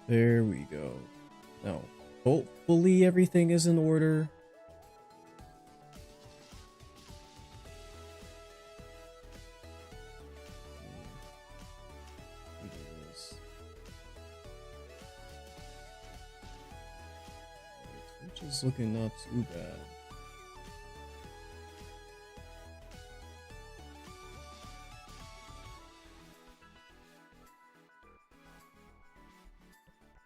There we go. Now, hopefully everything is in order. Which is looking not too bad.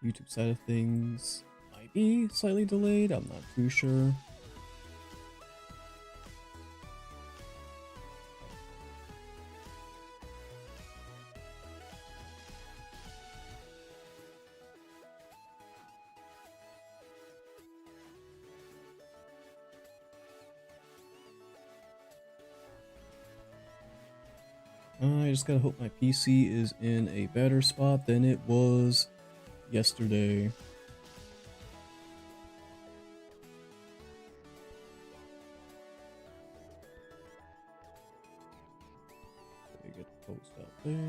YouTube side of things might be slightly delayed, I'm not too sure. I just gotta hope my PC is in a better spot than it was yesterday. Let me get the post out there.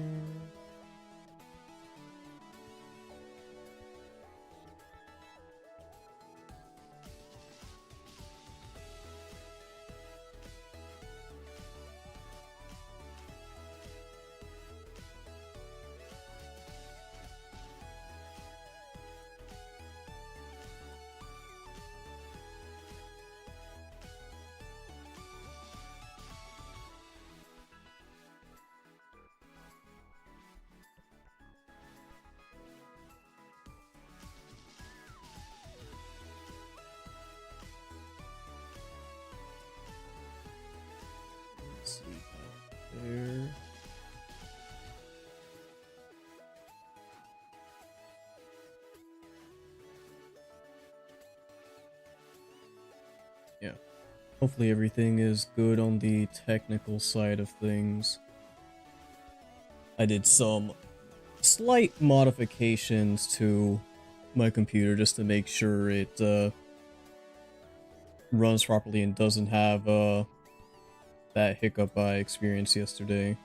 Let's see there. Yeah. Hopefully everything is good on the technical side of things. I did some slight modifications to my computer just to make sure it runs properly and doesn't have that hiccup I experienced yesterday.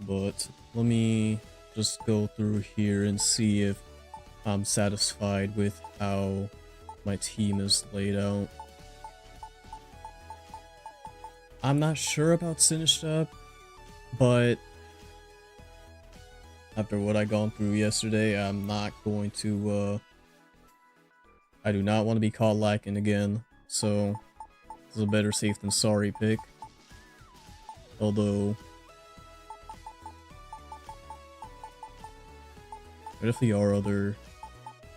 But let me just go through here and see if I'm satisfied with how my team is laid out. I'm not sure about Sinistep, but after what I gone through yesterday, I'm not going to, I do not want to be caught lacking again, so this is a better safe than sorry pick. Although, there definitely are other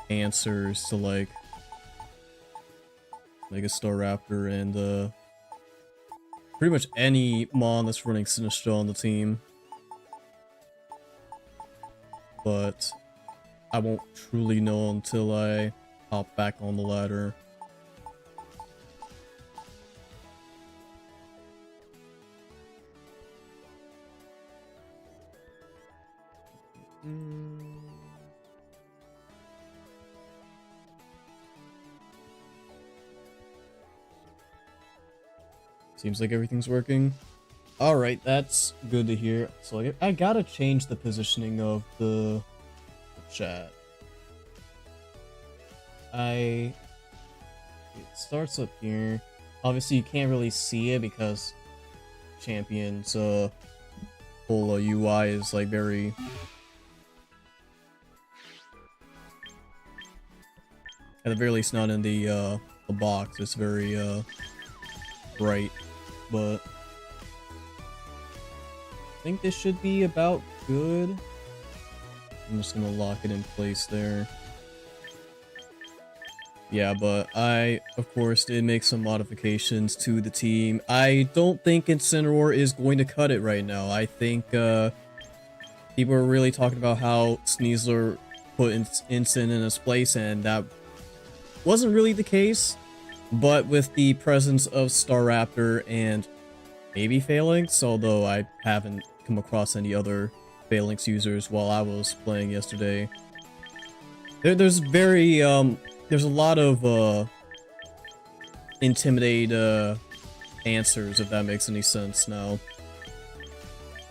answers to, like, Mega Staraptor and, pretty much any Mon that's running Sinistro on the team. But I won't truly know until I hop back on the ladder. Seems like everything's working. Alright, that's good to hear. So I gotta change the positioning of the chat. It starts up here. Obviously you can't really see it because Champion's whole UI is like very at the very least not in the box. It's very bright, but I think this should be about good. I'm just gonna lock it in place there. Yeah, but I, of course, did make some modifications to the team. I don't think Incineroar is going to cut it right now. I think people are really talking about how Sneasler put Incin in his place, and that wasn't really the case. But with the presence of Staraptor and maybe Falinks, although I haven't come across any other Falinks users while I was playing yesterday, there's a lot of Intimidate answers, if that makes any sense now.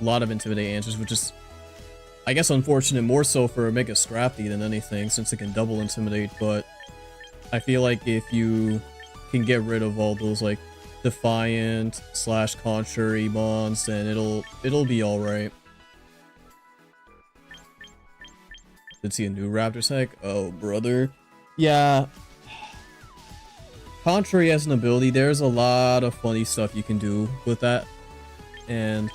a lot of Intimidate answers, which is, I guess, unfortunate more so for Mega Scrafty than anything, since it can double Intimidate, but I feel like if you can get rid of all those, like, Defiant / Contrary mons, then it'll be alright. Did see a new Raptor tech? Oh, brother. Yeah. Contrary as an ability, there's a lot of funny stuff you can do with that. And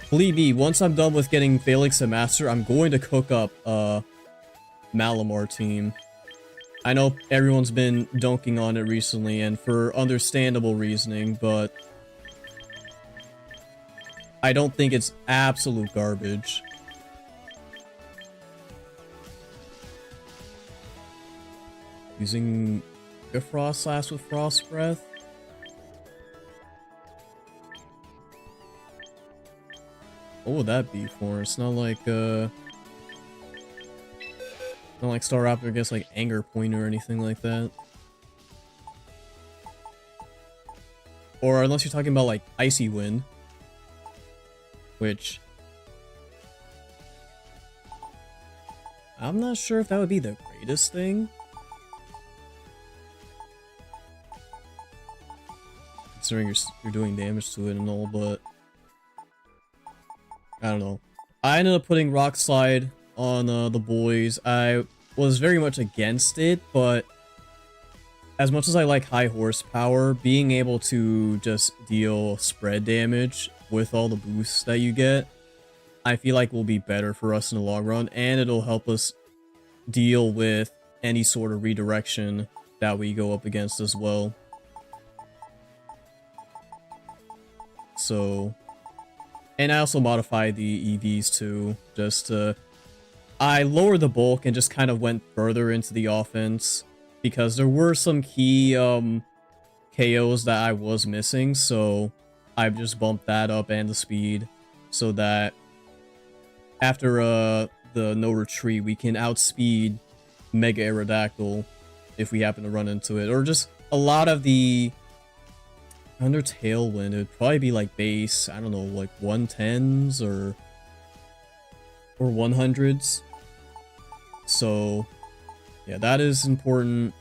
believe me, once I'm done with getting Falinks and Master, I'm going to cook up a Malamar team. I know everyone's been dunking on it recently, and for understandable reasoning, but I don't think it's absolute garbage. Using a Frost Blast with Frost Breath? What would that be for? It's not like Staraptor gets like Anger Point or anything like that. Or unless you're talking about like Icy Wind, which I'm not sure if that would be the greatest thing. Considering you're doing damage to it and all, but I don't know. I ended up putting Rock Slide on the boys. I was very much against it, but as much as I like high horsepower, being able to just deal spread damage with all the boosts that you get, I feel like will be better for us in the long run, and it'll help us deal with any sort of redirection that we go up against as well. So, and I also modified the EVs too, just to, I lowered the bulk and just kind of went further into the offense, because there were some key KOs that I was missing, so I've just bumped that up and the speed, so that after the no retreat, we can outspeed Mega Aerodactyl if we happen to run into it, or just a lot of the under Tailwind, it would probably be like base, I don't know, like 110s or 100s. So, yeah, that is important.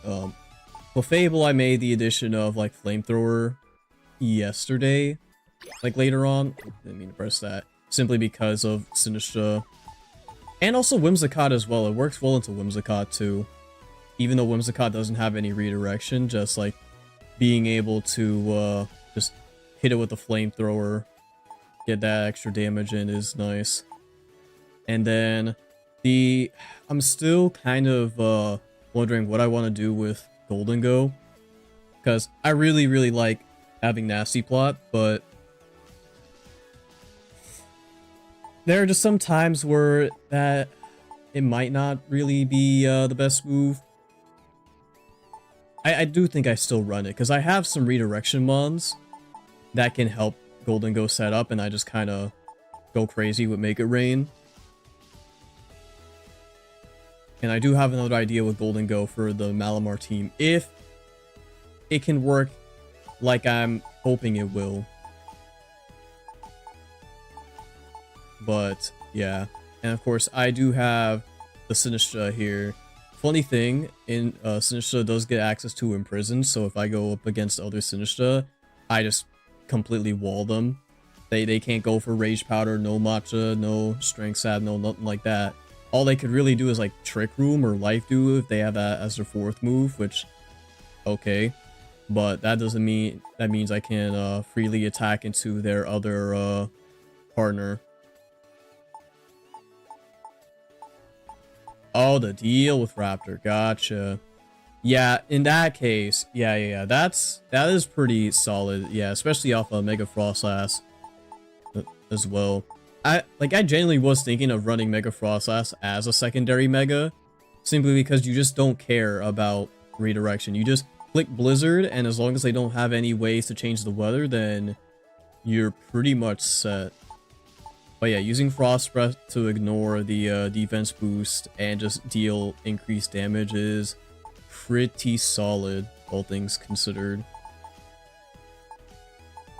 Clefable, I made the addition of like Flamethrower yesterday, like later on. Didn't mean to press that. Simply because of Sinistra. And also Whimsicott as well. It works well into Whimsicott too. Even though Whimsicott doesn't have any redirection, just like being able to just hit it with the Flamethrower, get that extra damage in is nice. And then I'm still kind of wondering what I want to do with Golden Go, because I really like having Nasty Plot, but there are just some times where that it might not really be the best move. I do think I still run it, because I have some redirection mons that can help Golden Go set up, and I just kind of go crazy with Make It Rain. And I do have another idea with Golden Go for the Malamar team, if it can work like I'm hoping it will. But, yeah. And of course, I do have the Sinistra here. Funny thing, Sinistra does get access to Imprison, so if I go up against other Sinistra, I just completely wall them. They can't go for Rage Powder, no Matcha, no Strength Sap, no nothing like that. All they could really do is like Trick Room or Life Dew if they have that as their fourth move, which, okay. But that doesn't mean, that means I can freely attack into their other partner. Oh, the deal with Raptor, gotcha. Yeah, in that case, yeah, that is pretty solid. Yeah, especially off of Mega Frostlass as well. I genuinely was thinking of running Mega Frostlass as a secondary Mega, simply because you just don't care about redirection. You just click Blizzard, and as long as they don't have any ways to change the weather, then you're pretty much set. But yeah, using Frost Breath to ignore the defense boost and just deal increased damage is pretty solid, all things considered.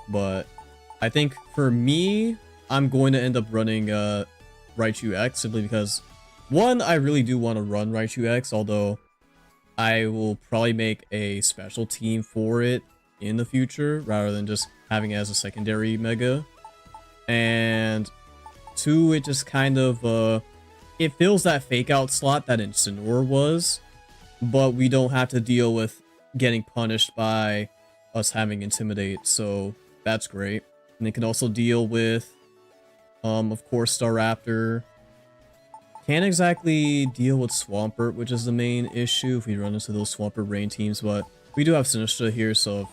But I think for me, I'm going to end up running Raichu X simply because, one, I really do want to run Raichu X, although I will probably make a special team for it in the future rather than just having it as a secondary Mega. And two, it just kind of, it fills that fake out slot that Incineroar was, but we don't have to deal with getting punished by us having Intimidate, so that's great. And it can also deal with, of course, Staraptor. Can't exactly deal with Swampert, which is the main issue if we run into those Swampert Rain teams, but we do have Sinistcha here, so if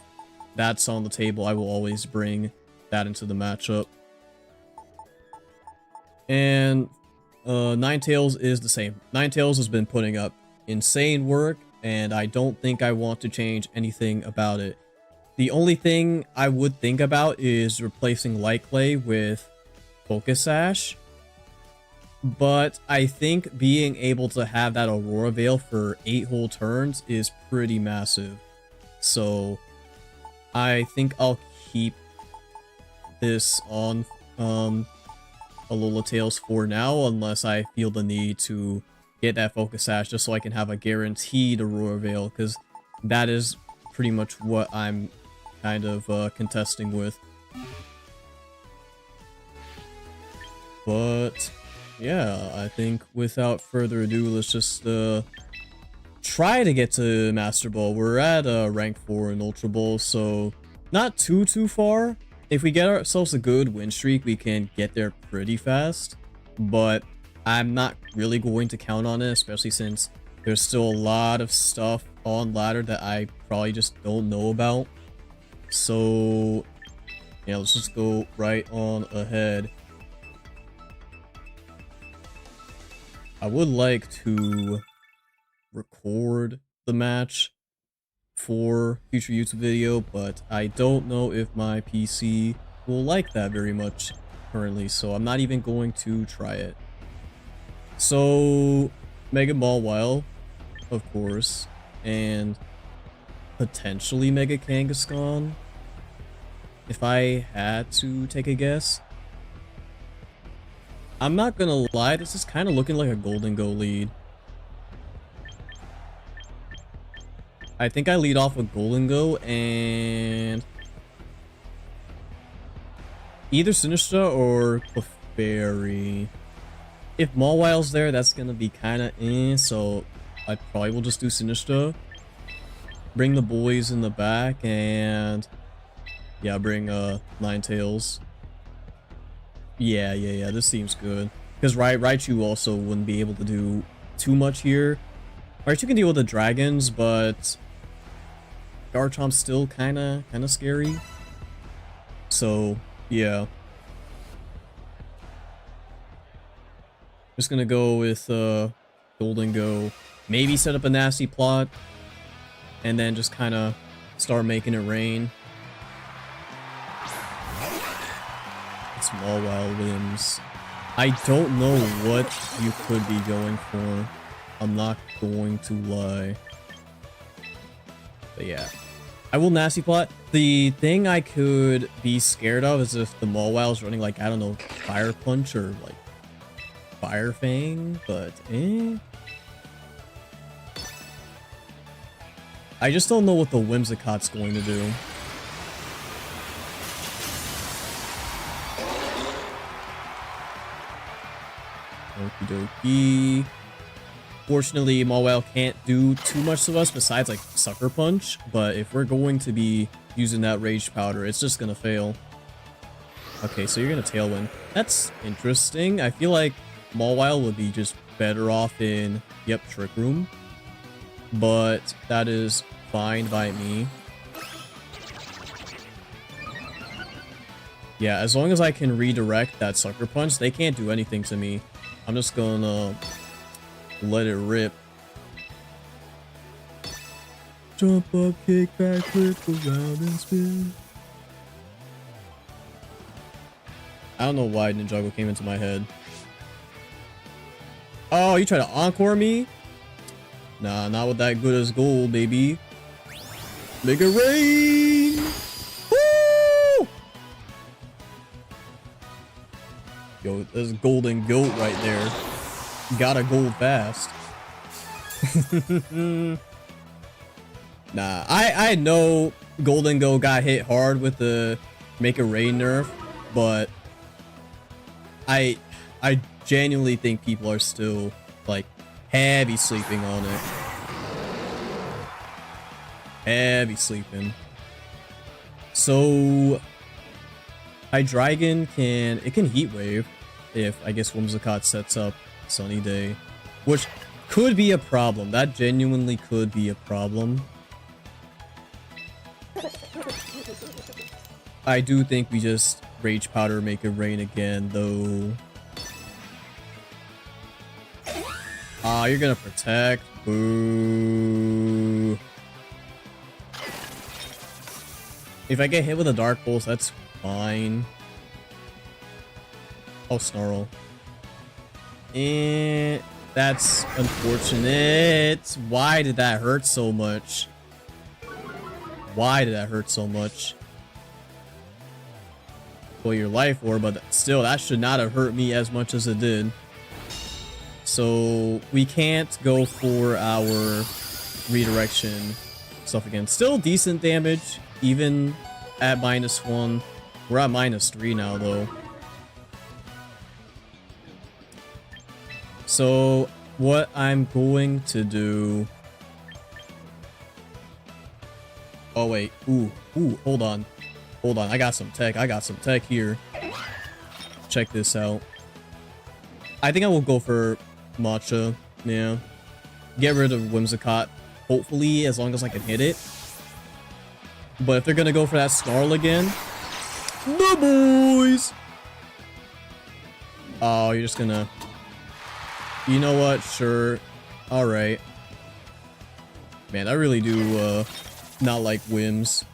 that's on the table, I will always bring that into the matchup. And Ninetales is the same. Ninetales has been putting up insane work, and I don't think I want to change anything about it. The only thing I would think about is replacing Light Clay with Focus Sash. But I think being able to have that Aurora Veil for 8 whole turns is pretty massive. So I think I'll keep this on Alola Tails for now, unless I feel the need to get that Focus Sash just so I can have a guaranteed Aurora Veil, because that is pretty much what I'm kind of contesting with. But yeah, I think without further ado, let's just try to get to Master Ball. We're at rank 4 in Ultra Ball, so not too far. If we get ourselves a good win streak, we can get there pretty fast, but I'm not really going to count on it, especially since there's still a lot of stuff on ladder that I probably just don't know about. So yeah, let's just go right on ahead. I would like to record the match for future YouTube video, but I don't know if my PC will like that very much currently, so I'm not even going to try it. So Mega Mawile, of course, and potentially Mega Kangaskhan, if I had to take a guess. I'm not gonna lie, this is kind of looking like a Golden Go lead. I think I lead off with Golden Go and either Sinistcha or Clefairy. If Mawile's there, that's gonna be kind of so I probably will just do Sinistcha. Bring the boys in the back and yeah, bring Ninetales. Yeah, this seems good. Because Raichu also wouldn't be able to do too much here. Raichu can deal with the dragons, but Garchomp's still kind of scary. So, yeah. Just gonna go with Golden Go. Maybe set up a nasty plot. And then just kind of start making it rain. Small Wild Whims. I don't know what you could be going for. I'm not going to lie. But yeah. I will nasty plot. The thing I could be scared of is if the Mawile's running like, I don't know, Fire Punch or like Fire Fang, but I just don't know what the Whimsicott's going to do. Okie dokie. Fortunately, Mawile can't do too much to us besides like Sucker Punch, but if we're going to be using that Rage Powder, it's just gonna fail. Okay, so you're gonna Tailwind. That's interesting. I feel like Mawile would be just better off in, yep, Trick Room. But that is fine by me. Yeah, as long as I can redirect that Sucker Punch, they can't do anything to me. I'm just gonna let it rip. Jump up, kick back, flip around and spin. I don't know why Ninjago came into my head. Oh, you try to encore me? Nah, not with that good as gold, baby. Make it rain! Woo! Yo, there's a golden goat right there. Gotta gold fast. Nah, I know Golden Go got hit hard with the Make a Rain nerf, but I genuinely think people are still like heavy sleeping on it. Heavy sleeping. So Hydreigon can Heat Wave if I guess Whimsicott sets up Sunny Day, which could be a problem. That genuinely could be a problem. I do think we just Rage Powder Make it rain again, though. Ah, you're gonna protect. Boo. If I get hit with a Dark Pulse, that's fine. Oh, Snarl. And that's unfortunate. Why did that hurt so much? Why did that hurt so much? Well, your life orb, but still, that should not have hurt me as much as it did. So we can't go for our redirection stuff again. Still decent damage, even at -1. We're at -3 now, though. So what I'm going to do... Oh, wait. Ooh, hold on. Hold on, I got some tech here. Check this out. I think I will go for Matcha, yeah. Get rid of Whimsicott, hopefully, as long as I can hit it. But if they're gonna go for that Snarl again... The boys! Oh, you're just gonna... You know what? Sure. Alright. Man, I really do, not like Whims.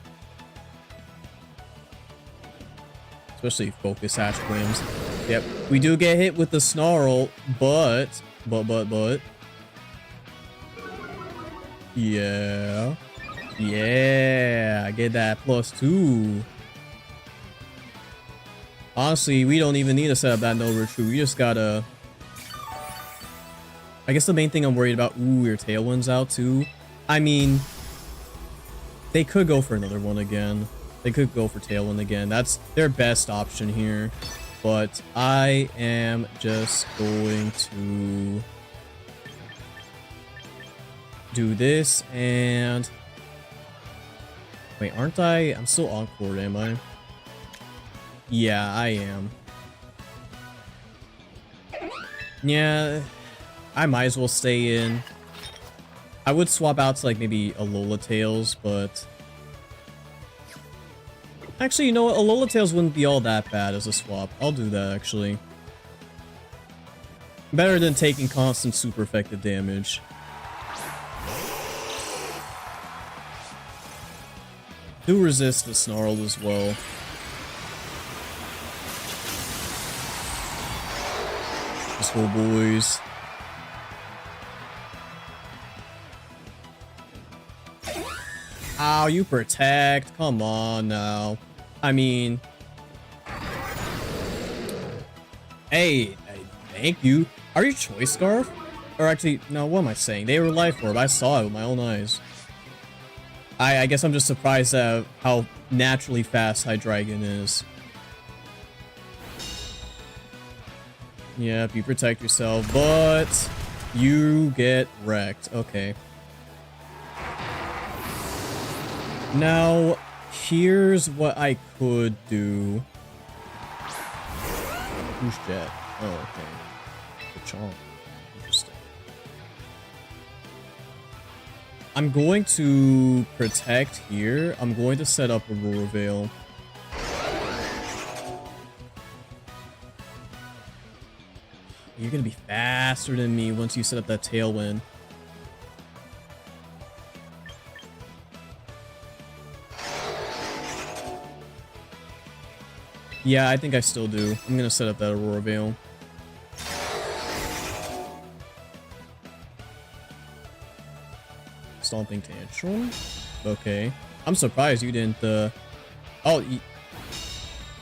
Especially Focus Sash Whims. Yep, we do get hit with the Snarl, but... Yeah. Yeah, I get that +2. Honestly, we don't even need to set up that no retreat. We just gotta... I guess the main thing I'm worried about... Ooh, your Tailwind's out too. I mean... They could go for another one again. They could go for Tailwind again. That's their best option here. But I am just going to do this and... Wait, aren't I? I'm still Encored, am I? Yeah, I am. Yeah, I might as well stay in. I would swap out to like maybe Alola Tails, but... Actually, you know what? Alola Tails wouldn't be all that bad as a swap. I'll do that, actually. Better than taking constant super effective damage. Do resist the Snarl as well. Let's go, boys. Ow, you protect. Come on now. I mean... Hey, thank you. Are you Choice Scarf? Or actually, no, what am I saying? They were Life Orb. I saw it with my own eyes. I guess I'm just surprised at how naturally fast Hydreigon is. Yep, you protect yourself, but you get wrecked. Okay. Now, here's what I could do. Who's Jet? Oh, okay. The Chomp. Interesting. I'm going to protect here. I'm going to set up Aurora Veil. You're going to be faster than me once you set up that Tailwind. Yeah, I think I still do. I'm going to set up that Aurora Veil. Stomping Tantrum? Okay. I'm surprised you didn't, Oh,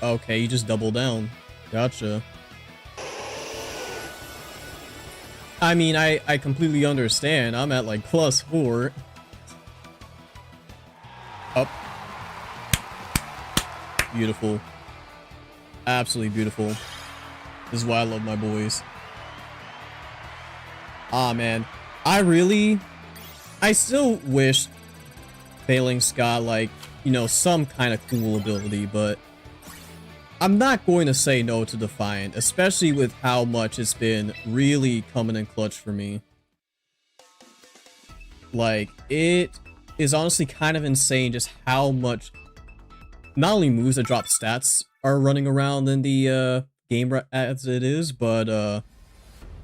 okay, you just double down. Gotcha. I mean, I completely understand. I'm at like +4. Up. Beautiful. Absolutely beautiful. This is why I love my boys. Ah, man. I still wish Falinks got, like, you know, some kind of cool ability, but I'm not going to say no to Defiant, especially with how much it's been really coming in clutch for me. Like, it is honestly kind of insane just how much, not only moves that drop stats are running around in the game as it is, but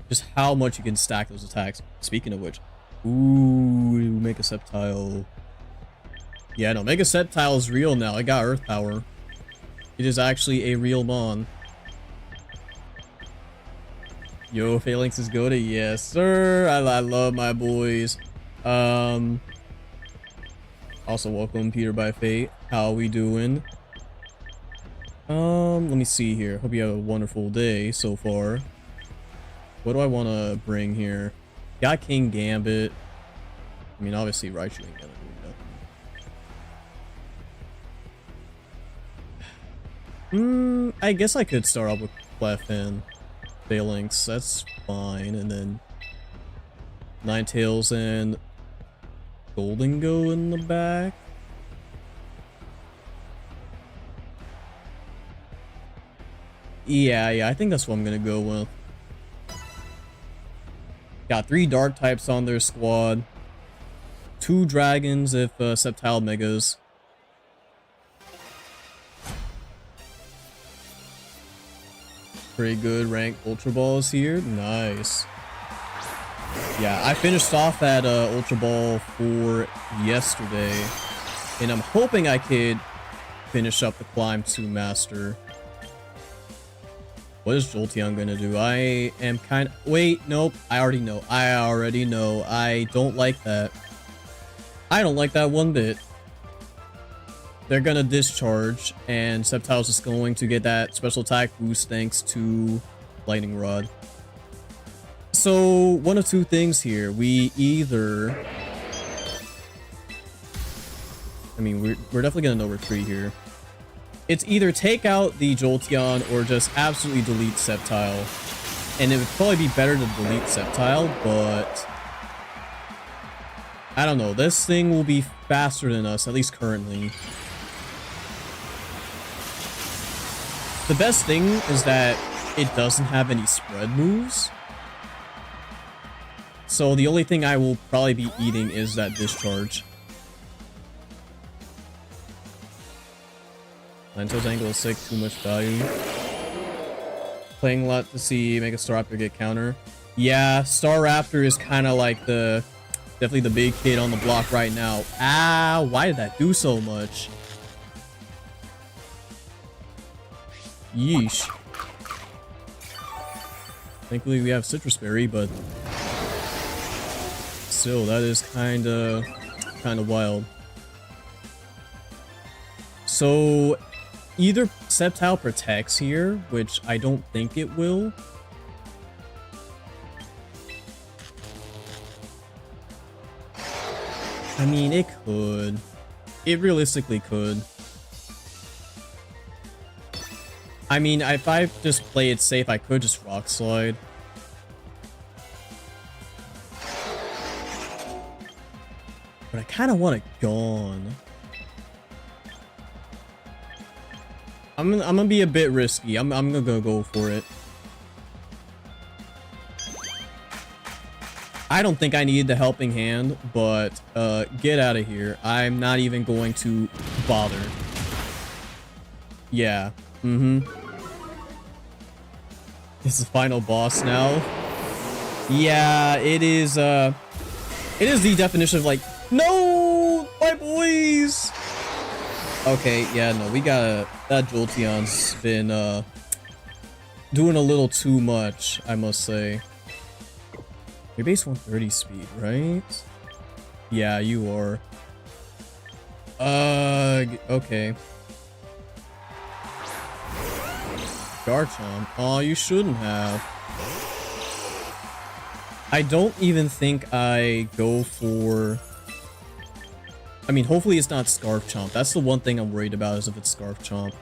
just how much you can stack those attacks. Speaking of which, ooh, Mega Sceptile. Yeah, no, Mega Sceptile is real now. It got Earth Power. It is actually a real Mon. Yo, Falinks is good. Yes, sir. I love my boys. Also, welcome, Peter by Fate. How we doing? Let me see here. Hope you have a wonderful day so far. What do I want to bring here? Got King Gambit. I mean, obviously, Raichu ain't gonna do nothing. I guess I could start off with Clef and Falinks. That's fine. And then Ninetales and Golden Go in the back. Yeah, I think that's what I'm gonna go with. Got 3 Dark types on their squad. 2 Dragons if Sceptile Megas. Pretty good rank Ultra Balls here. Nice. Yeah, I finished off that Ultra Ball for yesterday. And I'm hoping I could finish up the climb to Master. What is Jolteon gonna do? I am kind of... Wait, nope. I already know. I don't like that. I don't like that one bit. They're gonna discharge, and Sceptile's just going to get that special attack boost thanks to Lightning Rod. So, one of two things here. We either... I mean, we're definitely gonna no retreat here. It's either take out the Jolteon or just absolutely delete Sceptile. And it would probably be better to delete Sceptile, but... I don't know. This thing will be faster than us, at least currently. The best thing is that it doesn't have any spread moves. So the only thing I will probably be eating is that discharge. Ninetales angle is sick, too much value. Playing a lot to see Mega Staraptor get counter. Yeah, Staraptor is kind of like definitely the big kid on the block right now. Ah, why did that do so much? Yeesh. Thankfully we have Citrus Berry, but still, that is kind of wild. So either Sceptile protects here, which I don't think it will. I mean, it could. It realistically could. I mean, if I just play it safe, I could just Rock Slide. But I kind of want it gone. I'm gonna be a bit risky. I'm gonna go for it. I don't think I need the helping hand, but get out of here. I'm not even going to bother. Yeah. This is the final boss now. Yeah, it is the definition of like, no, my boys. Okay, yeah, no, we got that Jolteon's been doing a little too much, I must say. You're base 130 speed, right? Yeah, you are. Okay. Garchomp. Oh, you shouldn't have. I don't even think I go for... I mean, hopefully it's not Scarf Chomp. That's the one thing I'm worried about, is if it's Scarf Chomp.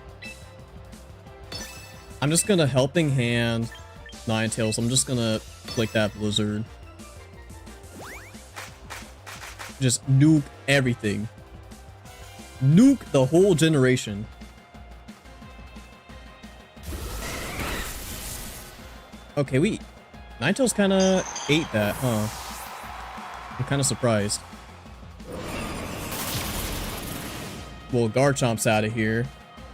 I'm just gonna Helping Hand Ninetales. I'm just gonna click that Blizzard. Just nuke everything. Nuke the whole generation. Okay, Ninetales kind of ate that, huh? I'm kind of surprised. Well, Garchomp's out of here.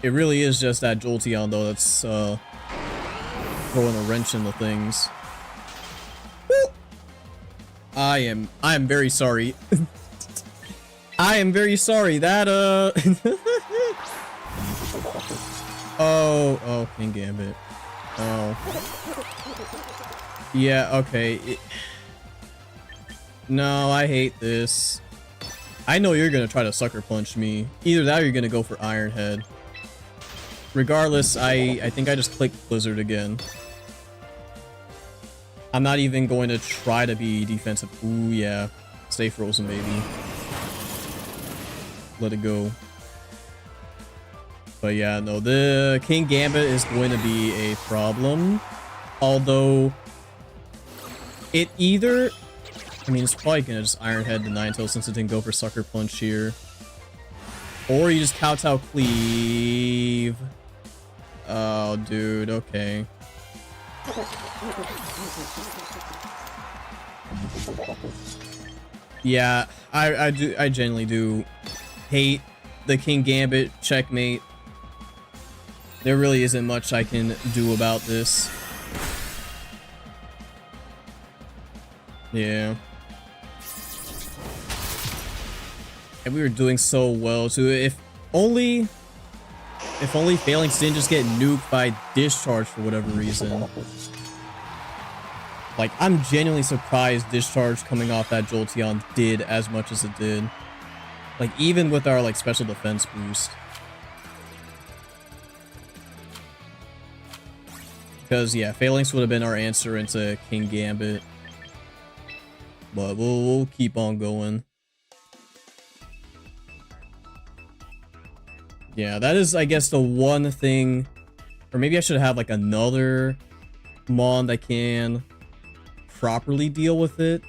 It really is just that Jolteon, though, that's throwing a wrench into things. Woo! I am very sorry. I am very sorry. That, Oh, King Gambit. Oh. Yeah, okay. No, I hate this. I know you're gonna try to Sucker Punch me. Either that or you're gonna go for Iron Head. Regardless, I think I just clicked Blizzard again. I'm not even going to try to be defensive. Ooh, yeah. Stay frozen, baby. Let it go. But yeah, no, the King Gambit is going to be a problem. Although, it either... I mean, it's probably going to just Iron Head the Ninetales since it didn't go for Sucker Punch here. Or you just Kowtow Cleave. Oh, dude, okay. Yeah, I genuinely do hate the King Gambit checkmate. There really isn't much I can do about this. Yeah. And we were doing so well too. If only Falinks didn't just get nuked by Discharge for whatever reason. Like, I'm genuinely surprised Discharge coming off that Jolteon did as much as it did. Like, even with our, like, special defense boost. Because, yeah, Falinks would have been our answer into King Gambit. But we'll keep on going. Yeah, that is, I guess, the one thing... Or maybe I should have, like, another Mon that can properly deal with it.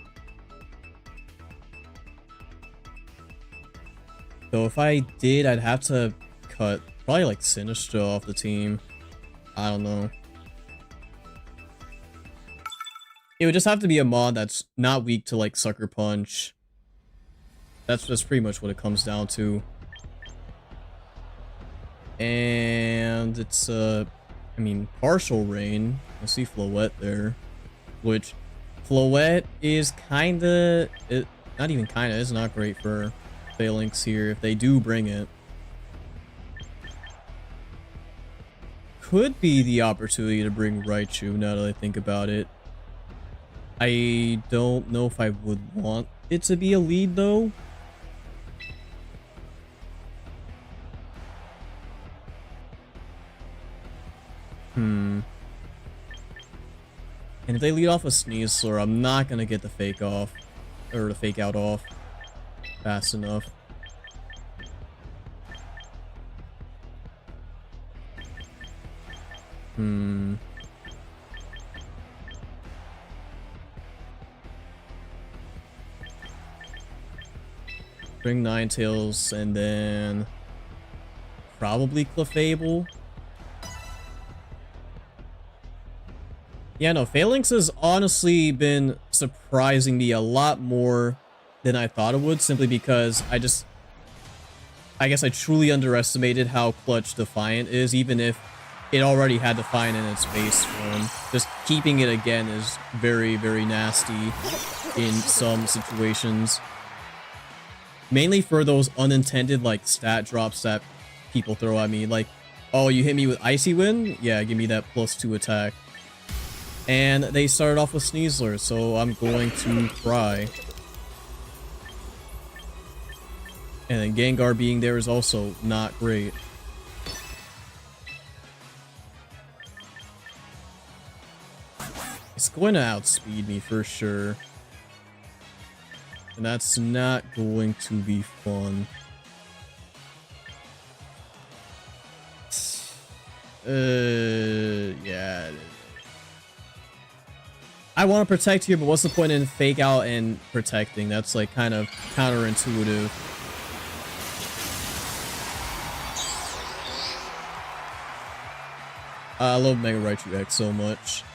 So if I did, I'd have to cut probably, like, Sinistcha off the team. I don't know. It would just have to be a Mon that's not weak to, like, Sucker Punch. That's pretty much what it comes down to. And it's, I mean, Partial Rain. I see Floette there. Which, Floette is kinda... not even kinda, it's not great for Falinks here if they do bring it. Could be the opportunity to bring Raichu, now that I think about it. I don't know if I would want it to be a lead, though. And if they lead off a Sneasler, I'm not gonna get the fake off, or the fake out off fast enough. Bring Ninetales and then probably Clefable. Yeah, no, Falinks has honestly been surprising me a lot more than I thought it would, simply because I guess I truly underestimated how clutch Defiant is, even if it already had Defiant in its base form. Just keeping it again is very, very nasty in some situations. Mainly for those unintended, like, stat drops that people throw at me. Like, oh, you hit me with Icy Wind? Yeah, give me that +2 attack. And they started off with Sneasler, so I'm going to cry. And then Gengar being there is also not great. It's going to outspeed me for sure. And that's not going to be fun. Yeah. I want to protect here, but what's the point in fake out and protecting? That's like kind of counterintuitive. I love Mega Raichu X so much.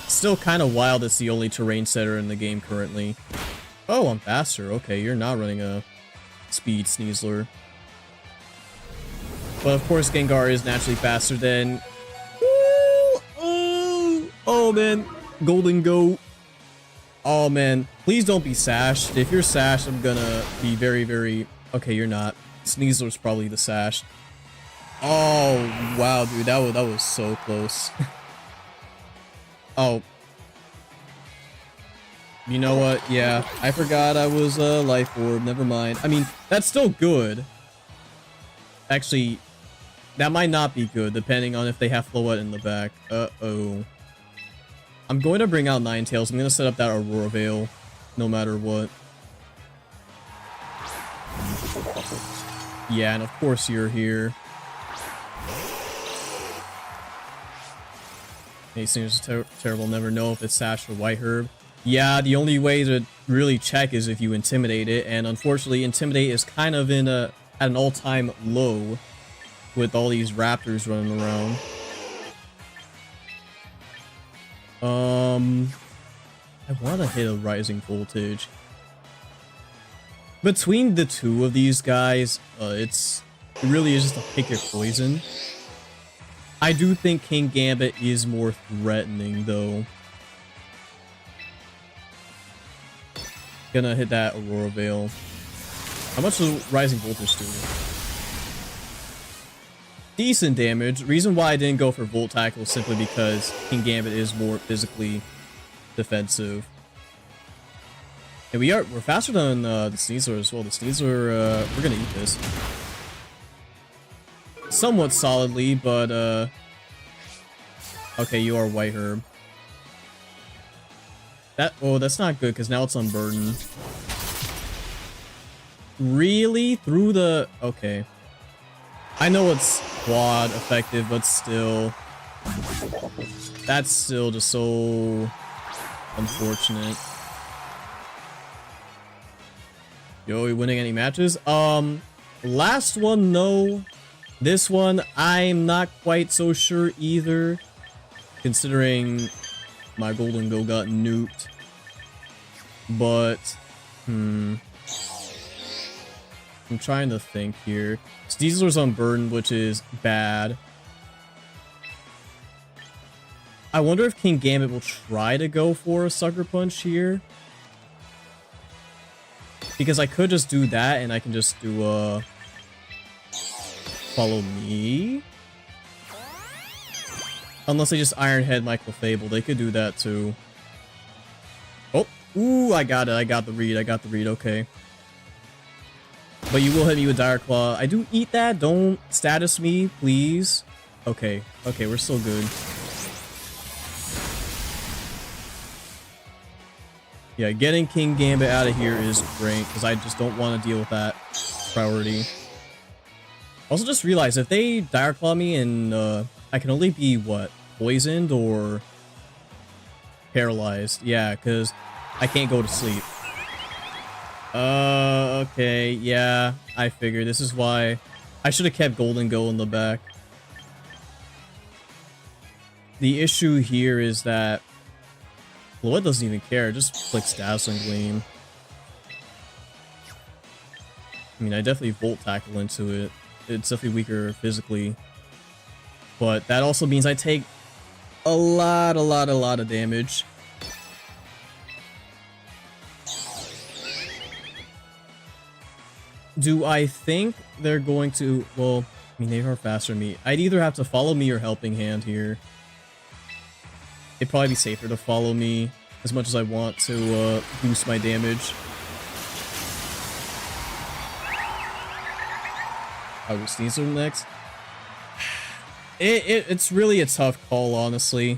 Still kind of wild it's the only terrain setter in the game currently. Oh, I'm faster. Okay, you're not running a speed Sneasler. But of course, Gengar is naturally faster than... Oh man, Golden Goat. Oh man, please don't be sashed. If you're sashed, I'm gonna be very, very... Okay, you're not. Sneasler's probably the sash. Oh, wow, dude, that was so close. Oh. You know what? Yeah, I forgot I was a Life Orb. Never mind. I mean, that's still good. Actually, that might not be good, depending on if they have Floette in the back. Uh-oh. I'm going to bring out Ninetales. I'm going to set up that Aurora Veil, no matter what. Yeah, and of course you're here. Hey, seems terrible. Never know if it's Sash or White Herb. Yeah, the only way to really check is if you Intimidate it, and unfortunately, Intimidate is kind of in at an all-time low with all these Raptors running around. I want to hit a Rising Voltage. Between the two of these guys, it really is just a pick your poison. I do think King Gambit is more threatening, though. Gonna hit that Aurora Veil. How much does Rising Voltage do? Decent damage. Reason why I didn't go for Volt Tackle is simply because King Gambit is more physically defensive. And we're faster than the Sneasler as well. The Sneasler, we're gonna eat this. Somewhat solidly, but okay, you are White Herb. That's not good because now it's unburdened. Really? Through the... Okay. I know it's quad effective, but still. That's still just so unfortunate. Yo, you winning any matches? Last one, no. This one, I'm not quite so sure either, considering my Golden Go got nuked. But, I'm trying to think here. Sneasler's unburdened, which is bad. I wonder if King Gambit will try to go for a Sucker Punch here. Because I could just do that, and I can just do, Follow Me? Unless they just Iron Head my Clefable. They could do that, too. Oh! Ooh, I got it. I got the read. Okay. But you will hit me with Dire Claw. I do eat that. Don't status me, please. Okay. Okay, we're still good. Yeah, getting King Gambit out of here is great, because I just don't want to deal with that priority. Also, just realized, if they Dire Claw me and I can only be, what, poisoned or paralyzed? Yeah, because I can't go to sleep. Okay, yeah, I figured. This is why I should have kept Golden Go in the back. The issue here is that Floette doesn't even care, it just clicks Dazzling Gleam. I mean, I definitely Volt Tackle into it. It's definitely weaker physically. But that also means I take a lot of damage. Do I think they're going to... Well, I mean, they are faster than me. I'd either have to Follow Me or Helping Hand here. It'd probably be safer to Follow Me as much as I want to boost my damage. I will Sneasler next. It's really a tough call, honestly.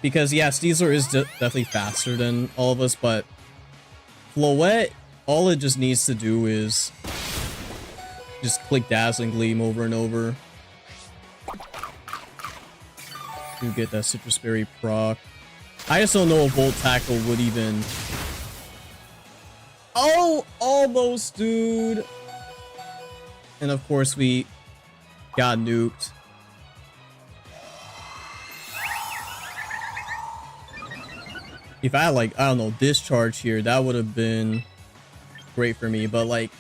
Because, yeah, Steezer is definitely faster than all of us, but Floette, all it just needs to do is just click Dazzling Gleam over and over to get that Citrus Berry proc. I just don't know if Volt Tackle would even... Oh, almost, dude. And of course we got nuked. If I had, like, I don't know, Discharge here, that would have been great for me. But, like,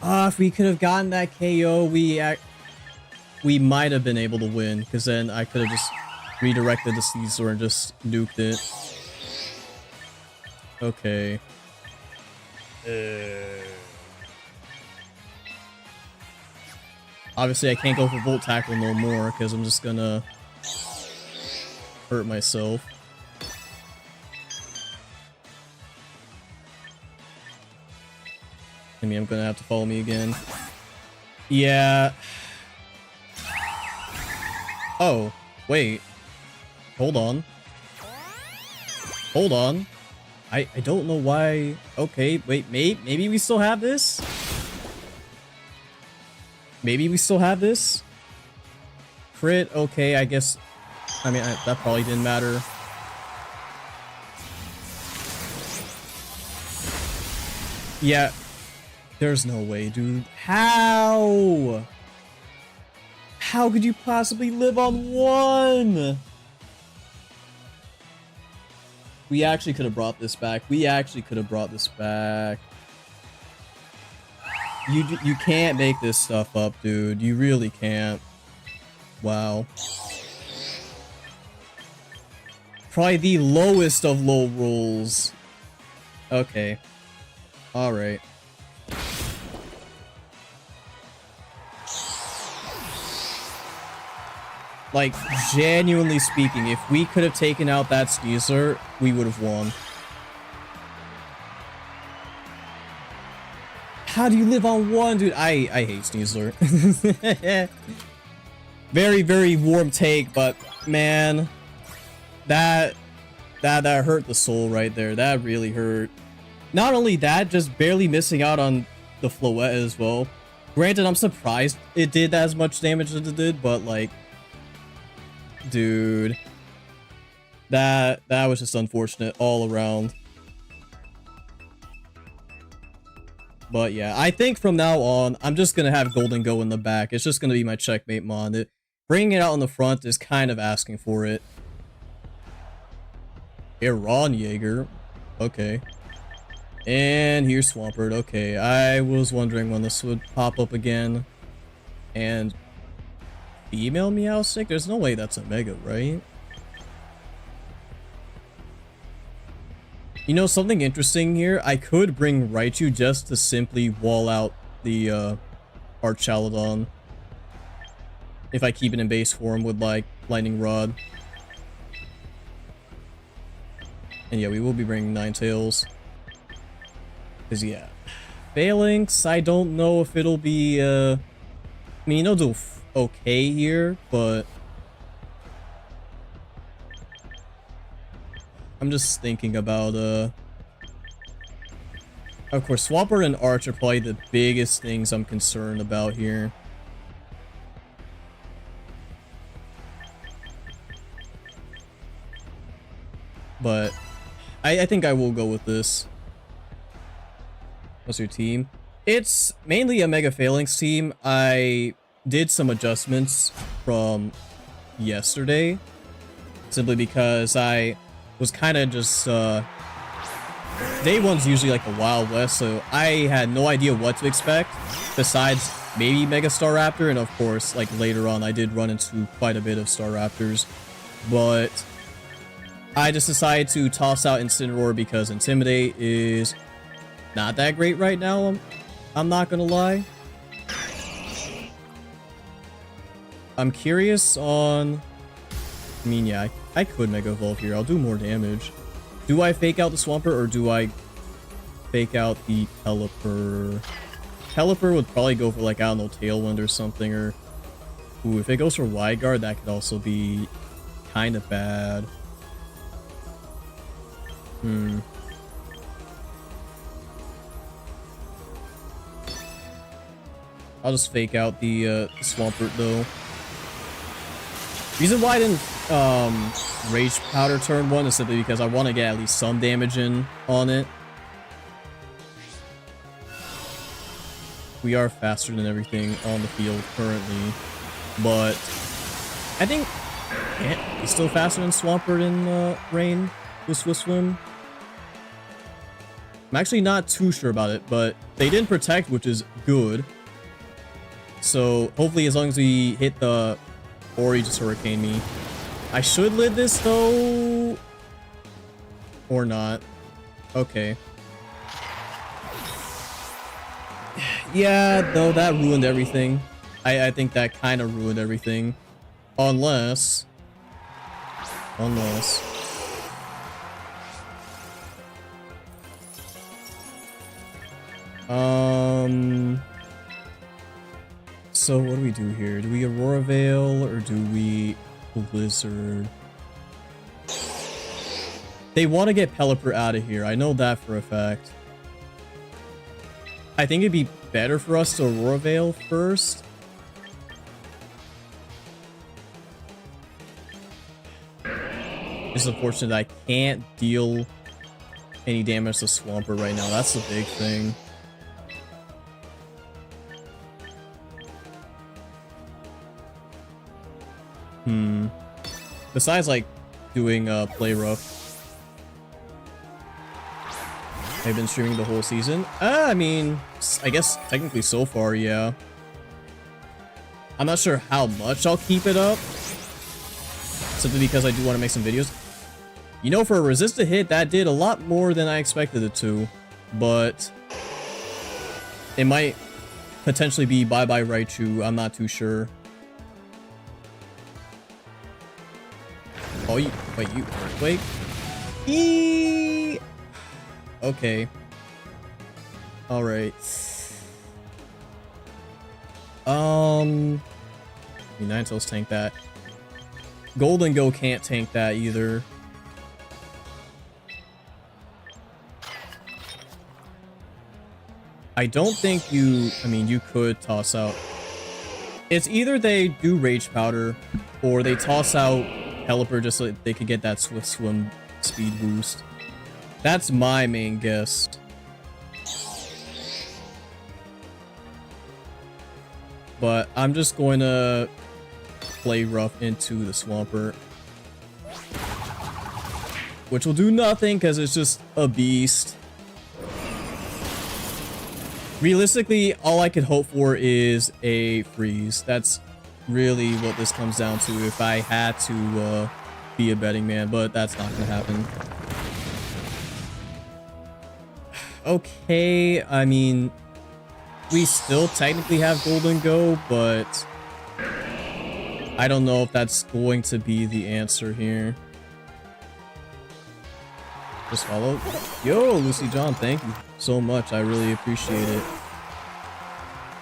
if we could have gotten that KO, we might have been able to win. Because then I could have just redirected the Caesar and just nuked it. Okay. Obviously, I can't go for Volt Tackle no more because I'm just gonna hurt myself. I mean, I'm gonna have to follow me again. Yeah. Oh, wait. Hold on. Hold on. I don't know why. Okay, wait, maybe we still have this? Maybe we still have this? Crit, okay, I guess. I mean, that probably didn't matter. Yeah. There's no way, dude. How? How could you possibly live on one? We actually could have brought this back. We actually could have brought this back. You can't make this stuff up, dude. You really can't. Wow. Probably the lowest of low rolls. Okay. Alright. Like, genuinely speaking, if we could have taken out that Sneasler, we would have won. How do you live on one? Dude, I hate Sneasler. Very, very warm take, but man, that hurt the soul right there. That really hurt. Not only that, just barely missing out on the Floette as well. Granted, I'm surprised it did as much damage as it did, but like, dude, that was just unfortunate all around. But yeah, I think from now on, I'm just gonna have Golden go in the back. It's just gonna be my checkmate mon. Bringing it out in the front is kind of asking for it. Iran Jaeger. Okay. And here's Swampert. Okay, I was wondering when this would pop up again. And female Meowstic? There's no way that's a Mega, right? You know, something interesting here. I could bring Raichu just to simply wall out the Archaludon. If I keep it in base form with, like, Lightning Rod. And yeah, we will be bringing Ninetales. Because, yeah. Falinks, I don't know if it'll be, I mean, it'll do okay here, but I'm just thinking about, of course, Swampert and Arch are probably the biggest things I'm concerned about here. But I think I will go with this. What's your team? It's mainly a Mega Falinks team. I did some adjustments from yesterday, simply because I was kind of just, day one's usually like the Wild West, so I had no idea what to expect, besides maybe Mega Staraptor, and of course, like later on, I did run into quite a bit of Staraptors, but I just decided to toss out Incineroar because Intimidate is not that great right now, I'm not gonna lie. I'm curious on... I mean, yeah, I could Mega Evolve here. I'll do more damage. Do I fake out the Swampert or do I fake out the Pelipper? Pelipper would probably go for, like, I don't know, Tailwind or something, or... Ooh, if it goes for Wide Guard, that could also be kind of bad. I'll just fake out the Swampert though. Reason why I didn't Rage Powder turn 1 is simply because I want to get at least some damage in on it. We are faster than everything on the field currently, but I think he's still faster than Swampert in Rain with Swift Swim. I'm actually not too sure about it, but they didn't protect, which is good. So hopefully as long as we hit the... Or he just Hurricane me. I should live this though. Or not. Okay. Yeah, though that ruined everything. I think that kind of ruined everything. Unless... So what do we do here? Do we Aurora Veil or do we Blizzard? They want to get Pelipper out of here. I know that for a fact. I think it'd be better for us to Aurora Veil first. It's unfortunate that I can't deal any damage to Swampert right now. That's the big thing. Besides, like, doing Play Rough. I've been streaming the whole season. I mean, I guess technically so far, yeah. I'm not sure how much I'll keep it up. Simply because I do want to make some videos. You know, for a resisted hit, that did a lot more than I expected it to. But it might potentially be bye-bye Raichu. I'm not too sure. Oh, you... Wait, you... Earthquake? Eee! Okay. Alright. Ninetales tank that. Golden Go can't tank that either. I don't think you... I mean, you could toss out... It's either they do Rage Powder, or they toss out Pelipper just so that they could get that Swift Swim speed boost. That's my main guess. But I'm just going to Play Rough into the Swampert, which will do nothing because it's just a beast. Realistically, all I could hope for is a freeze. That's really what this comes down to if I had to be a betting man, but that's not going to happen. Okay, I mean, we still technically have Golden Go, but I don't know if that's going to be the answer here. Just follow. Yo, Lucy John, thank you so much. I really appreciate it.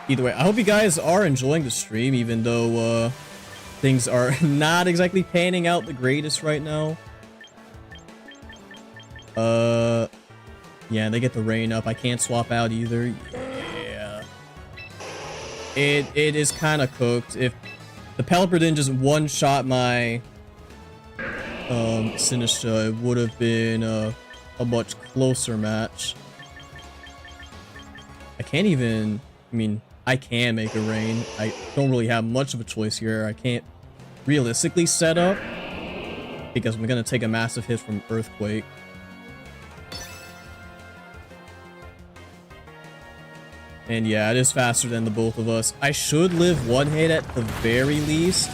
Either way, I hope you guys are enjoying the stream, even though things are not exactly panning out the greatest right now. Yeah, they get the rain up. I can't swap out either. Yeah. It is kind of cooked. If the Pelipper didn't just one-shot my Sinistra, it would have been a much closer match. I can't even... I mean, I can make a rain. I don't really have much of a choice here. I can't realistically set up because I'm going to take a massive hit from Earthquake. And yeah, it is faster than the both of us. I should live one hit at the very least.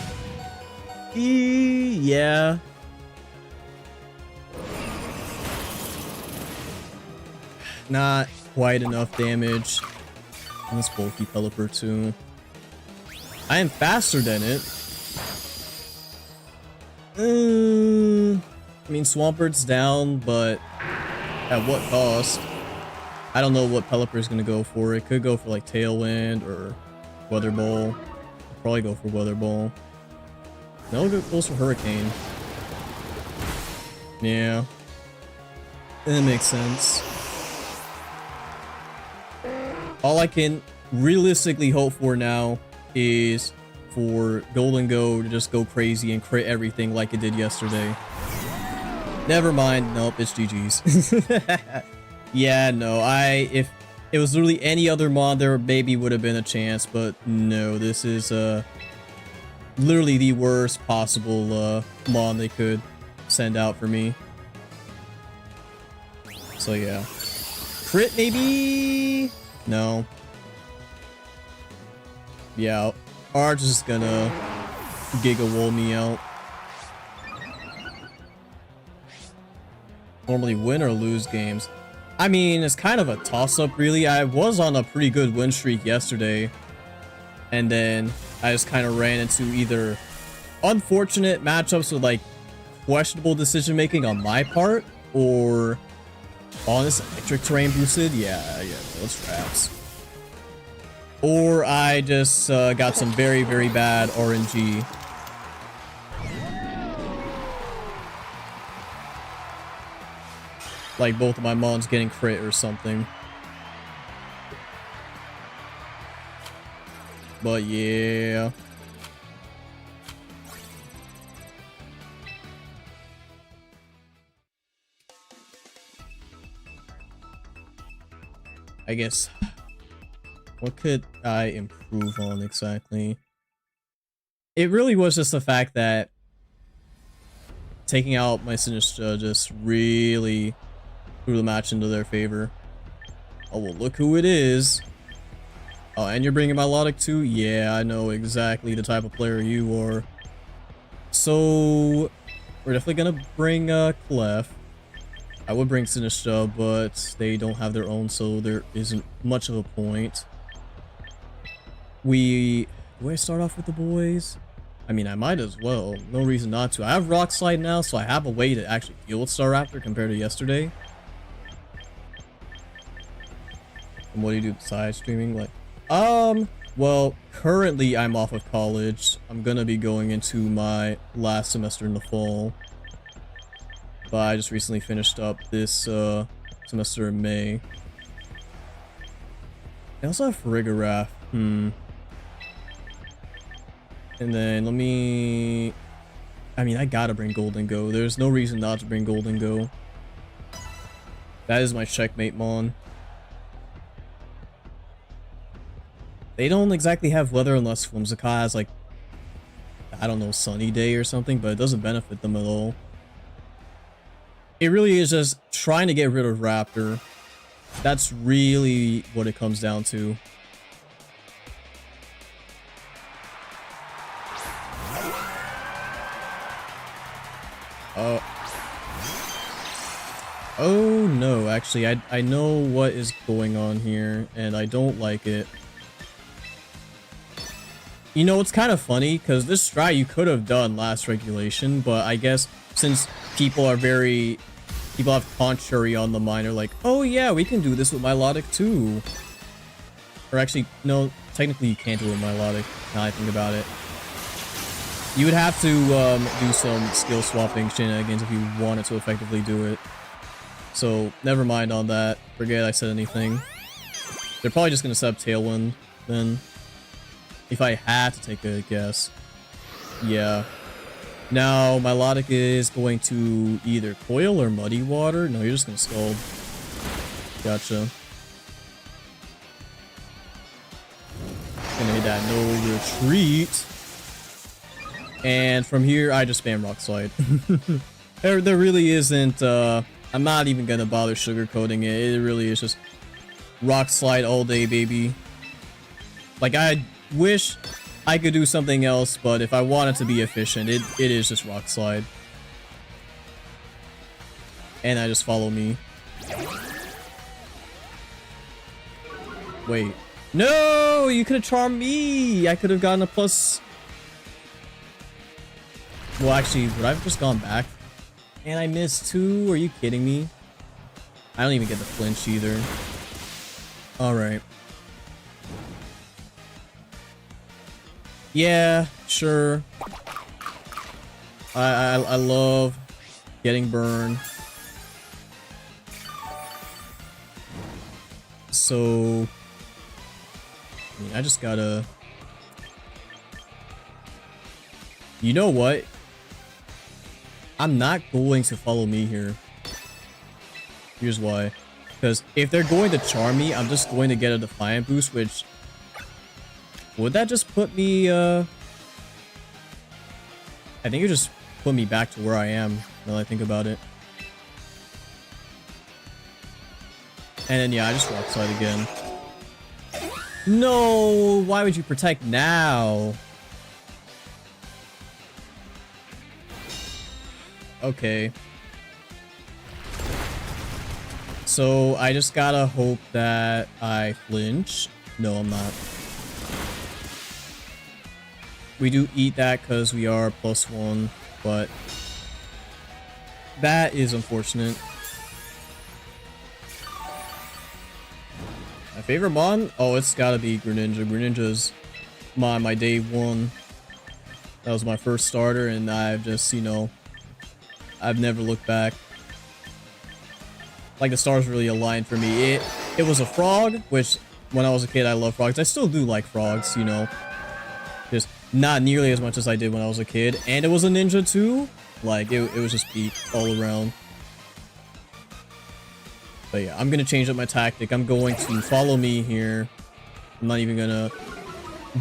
Yeah. Not quite enough damage. And this bulky Pelipper too. I am faster than it. I mean, Swampert's down, but at what cost? I don't know what Pelipper is going to go for. It could go for like Tailwind or Weather Ball. I'll probably go for Weather Ball. No, it goes for Hurricane. Yeah. That makes sense. All I can realistically hope for now is for Golden Go to just go crazy and crit everything like it did yesterday. Never mind. Nope, it's GG's. Yeah, no, if it was literally any other mod, there maybe would have been a chance, but no, this is literally the worst possible mod they could send out for me. So yeah. Crit maybe? No. Yeah, Arch is just gonna Giga Wall me out. Normally win or lose games. I mean, it's kind of a toss-up, really. I was on a pretty good win streak yesterday, and then I just kind of ran into either unfortunate matchups with, like, questionable decision-making on my part, or honest electric terrain boosted. Yeah, those traps. Or I just got some very, very bad RNG. Like both of my mons getting crit or something. But yeah. I guess, what could I improve on exactly? It really was just the fact that taking out my Sinister just really threw the match into their favor. Oh, well, look who it is. Oh, and you're bringing Melodic too? Yeah, I know exactly the type of player you are. So, we're definitely gonna bring Clef. I would bring Sinister, but they don't have their own, so there isn't much of a point. Do I start off with the boys? I mean, I might as well. No reason not to. I have Rock Slide now, so I have a way to actually deal with Staraptor compared to yesterday. And what do you do besides streaming? Like, well, currently I'm off of college. I'm gonna be going into my last semester in the fall. But I just recently finished up this semester in May. I also have Farigarath. And then I mean, I gotta bring Golden Go. There's no reason not to bring Golden Go. That is my checkmate mon. They don't exactly have weather unless Whimsicott has, like, I don't know, sunny day or something, but it doesn't benefit them at all. It really is just trying to get rid of Raptor. That's really what it comes down to. Oh no, actually, I know what is going on here, and I don't like it. You know, it's kind of funny, because this strat you could have done last regulation, but I guess since people have contrary on the mind, are like, oh yeah, we can do this with Milotic too. Or actually, no, technically you can't do it with Milotic, now I think about it. You would have to do some skill swapping shenanigans if you wanted to effectively do it. So, never mind on that. Forget I said anything. They're probably just going to set up Tailwind, then. If I had to take a guess. Yeah. Now, Milotic is going to either Coil or Muddy Water. No, you're just going to Scald. Gotcha. Gonna hit that no retreat. And from here, I just spam Rock Slide. There really isn't, I'm not even gonna bother sugarcoating it. It really is just Rock Slide all day, baby. Like, I wish I could do something else, but if I wanted to be efficient, it is just Rock Slide. And I just follow me. Wait. No! You could have charmed me! I could have gotten a plus. Well, actually, would I have just gone back? And I missed two? Are you kidding me? I don't even get the flinch either. Alright. Yeah, sure. I love getting burned. So, I mean, I just gotta... You know what? I'm not going to follow me here. Here's why. Because if they're going to charm me, I'm just going to get a Defiant boost, which... Would that just put me, I think it just put me back to where I am, now that I think about it. And then, yeah, I just Rock Slide again. No! Why would you protect now? Okay. So, I just gotta hope that I flinch. No, I'm not. We do eat that because we are +1, but that is unfortunate. My favorite mon? Oh, it's gotta be Greninja. Greninja's my day one. That was my first starter, and I've just, you know, I've never looked back. Like, the stars really aligned for me. It was a frog, which when I was a kid, I loved frogs. I still do like frogs, you know. Just not nearly as much as I did when I was a kid. And it was a ninja too. Like, it was just peak all around. But yeah, I'm gonna change up my tactic. I'm going to follow me here. I'm not even gonna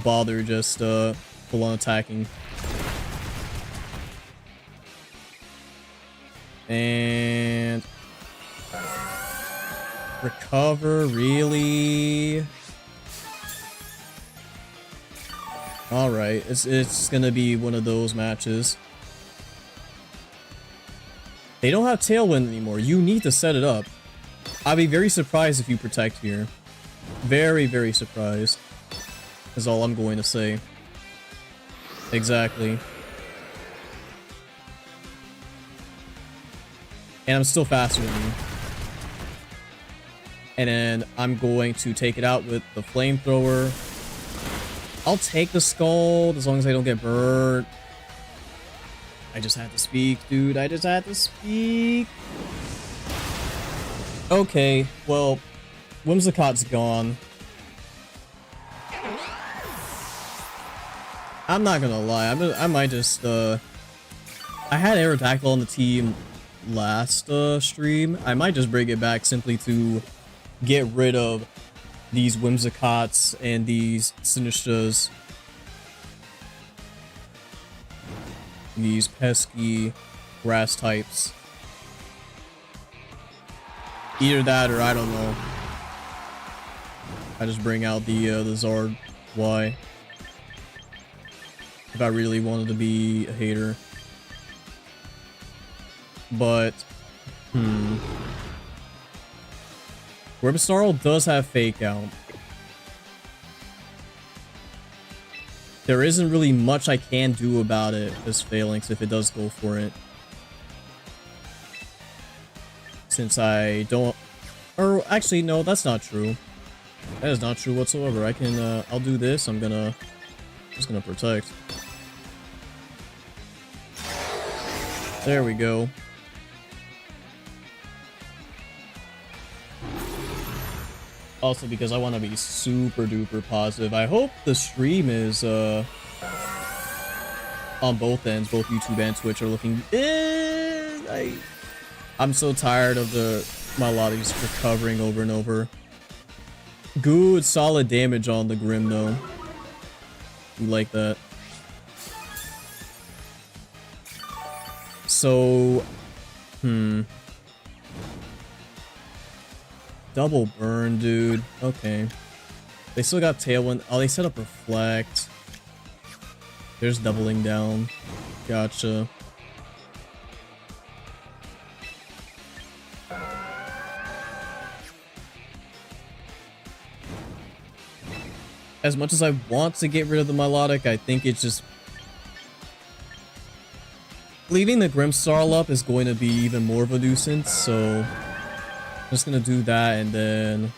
bother just full on attacking. And recover, really? Alright, it's gonna be one of those matches. They don't have Tailwind anymore. You need to set it up. I'd be very surprised if you protect here. Very, very surprised. Is all I'm going to say. Exactly. And I'm still faster than you. And then I'm going to take it out with the flamethrower. I'll take the Scald as long as I don't get burned. I just had to speak, dude. I just had to speak. Okay, well, Whimsicott's gone. I'm not gonna lie. I might just, I had Aerodactyl on the team last stream. I might just bring it back simply to get rid of these Whimsicotts and these Sinistras. These pesky grass types. Either that or I don't know. I just bring out the Zard Y. If I really wanted to be a hater. But, Grimmsnarl does have Fake Out. There isn't really much I can do about it as Phalanx if it does go for it. Since I don't... Or, actually, no, that's not true. That is not true whatsoever. I can, I'll do this. I'm just gonna protect. There we go. Also, because I want to be super duper positive. I hope the stream is, on both ends, both YouTube and Twitch are looking... I'm so tired of my lobbies recovering over and over. Good, solid damage on the Grim, though. We like that. So, double burn, dude. Okay. They still got Tailwind. Oh, they set up Reflect. There's doubling down. Gotcha. As much as I want to get rid of the Milotic, I think it's just... Leaving the Grimmsnarl up is going to be even more of a nuisance, so... I'm just gonna do that and then...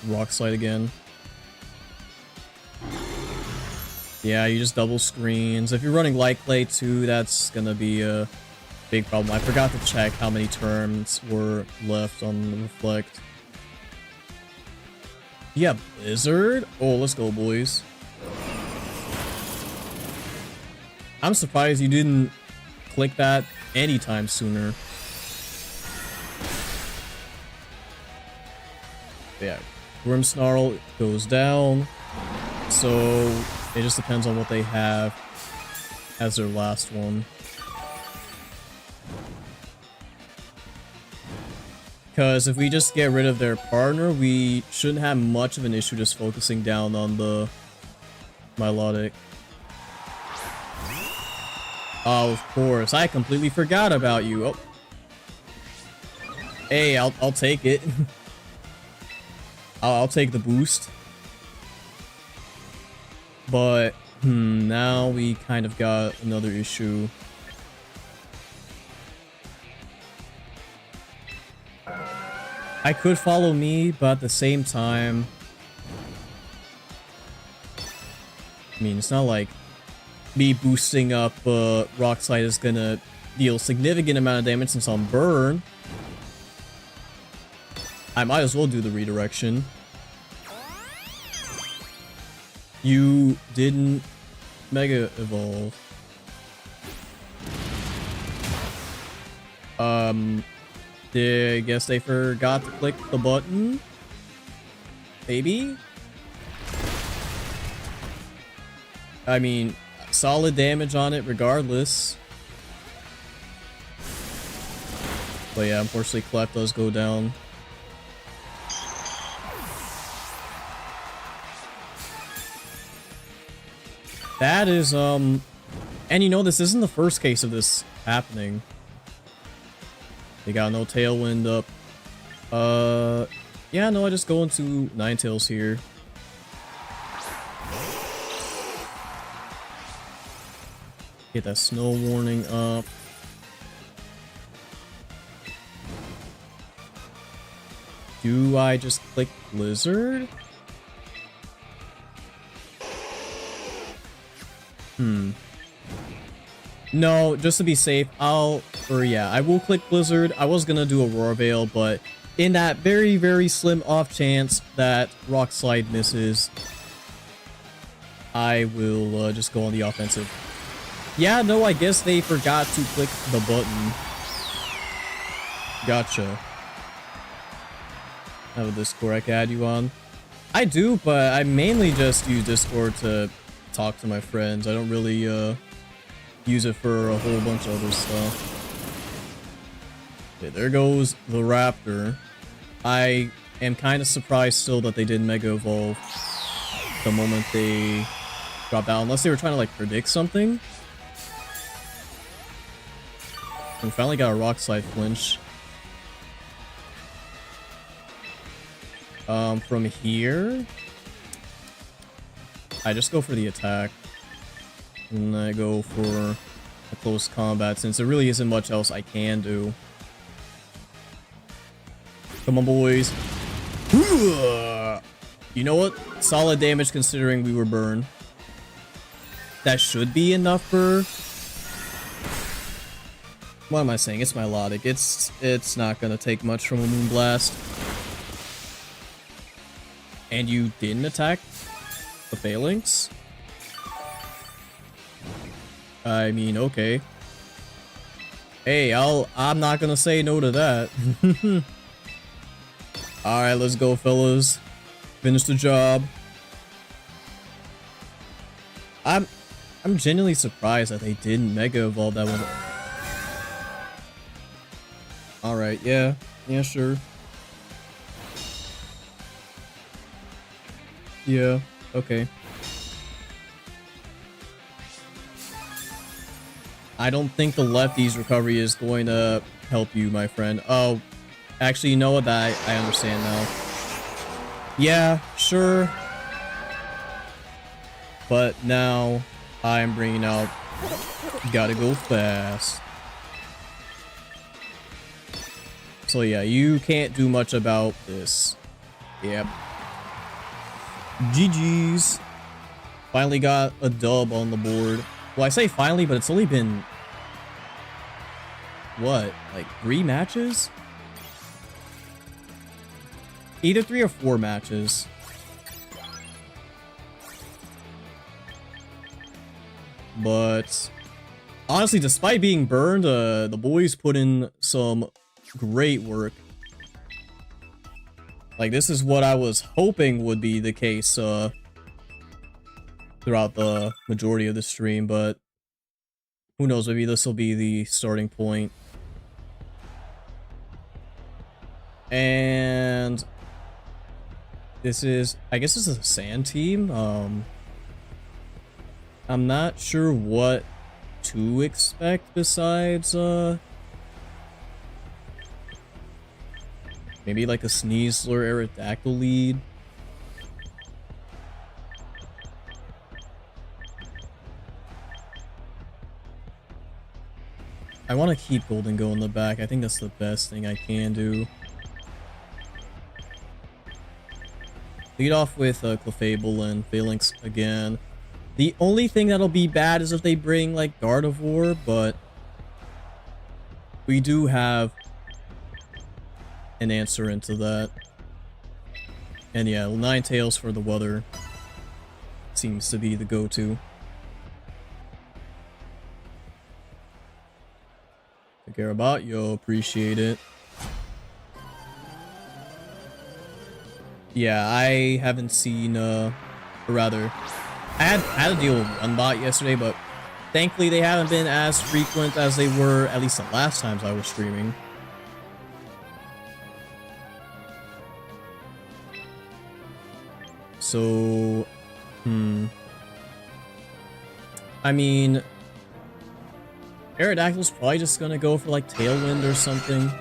Rock Slide again. Yeah, you just double screens. If you're running Light Clay too, that's gonna be big problem. I forgot to check how many turns were left on the Reflect. Yeah, Blizzard? Oh, let's go, boys. I'm surprised you didn't click that anytime sooner. Yeah, Grimmsnarl goes down, so it just depends on what they have as their last one. Because if we just get rid of their partner, we shouldn't have much of an issue just focusing down on the Milotic. Oh, of course. I completely forgot about you. Oh. Hey, I'll take it. I'll take the boost. But, now we kind of got another issue. I could follow me, but at the same time, I mean, it's not like me boosting up Rock Slide is gonna deal significant amount of damage since I'm burn. I might as well do the redirection. You didn't Mega Evolve. I guess they forgot to click the button. Maybe? I mean, solid damage on it regardless. But yeah, unfortunately Clef does go down. That is, and you know, this isn't the first case of this happening. They got no Tailwind up. Yeah, no, I just go into Ninetales here. Get that Snow Warning up. Do I just click Blizzard? No, just to be safe, I will click Blizzard. I was gonna do Aurora Veil, but in that very, very slim off chance that Rock Slide misses, I will just go on the offensive. Yeah, no, I guess they forgot to click the button. Gotcha. I have a Discord I can add you on. I do, but I mainly just use Discord to talk to my friends. I don't really, use it for a whole bunch of other stuff. Okay, there goes the Raptor. I am kind of surprised still that they didn't Mega Evolve the moment they dropped out, unless they were trying to like predict something. We finally got a Rock Slide flinch. From here, I just go for the attack. And I go for a close combat since there really isn't much else I can do. Come on, boys. You know what? Solid damage considering we were burned. That should be enough for... What am I saying? It's Milotic. It's not gonna take much from a Moonblast. And you didn't attack the Falinks? I mean, okay. Hey, I'm not gonna say no to that. Alright, let's go, fellas. Finish the job. I'm genuinely surprised that they didn't Mega Evolve that one. Alright, yeah. Yeah, sure. Yeah, okay. I don't think the lefty's recovery is going to help you, my friend. Oh, actually, you know what? I understand now. Yeah, sure. But now I'm bringing out gotta go fast. So yeah, you can't do much about this. Yep. GG's. Finally got a dub on the board. Well, I say finally, but it's only been what, like 3 matches? Either 3 or 4 matches. But honestly, despite being burned, the boys put in some great work. Like, this is what I was hoping would be the case throughout the majority of the stream, but who knows, maybe this will be the starting point. And this is, I guess this is a sand team. I'm not sure what to expect besides maybe like a Sneasler Aerodactyl lead. I want to keep Golden Go in the back. I think that's the best thing I can do. Lead off with Clefable and Falinks again. The only thing that'll be bad is if they bring like Gardevoir, but we do have an answer into that. And yeah, Ninetales for the weather seems to be the go-to. Take care about yo, appreciate it. Yeah, I haven't seen or rather, I had to deal with one bot yesterday, but thankfully they haven't been as frequent as they were at least the last times I was streaming. So, I mean, Aerodactyl's probably just gonna go for like Tailwind or something.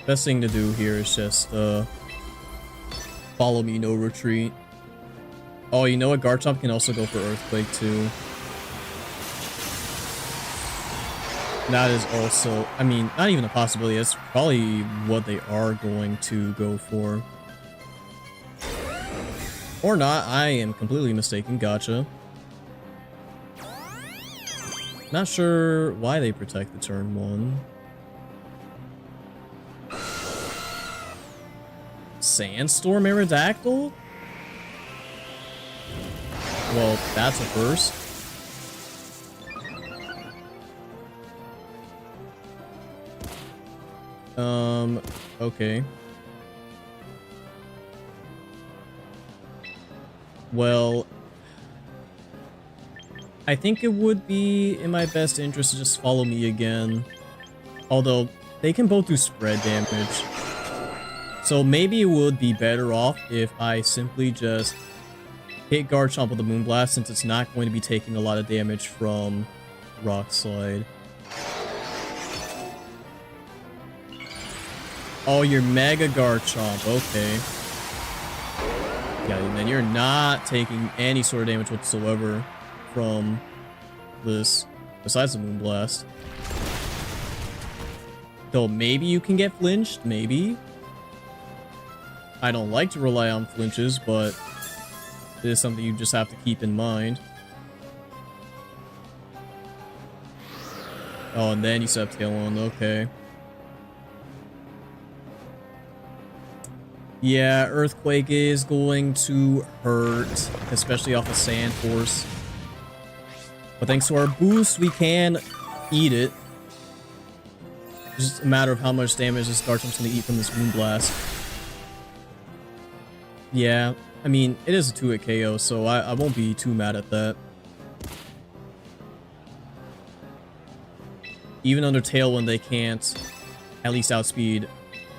Best thing to do here is just follow me, no retreat. Oh, you know what? Garchomp can also go for Earthquake too. That is also, I mean, not even a possibility. That's probably what they are going to go for. Or not, I am completely mistaken. Gotcha. Not sure why they protect the turn 1. Sandstorm Aerodactyl? Well, that's a first. Okay. Well, I think it would be in my best interest to just follow me again. Although, they can both do spread damage. So maybe it would be better off if I simply just hit Garchomp with a Moonblast, since it's not going to be taking a lot of damage from Rock Slide. Oh, you're Mega Garchomp. Okay. Yeah, and then you're not taking any sort of damage whatsoever from this, besides the Moonblast. So maybe you can get flinched, maybe. I don't like to rely on flinches, but it is something you just have to keep in mind. Oh, and then you set up Tail on, okay. Yeah, Earthquake is going to hurt, especially off of Sand Force. But thanks to our boost, we can eat it. It's just a matter of how much damage this Garchomp's going to eat from this Moonblast. Yeah, I mean, it is a 2-hit KO, so I won't be too mad at that. Even under Tailwind, they can't at least outspeed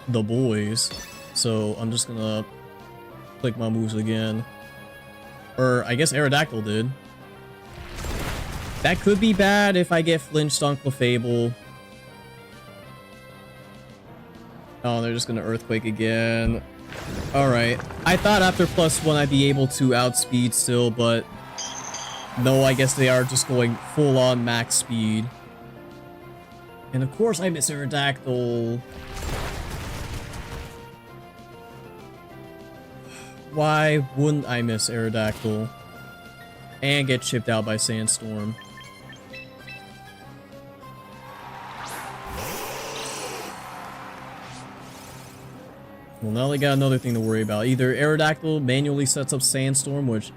the boys. So I'm just gonna click my moves again. Or I guess Aerodactyl did. That could be bad if I get flinched on Clefable. Oh, they're just gonna Earthquake again. Alright. I thought after +1 I'd be able to outspeed still, but no, I guess they are just going full on max speed. And of course I miss Aerodactyl. Why wouldn't I miss Aerodactyl? And get chipped out by Sandstorm. Well, now they got another thing to worry about. Either Aerodactyl manually sets up Sandstorm, which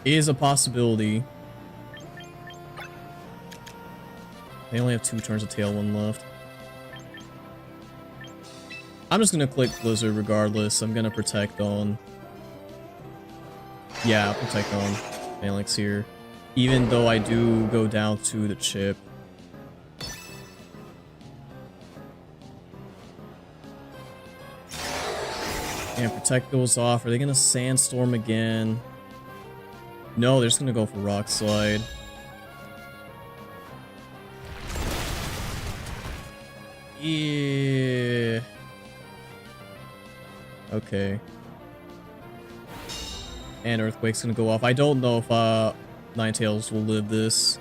is a possibility. They only have 2 turns of Tailwind left. I'm just gonna click Blizzard regardless. I'm gonna protect on... Yeah, I'll protect on Falinks here. Even though I do go down to the chip. And protect goes off. Are they gonna Sandstorm again? No, they're just gonna go for Rock Slide. Yeah. Okay. And Earthquake's gonna go off. I don't know if Ninetales will live this.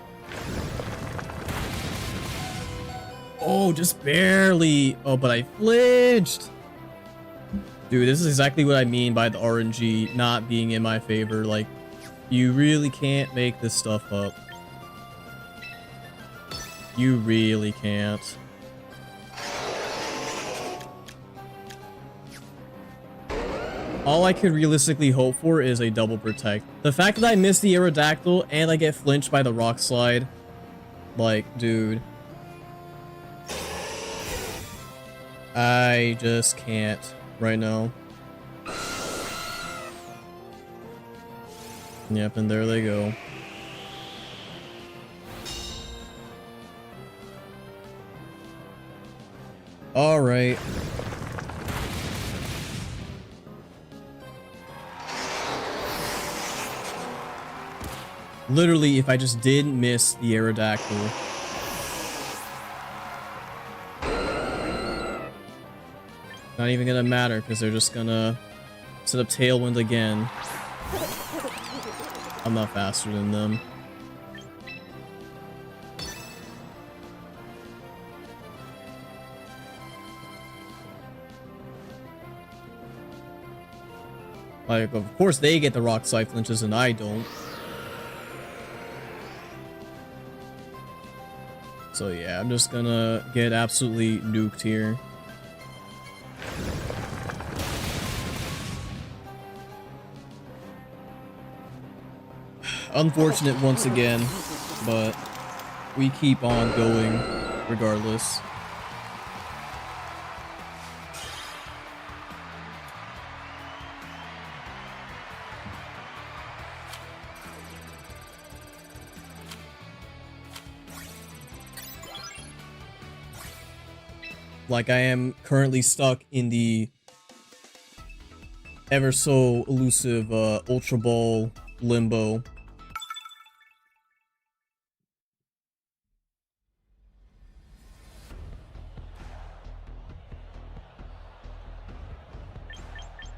Oh, just barely. Oh, but I flinched. Dude, this is exactly what I mean by the RNG not being in my favor. Like, you really can't make this stuff up. You really can't. All I could realistically hope for is a double protect. The fact that I missed the Aerodactyl and I get flinched by the Rock Slide. Like, dude. I just can't right now. Yep, and there they go. Alright. Literally, if I just didn't miss the Aerodactyl. Not even gonna matter, because they're just gonna set up Tailwind again. I'm not faster than them. Like, of course they get the Rock Slide flinches and I don't. So yeah, I'm just gonna get absolutely nuked here. Unfortunate once again, but we keep on going regardless. Like, I am currently stuck in the ever so elusive Ultra Ball limbo.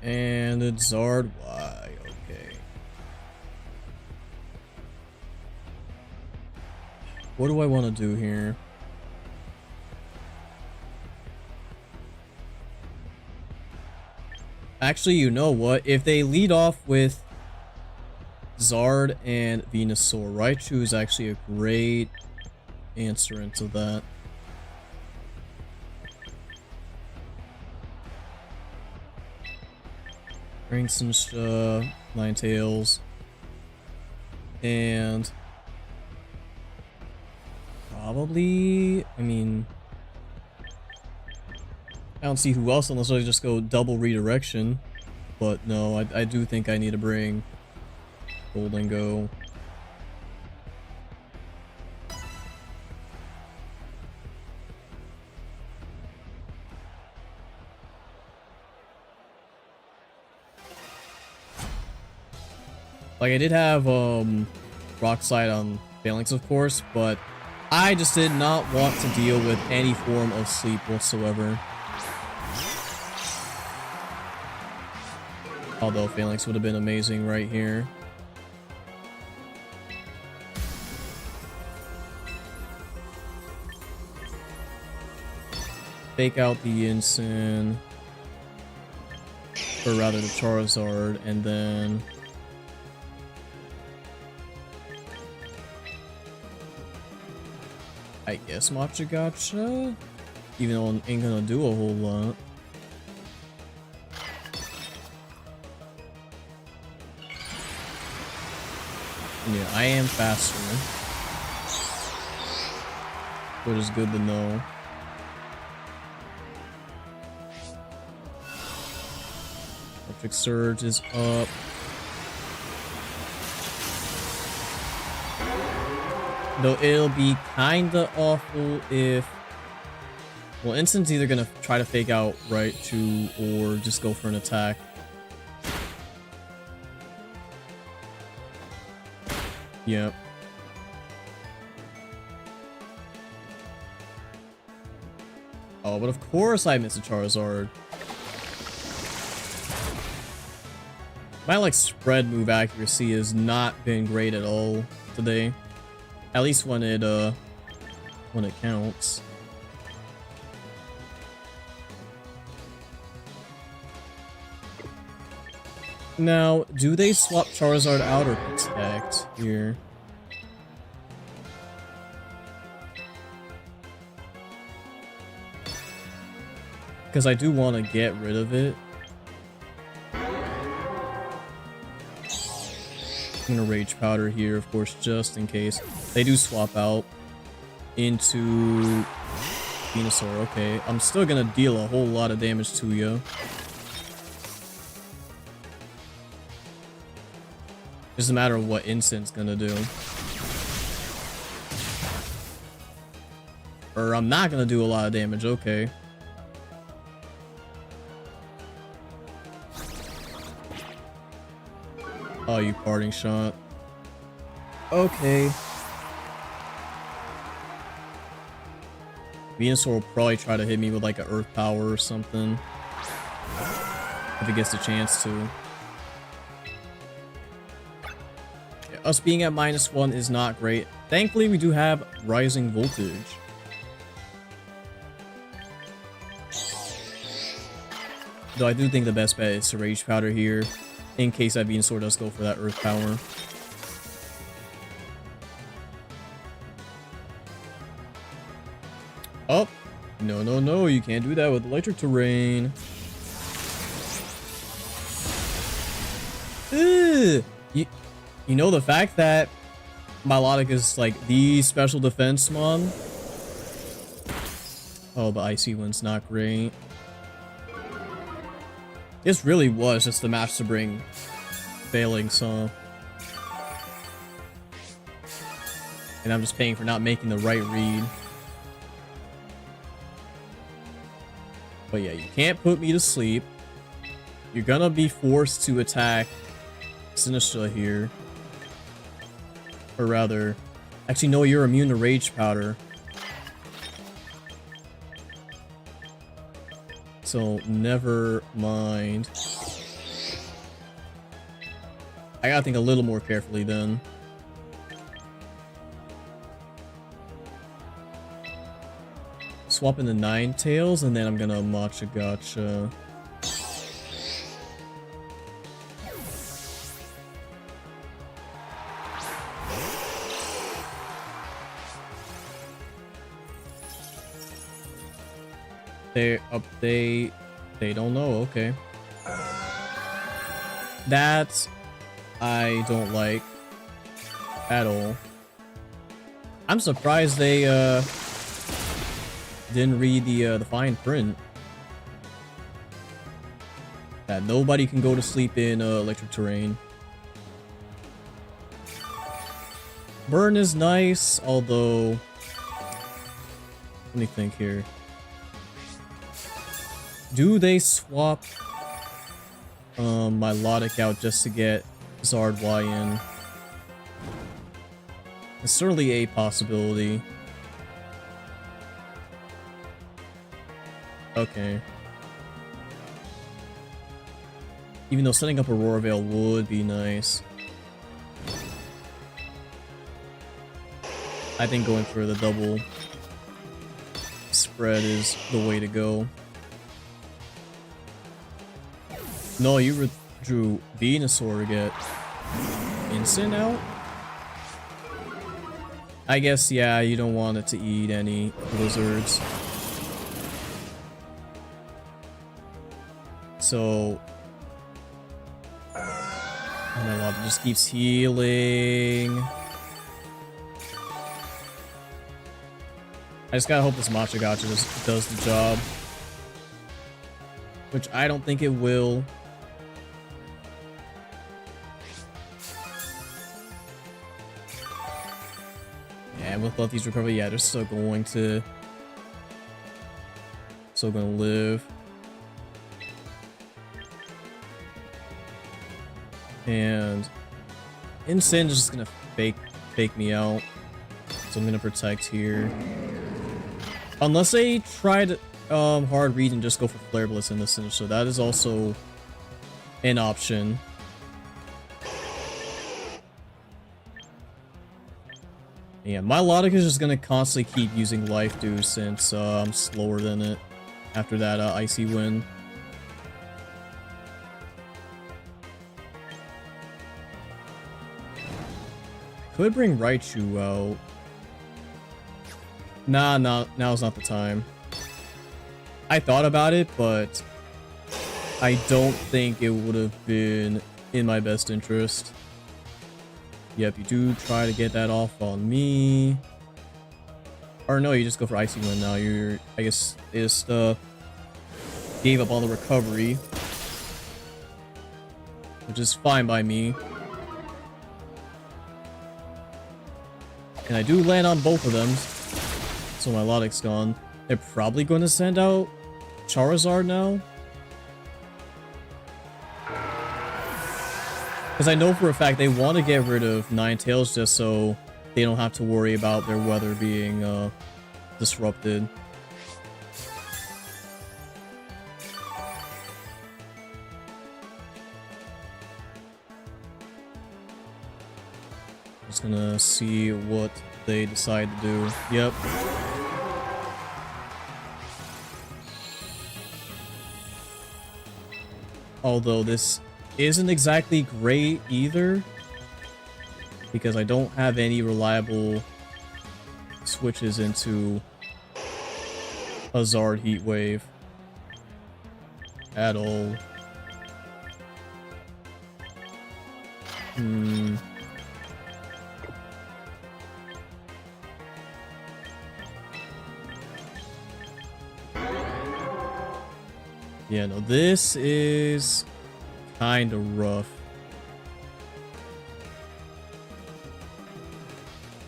And it's Zard Y, okay. What do I want to do here? Actually, you know what? If they lead off with Zard and Venusaur, Raichu is actually a great answer into that. Bring some Ninetales. And probably, I mean, I don't see who else unless I just go double redirection. But no, I do think I need to bring Golden Go. Like, I did have Rock Slide on Falinks, of course, but I just did not want to deal with any form of sleep whatsoever. Although Falinks would have been amazing right here. Fake out the Incin. Or rather the Charizard, and then I guess Machagacha? Even though it ain't gonna do a whole lot. Yeah, I am faster. Which is good to know. Electric Surge is up. Though it'll be kinda awful if... Well, Instant's either gonna try to fake out right to or just go for an attack. Yep. Oh, but of course I missed a Charizard. My, like, spread move accuracy has not been great at all today. At least when it counts. Now, do they swap Charizard out or protect here? Because I do want to get rid of it. I'm gonna Rage Powder here, of course, just in case. They do swap out into Venusaur. Okay, I'm still gonna deal a whole lot of damage to you. Just a matter of what Instant's gonna do. Or I'm not gonna do a lot of damage, okay. Oh, you parting shot. Okay. Venusaur will probably try to hit me with like an Earth Power or something. If it gets the chance to. Yeah, us being at -1 is not great. Thankfully, we do have Rising Voltage. Though I do think the best bet is to Rage Powder here. In case that Venusaur does go for that Earth Power. Oh! No, no, no, you can't do that with Electric Terrain. Ugh. You know the fact that Milotic is like the special defense mon? Oh, the Icy one's not great. This really was just the match to bring Falinks, huh? And I'm just paying for not making the right read. But yeah, you can't put me to sleep. You're gonna be forced to attack Sinistra here. Or rather... Actually, no, you're immune to Rage Powder. So, never mind. I gotta think a little more carefully then. Swap into Ninetales, and then I'm gonna Matcha Gotcha. They don't know, okay. That I don't like at all. I'm surprised they didn't read the fine print. That nobody can go to sleep in Electric Terrain. Burn is nice, although let me think here. Do they swap Milotic out just to get Zard Y in? It's certainly a possibility. Okay. Even though setting up Aurora Veil would be nice. I think going for the double spread is the way to go. No, you withdrew Venusaur to get Instant out? I guess, yeah, you don't want it to eat any blizzards. So... And my lava just keeps healing. I just gotta hope this Matcha Gotcha just does the job. Which I don't think it will. And with Luffy's recovery, yeah, they're still going to... Still gonna live. And Insane is just gonna fake me out. So I'm gonna protect here. Unless they tried hard read and just go for Flare Blitz in this instance, so that is also an option. Yeah, my Logic is just gonna constantly keep using Life Dew since I'm slower than it after that Icy Wind. Could bring Raichu out. Nah, now's not the time. I thought about it, but I don't think it would have been in my best interest. Yep, you do try to get that off on me. Or no, you just go for Icy Wind now. I guess, just gave up on the recovery. Which is fine by me. And I do land on both of them. So my Logic's gone. They're probably going to send out Charizard now. Because I know for a fact they want to get rid of Ninetales just so they don't have to worry about their weather being disrupted. Just gonna see what they decide to do. Yep. Although this isn't exactly great either, because I don't have any reliable switches into a Zard Heat Wave at all. Yeah, no, this is kind of rough.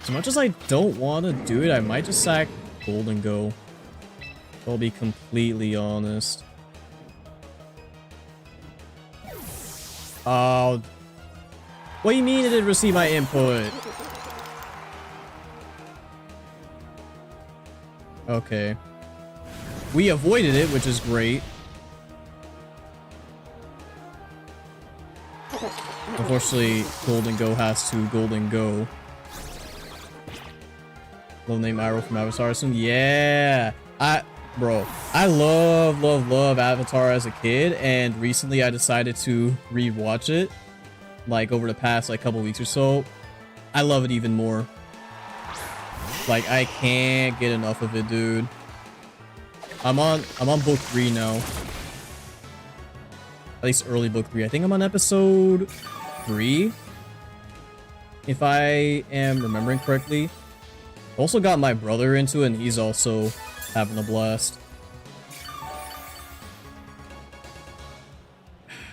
As much as I don't want to do it, I might just sack Golden Go. I'll be completely honest. Oh. What do you mean it didn't receive my input? Okay. We avoided it, which is great. Unfortunately, Golden Go has to Golden Go. Low name Arrow from Avatar soon. Yeah! Bro, I love Avatar as a kid, and recently I decided to re-watch it. Like, over the past, like, couple weeks or so. I love it even more. Like, I can't get enough of it, dude. I'm on book 3 now. At least early book 3. I think I'm on episode 3, if I am remembering correctly. Also got my brother into it, and he's also having a blast.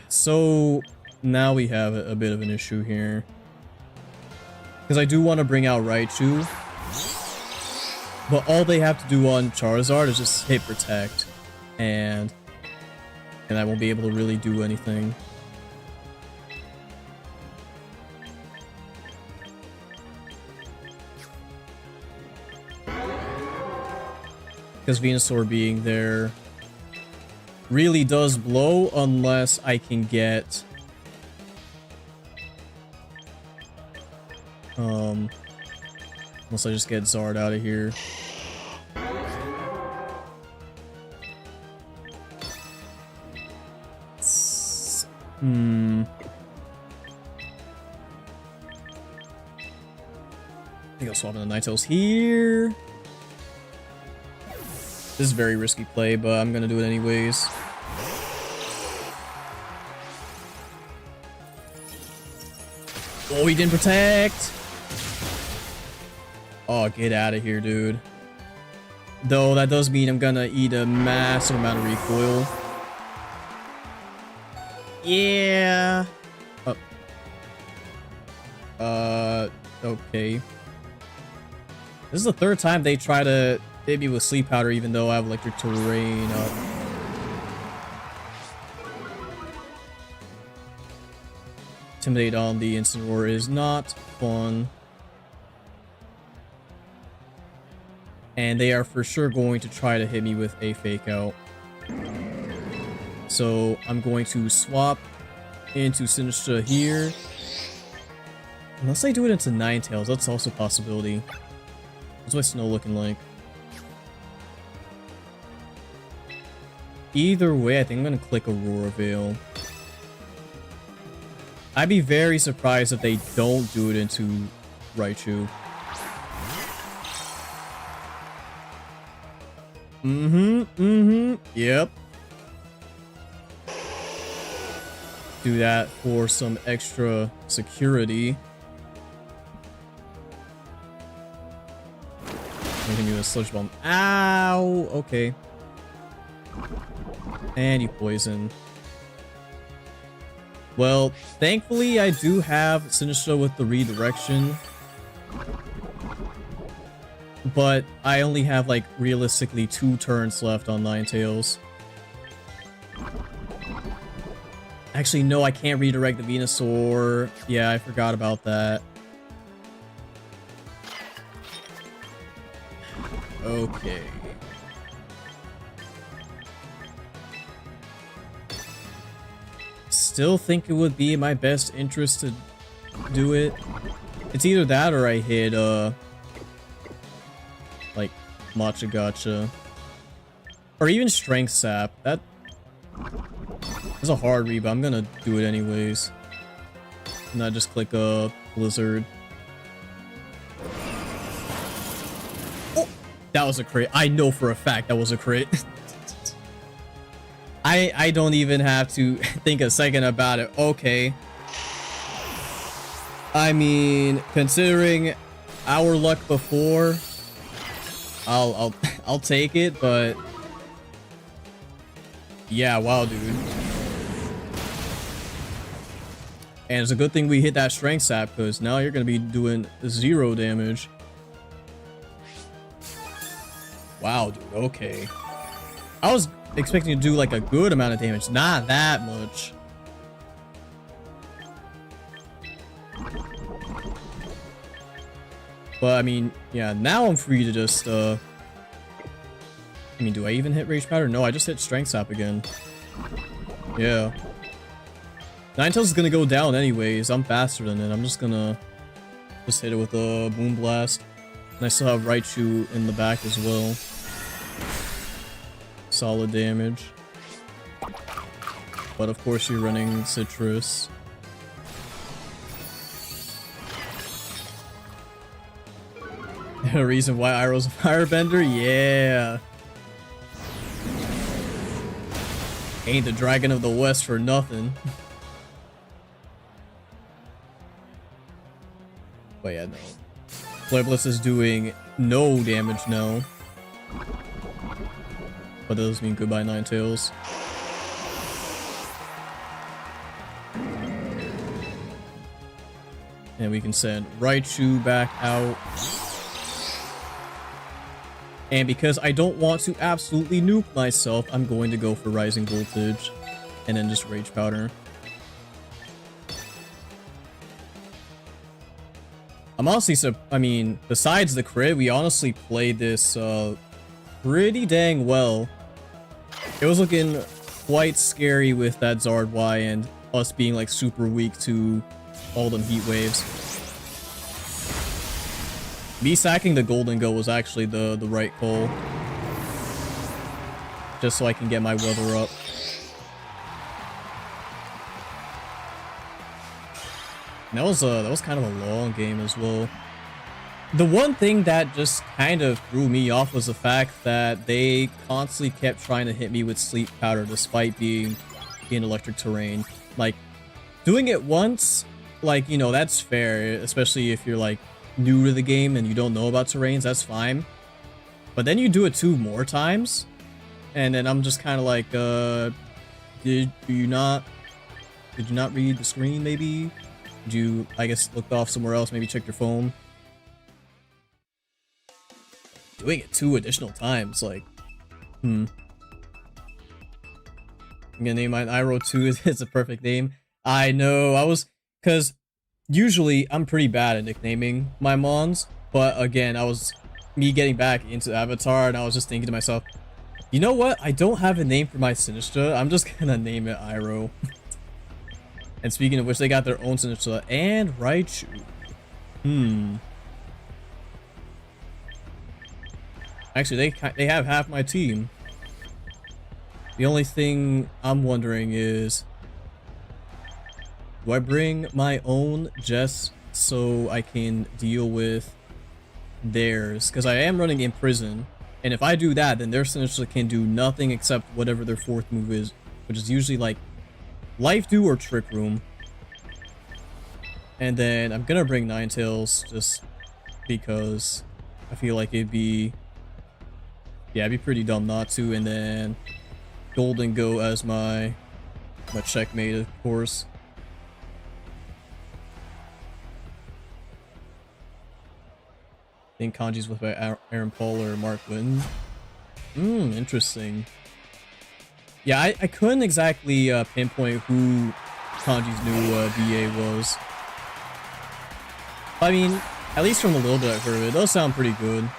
So now we have a bit of an issue here, because I do want to bring out Raichu, but all they have to do on Charizard is just hit Protect, and I won't be able to really do anything. Because Venusaur being there really does blow unless I can get unless I just get Zard out of here. I think I'll swap in the Ninetales here. This is a very risky play, but I'm gonna do it anyways. Oh, he didn't protect. Oh, get out of here, dude. Though that does mean I'm gonna eat a massive amount of recoil. Yeah. Okay. This is the third time they try to hit me with sleep powder, even though I have electric terrain up. Intimidate on the Incineroar is not fun. And they are for sure going to try to hit me with a fake out. So I'm going to swap into Sinistra here. Unless they do it into Ninetales, that's also a possibility. What's my snow looking like? Either way, I think I'm going to click Aurora Veil. I'd be very surprised if they don't do it into Raichu. Yep. Do that for some extra security. I'm gonna do a Sludge Bomb. Ow! Okay. And you poison. Well, thankfully I do have Sinistra with the redirection. But I only have, like, realistically 2 turns left on Ninetales. Actually, no, I can't redirect the Venusaur. Yeah, I forgot about that. Okay. Still think it would be in my best interest to do it. It's either that or I hit, like, Matcha Gotcha. Or even Strength Sap. That is a hard read, but I'm gonna do it anyways. And not just click a Blizzard. Oh! That was a crit. I know for a fact that was a crit. I don't even have to think a second about it. Okay. I mean, considering our luck before, I'll take it, but yeah, wow, dude. And it's a good thing we hit that Strength Sap, because now you're gonna be doing 0 damage. Wow, dude, okay. I was expecting to do like a good amount of damage, not that much. But I mean, yeah, now I'm free to just I mean, do I even hit Rage Powder? No, I just hit Strength Sap again. Yeah. Ninetales is gonna go down anyways. I'm faster than it. I'm just gonna hit it with a Moon Blast. And I still have Raichu in the back as well. Solid damage. But of course you're running Citrus. A reason why Iroh's a firebender? Yeah. Ain't the Dragon of the West for nothing. But yeah, no. Flare Blitz is doing no damage now. But that does mean goodbye, Ninetales. And we can send Raichu back out. And because I don't want to absolutely nuke myself, I'm going to go for Rising Voltage. And then just Rage Powder. I'm honestly, I mean, besides the crit, we honestly played this pretty dang well. It was looking quite scary with that ZardY and us being like super weak to all them heat waves. Me sacking the Golden Go was actually the right call. Just so I can get my weather up. And that was kind of a long game as well. The one thing that just kind of threw me off was the fact that they constantly kept trying to hit me with Sleep Powder despite being in electric terrain. Like, doing it once like, you know, that's fair, especially if you're like new to the game and you don't know about terrains, that's fine. But then you do it 2 more times, and then I'm just kind of like, did you not read the screen, maybe? Did you, I guess, look off somewhere else, maybe check your phone? Doing it 2 additional times, like, I'm gonna name mine Iroh 2. It's a perfect name. I know, because usually I'm pretty bad at nicknaming my mons, but again, me getting back into Avatar, and I was just thinking to myself, you know what? I don't have a name for my Sinistra. I'm just gonna name it Iroh. And speaking of which, they got their own Sinistra and Raichu. Actually, they have half my team. The only thing I'm wondering is, do I bring my own Jess so I can deal with theirs? Because I am running in prison, and if I do that, then their Sinistra can do nothing except whatever their 4th move is, which is usually like Life Dew or Trick Room. And then I'm gonna bring Ninetales just because I feel like it'd be pretty dumb not to. And then Golden Go as my checkmate, of course. I think Kanji's with Aaron Paul or Mark Wynn. Interesting. Yeah, I couldn't exactly pinpoint who Kanji's new VA was. I mean, at least from the little bit I've heard of it does sound pretty good.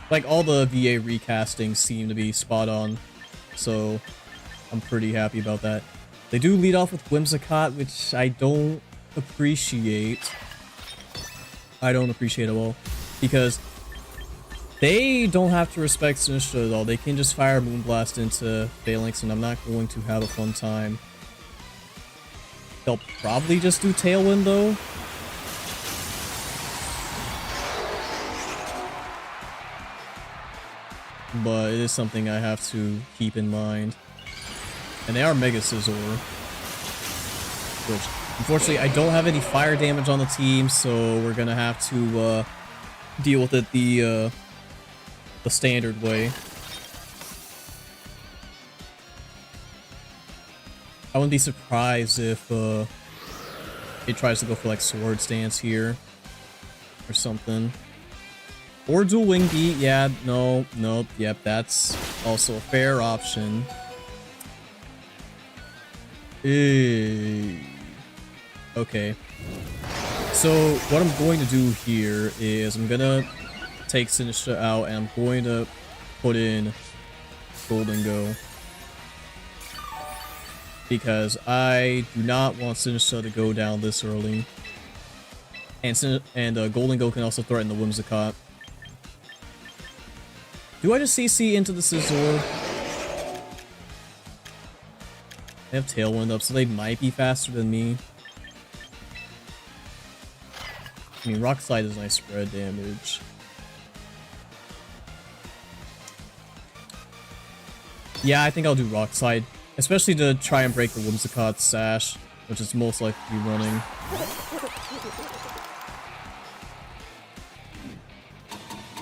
Like, all the VA recastings seem to be spot on, so I'm pretty happy about that. They do lead off with Whimsicott, which I don't appreciate. I don't appreciate at all, because they don't have to respect Sinistra at all. They can just fire Moonblast into Falinks, and I'm not going to have a fun time. They'll probably just do Tailwind, though. But it is something I have to keep in mind. And they are Mega Scizor, which, unfortunately, I don't have any fire damage on the team, so we're gonna have to deal with it the standard way. I wouldn't be surprised if it tries to go for like Swords Dance here or something. Or Dual Wing Beat, yeah, no, nope, yep, that's also a fair option. Okay. So, what I'm going to do here is I'm gonna take Sinistra out, and I'm going to put in Golden Go. Because I do not want Sinistra to go down this early. And Golden Go can also threaten the Whimsicott. Do I just CC into the Scizor? They have Tailwind up, so they might be faster than me. I mean, Rock Slide is nice spread damage. Yeah, I think I'll do Rock Slide, especially to try and break the Whimsicott's Sash, which is most likely running.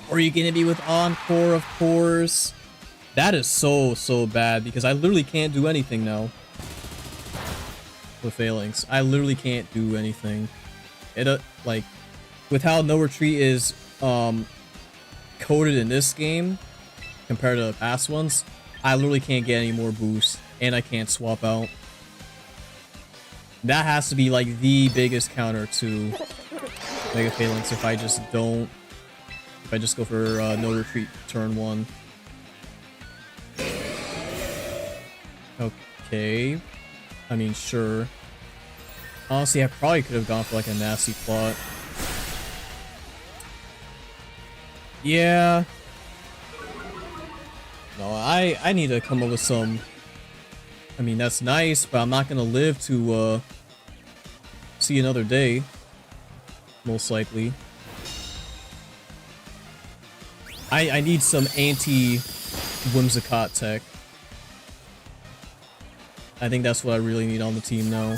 Or are you gonna be with Encore, of course? That is so bad, because I literally can't do anything now. With Falinks. I literally can't do anything. It, like, with how No Retreat is, coded in this game, compared to the past ones, I literally can't get any more boost, and I can't swap out. That has to be, like, the biggest counter to Mega Falinks if I just don't... If I just go for No Retreat turn 1. Okay. I mean, sure. Honestly, I probably could have gone for like a nasty plot. Yeah. No, I need to come up with some... I mean, that's nice, but I'm not gonna live to see another day. Most likely. I need some anti-Whimsicott tech. I think that's what I really need on the team now.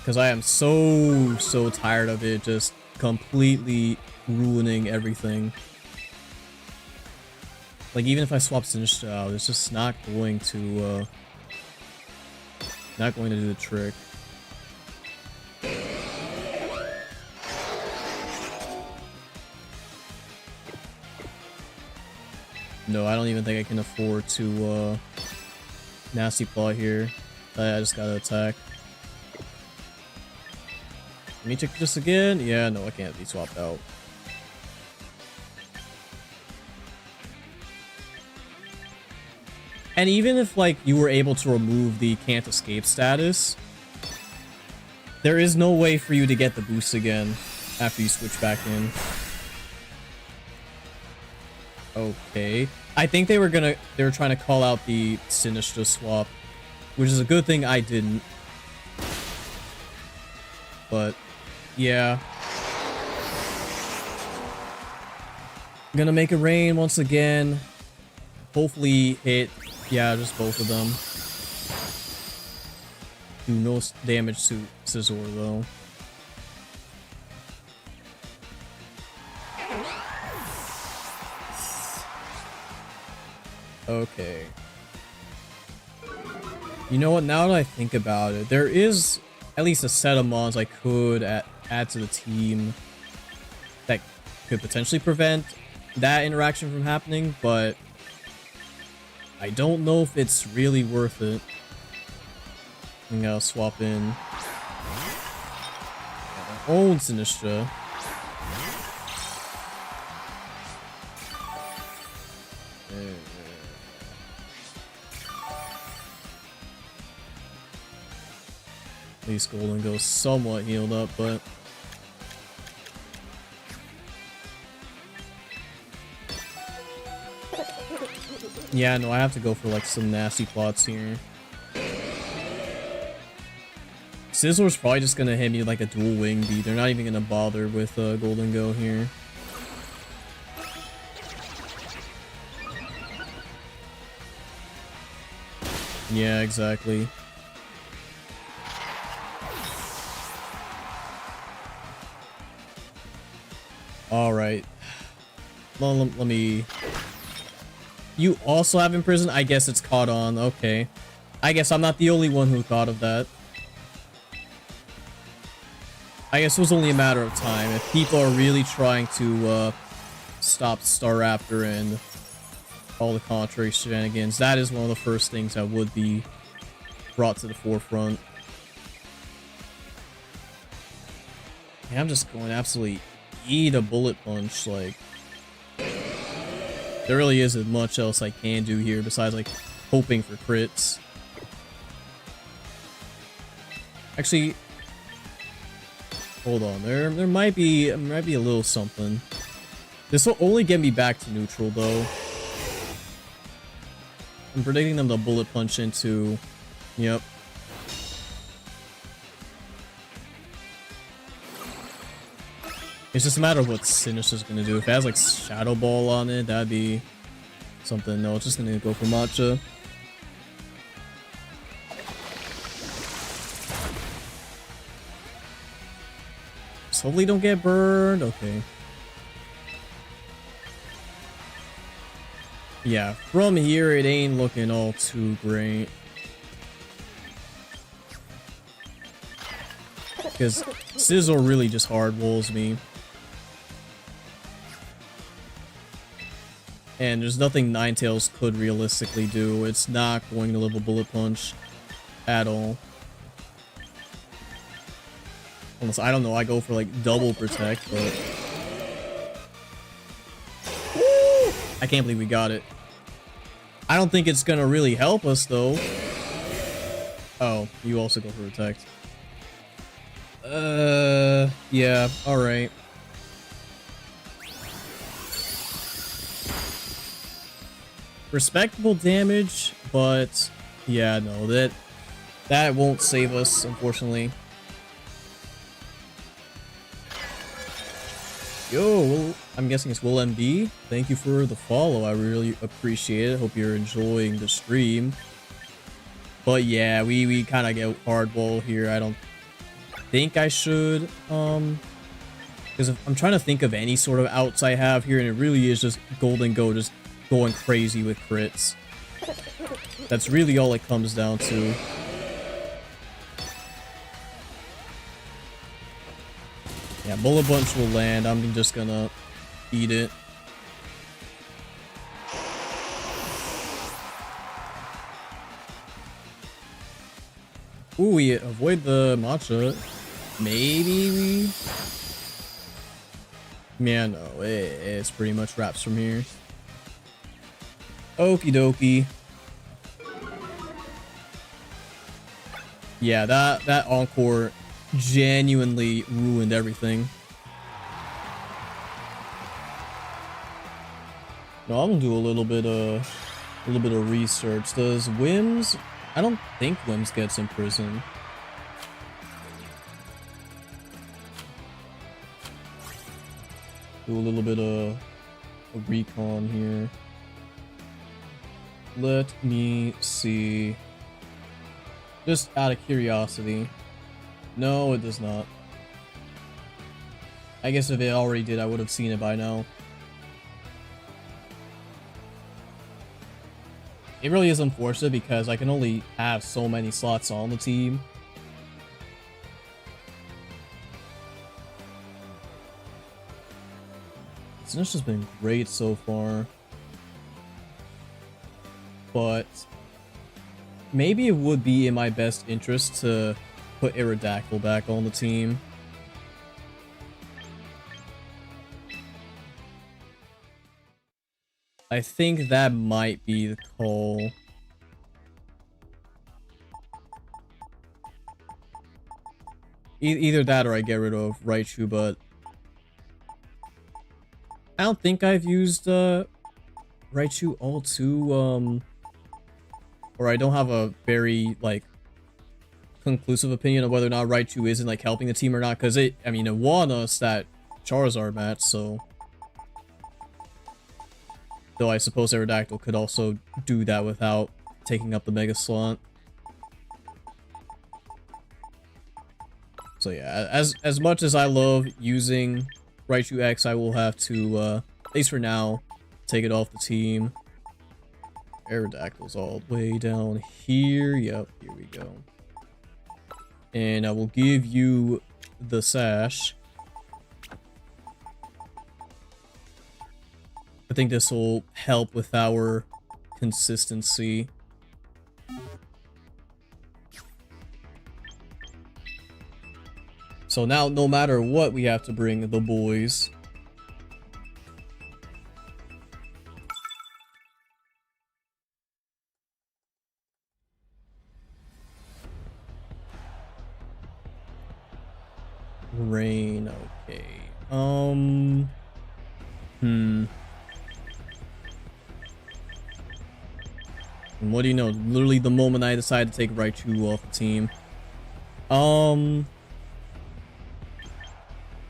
Because I am so tired of it just completely ruining everything. Like, even if I swap Sinistcha out, it's just not going to do the trick. No, I don't even think I can afford to Nasty Claw here. I just gotta attack. Let me check this again. Yeah, no, I can't be swapped out. And even if, like, you were able to remove the can't escape status, there is no way for you to get the boost again after you switch back in. Okay. I think they were trying to call out the Sinistcha swap, which is a good thing I didn't. But, yeah. I'm gonna make it rain once again. Hopefully hit, yeah, just both of them. Do no damage to Scizor, though. Okay. You know what, now that I think about it, there is at least a set of mons I could add to the team that could potentially prevent that interaction from happening, but I don't know if it's really worth it. I'm gonna swap in my own Sinistcha. At least Golden goes somewhat healed up, but yeah, no, I have to go for like some nasty plots here. Scizor's probably just gonna hit me like a dual wing beat. They're not even gonna bother with Golden Go here. Yeah, exactly. All right. Well, let me. You also have Imprison? I guess it's caught on. Okay. I guess I'm not the only one who thought of that. I guess it was only a matter of time. If people are really trying to stop Staraptor and all the contrary shenanigans, that is one of the first things that would be brought to the forefront. Yeah, I'm just going to absolutely eat a bullet punch. Like, there really isn't much else I can do here besides like hoping for crits. Actually, hold on. There might be a little something. This will only get me back to neutral though. I'm predicting them to bullet punch into. Yep. It's just a matter of what Sinistcha's gonna do. If it has like Shadow Ball on it, that'd be something. No, it's just gonna go for Matcha. Just hopefully don't get burned. Okay. Yeah, from here it ain't looking all too great. Because Scizor really just hard rolls me. And there's nothing Ninetales could realistically do. It's not going to live a bullet punch at all. Unless, I don't know, I go for like double protect, but... Woo! I can't believe we got it. I don't think it's gonna really help us though. Oh, you also go for protect. Yeah, alright. Respectable damage, but yeah, no, that won't save us, unfortunately. Yo, well, I'm guessing it's Will MB. Thank you for the follow. I really appreciate it. Hope you're enjoying the stream. But yeah, we kind of get hardball here. I don't think I should, because I'm trying to think of any sort of outs I have here, and it really is just Golden Go just going crazy with crits. That's really all it comes down to. Yeah, Bullet Bunch will land. I'm just gonna eat it. Ooh, we avoid the matcha. Maybe we... Yeah, no, it's pretty much wraps from here. Okie dokie. Yeah, that encore genuinely ruined everything. No, I'm gonna do a little bit of research. Does Wims? I don't think Wims gets in prison. Do a little bit of recon here. Let me see. Just out of curiosity. No, it does not. I guess if it already did, I would have seen it by now. It really is unfortunate because I can only have so many slots on the team. This has been great so far. But maybe it would be in my best interest to put Aerodactyl back on the team. I think that might be the call. Either that or I get rid of Raichu, but I don't think I've used Raichu all too, or I don't have a very, like, conclusive opinion of whether or not Raichu isn't, like, helping the team or not, because it won us that Charizard match, so... Though I suppose Aerodactyl could also do that without taking up the Mega slot. So yeah, as much as I love using Raichu X, I will have to, at least for now, take it off the team. Aerodactyl's all the way down here. Yep, here we go. And I will give you the Sash. I think this will help with our consistency. So now, no matter what, we have to bring the boys. Rain, okay. And what do you know? Literally the moment I decided to take Raichu off the team.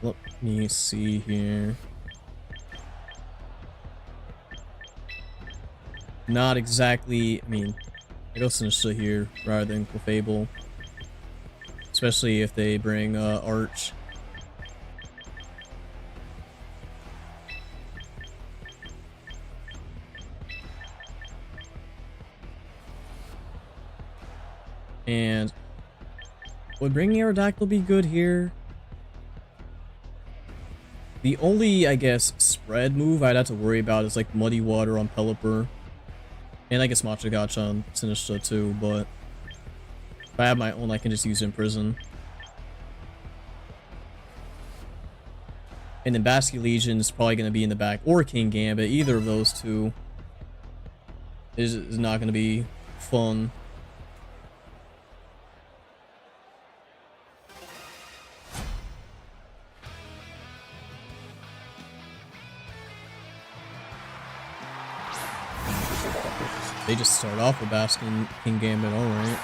Let me see here. Not exactly, I mean, I go Sinistcha here rather than Clefable. Especially if they bring Arch. And would bringing Aerodactyl be good here? The only, I guess, spread move I'd have to worry about is like Muddy Water on Pelipper. And I guess Matcha Gotcha on Sinistcha too, but if I have my own, I can just use Imprison. And then Basket Legion is probably going to be in the back, or King Gambit. Either of those two is not going to be fun. They just start off with Basket and King Gambit, alright.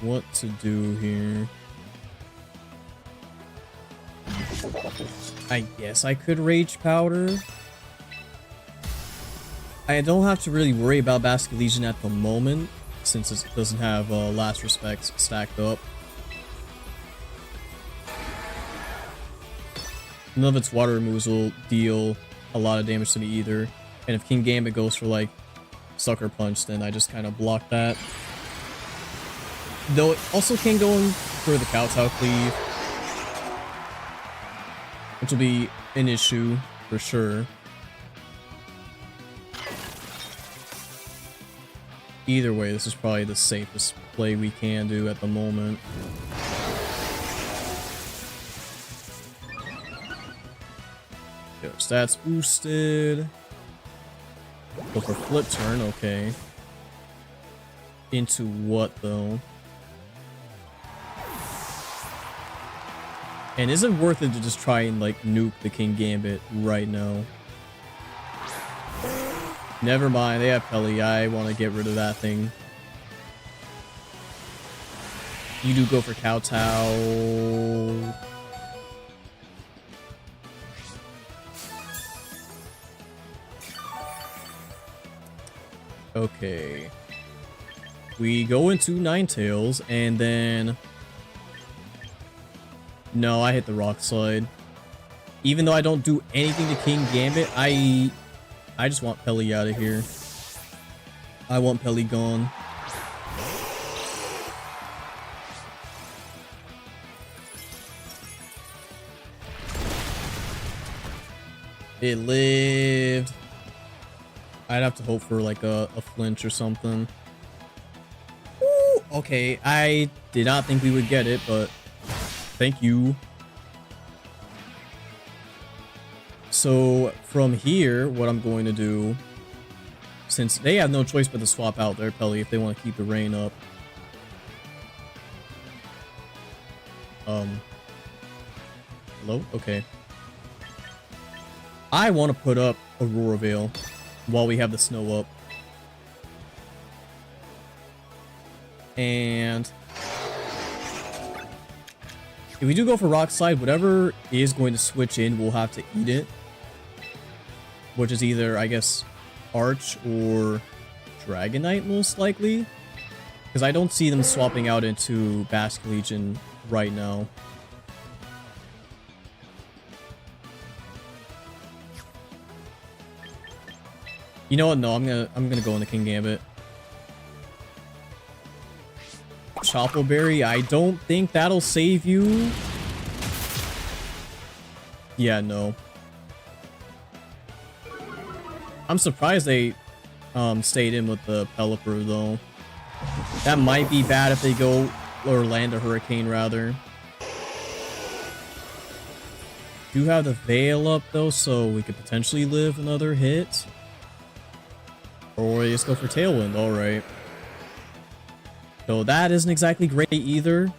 What to do here? I guess I could Rage Powder. I don't have to really worry about Basket Legion at the moment, since it doesn't have Last Respects stacked up. None of its water removes will deal a lot of damage to me either. And if King Gambit goes for like Sucker Punch, then I just kind of block that. Though it also can go in for the Kowtow Cleave, which will be an issue for sure. Either way, this is probably the safest play we can do at the moment. Get our stats boosted. Go for flip turn, okay. Into what though? And is it worth it to just try and like nuke the King Gambit right now? Never mind, they have Pelly. I want to get rid of that thing. You do go for Kowtow. Okay. We go into Ninetales, and then... No, I hit the Rock Slide. Even though I don't do anything to King Gambit, I just want Pelly out of here. I want Pelly gone. It lived. I'd have to hope for like a flinch or something. Ooh, okay, I did not think we would get it, but thank you. So from here, what I'm going to do, since they have no choice but to swap out their Pelly if they want to keep the rain up. Hello? Okay. I want to put up Aurora Veil while we have the snow up. And if we do go for Rock Slide, whatever is going to switch in, we'll have to eat it. Which is either, I guess, Arch or Dragonite, most likely. Because I don't see them swapping out into Basket Legion right now. You know what? No, I'm gonna go in the King Gambit. Chopo Berry, I don't think that'll save you. Yeah, no. I'm surprised they stayed in with the Pelipper though. That might be bad if they go or land a Hurricane rather. Do have the Veil up though, so we could potentially live another hit. Or we just go for Tailwind, alright. So that isn't exactly great either.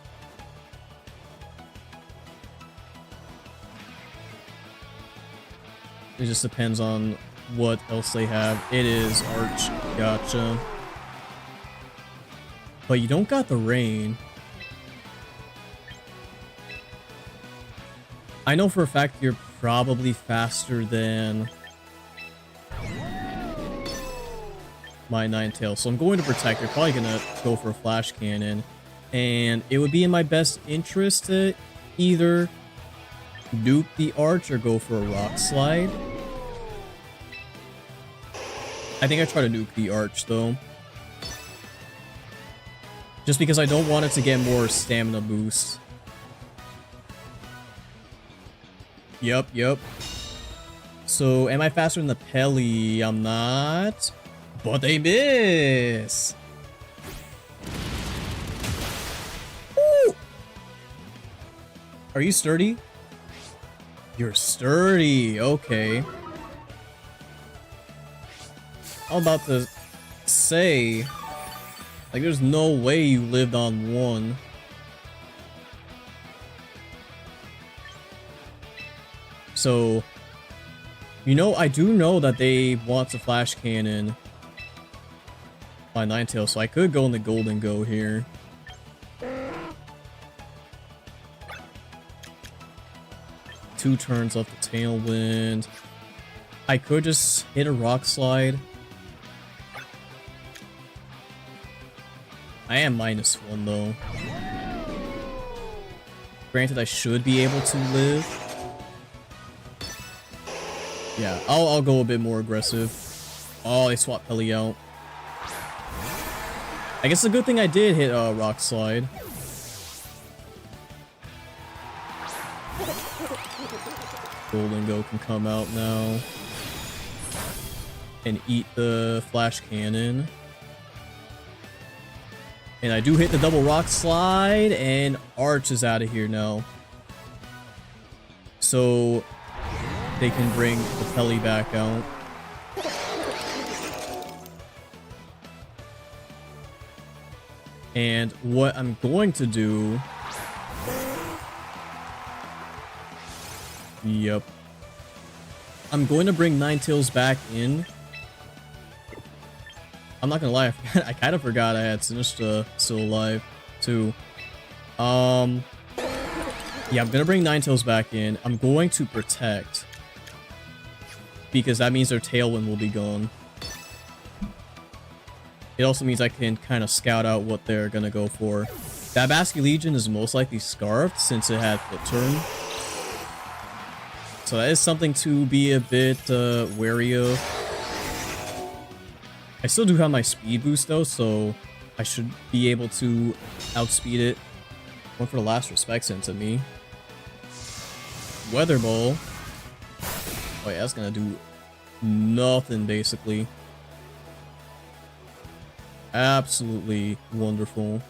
It just depends on what else they have. It is Arch. Gotcha. But you don't got the rain. I know for a fact you're probably faster than my Ninetales, so I'm going to protect. You're probably gonna go for a Flash Cannon, and it would be in my best interest to either nuke the Arch or go for a Rock Slide. I think I try to nuke the Arch though, just because I don't want it to get more stamina boost. Yep. So am I faster than the Pelly? I'm not. But they miss! Ooh. Are you sturdy? You're sturdy, okay. I'm about to say, like, there's no way you lived on one. So, you know, I do know that they want to Flash Cannon my Ninetales, so I could go in the Golden Go here. Two turns off the Tailwind. I could just hit a Rock Slide I am -1 though. Granted, I should be able to live. Yeah, I'll go a bit more aggressive. Oh, they swapped Pelly out. I guess the good thing I did hit Rock Slide. Golden Go can come out now and eat the Flash Cannon. And I do hit the double Rock Slide, and Arch is out of here now. So they can bring the Pelly back out. And what I'm going to do... Yep. I'm going to bring Ninetales back in. I'm not gonna lie, I kind of forgot I had Sinistcha still alive, too. Yeah, I'm gonna bring Ninetales back in. I'm going to protect, because that means their Tailwind will be gone. It also means I can kind of scout out what they're gonna go for. That Basculegion is most likely Scarfed, since it had Flip Turn. So that is something to be a bit wary of. I still do have my speed boost though, so I should be able to outspeed it. Went for the last respect sense at me. Weather Ball. Oh yeah, that's gonna do nothing basically. Absolutely wonderful.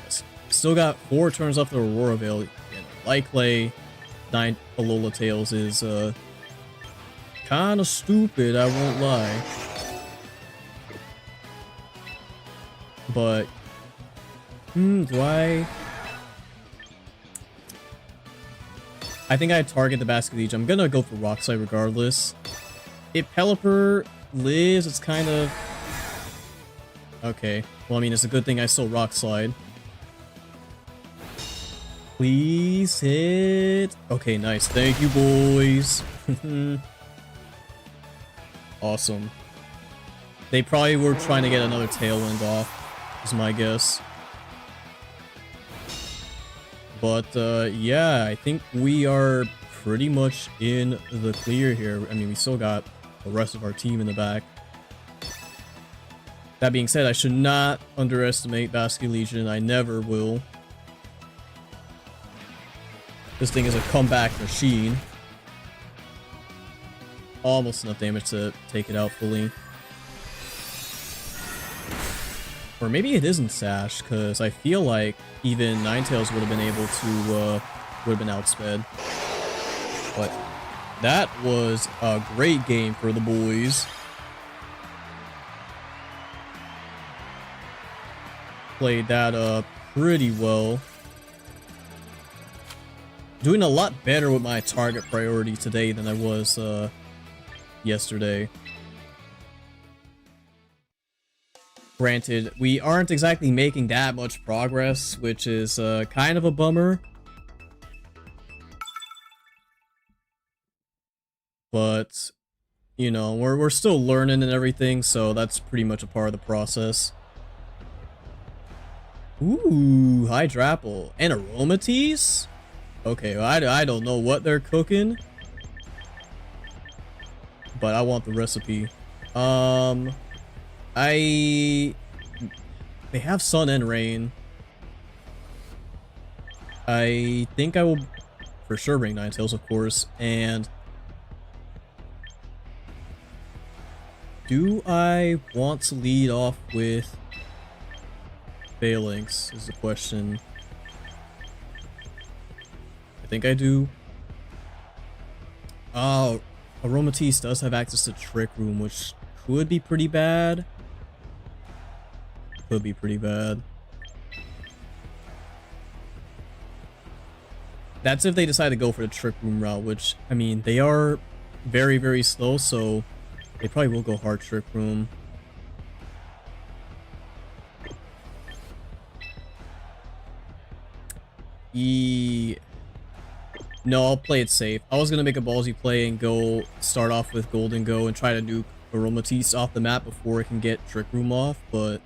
Yes. Still got 4 turns left of Aurora Veil. And like Clay, 9 Alola Tails is kind of stupid, I won't lie. But, do I think I target the Basculegion. I'm gonna go for Rock Slide regardless. If Pelipper lives, it's kind of... Okay. Well, I mean, it's a good thing I still Rock Slide. Please hit... Okay, nice. Thank you, boys. Awesome. They probably were trying to get another Tailwind off, is my guess. But, yeah, I think we are pretty much in the clear here. I mean, we still got the rest of our team in the back. That being said, I should not underestimate Basculegion. I never will. This thing is a comeback machine. Almost enough damage to take it out fully. Or maybe it isn't Sash, because I feel like even Ninetales would have been able to, would have been outsped. But that was a great game for the boys. Played that pretty well. Doing a lot better with my target priority today than I was yesterday. Granted, we aren't exactly making that much progress, which is kind of a bummer. But, you know, we're still learning and everything, so that's pretty much a part of the process. Ooh, Hydrapple. And Aromatisse? Okay, well, I don't know what they're cooking. But I want the recipe. They have Sun and Rain. I think I will for sure bring Ninetales, of course, and do I want to lead off with Falinks is the question. I think I do. Oh, Aromatisse does have access to Trick Room, which could be pretty bad. Could be pretty bad. That's if they decide to go for the Trick Room route, which, I mean, they are very, very slow, so they probably will go hard Trick Room. No, I'll play it safe. I was gonna make a ballsy play and go start off with Golden Go and try to nuke Aromatisse off the map before it can get Trick Room off, but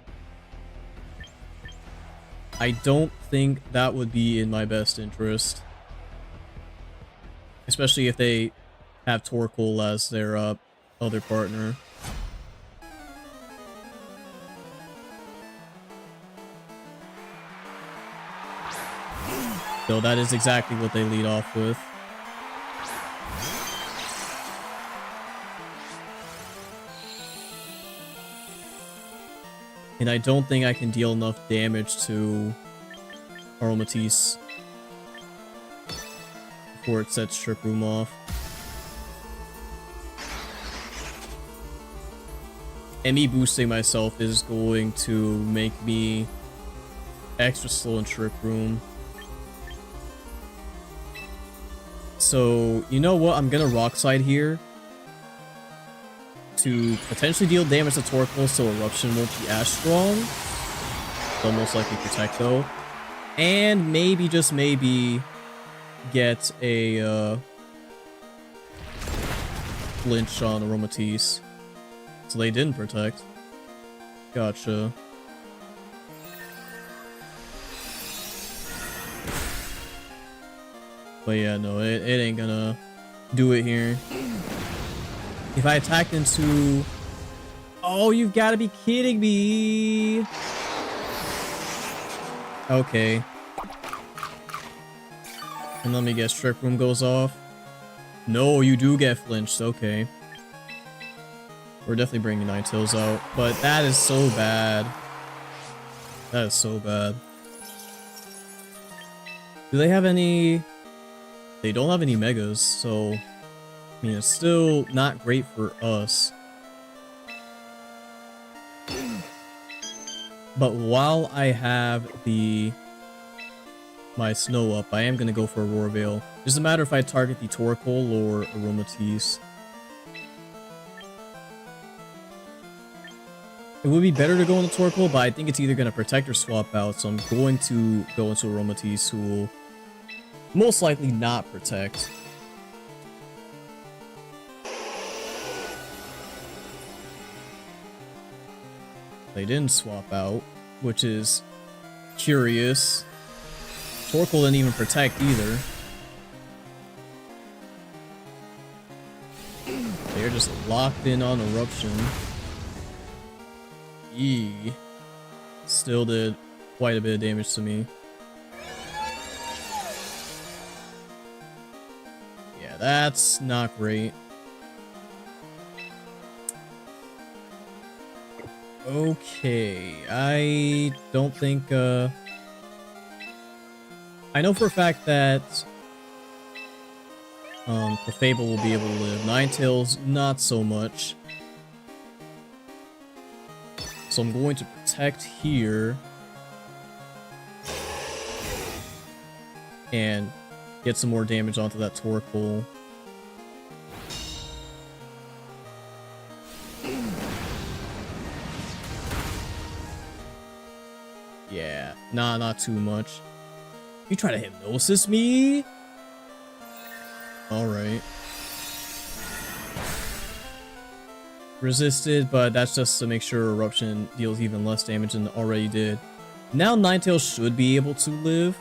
I don't think that would be in my best interest. Especially if they have Torkoal as their other partner. So that is exactly what they lead off with. And I don't think I can deal enough damage to Aromatisse before it sets Trick Room off. And me boosting myself is going to make me extra slow in Trick Room. So, you know what? I'm gonna Rock Slide here to potentially deal damage to Torkoal so Eruption won't be as strong. They'll most likely Protect though. And maybe, just maybe, get a flinch on Aromatisse. So they didn't Protect. Gotcha. But yeah, no, it ain't gonna do it here. If I attacked into... Oh, you've got to be kidding me! Okay. And let me guess, Trick Room goes off. No, you do get flinched, okay. We're definitely bringing Ninetales out, but that is so bad. That is so bad. Do they have any... They don't have any Megas, so... I mean, it's still not great for us. But while I have my Snow up, I am going to go for a Roar Veil. Doesn't matter if I target the Torkoal or Aromatisse. It would be better to go into Torkoal, but I think it's either going to Protect or swap out, so I'm going to go into Aromatisse, who will most likely not Protect. They didn't swap out, which is curious. Torkoal didn't even Protect either. They're just locked in on Eruption. Eee. Still did quite a bit of damage to me. Yeah, that's not great. Okay, I don't think, I know for a fact that, Clefable will be able to live. Ninetales, not so much. So I'm going to Protect here. And get some more damage onto that Torkoal. Yeah, nah, not too much. You try to Hypnosis me? Alright. Resisted, but that's just to make sure Eruption deals even less damage than it already did. Now Ninetales should be able to live.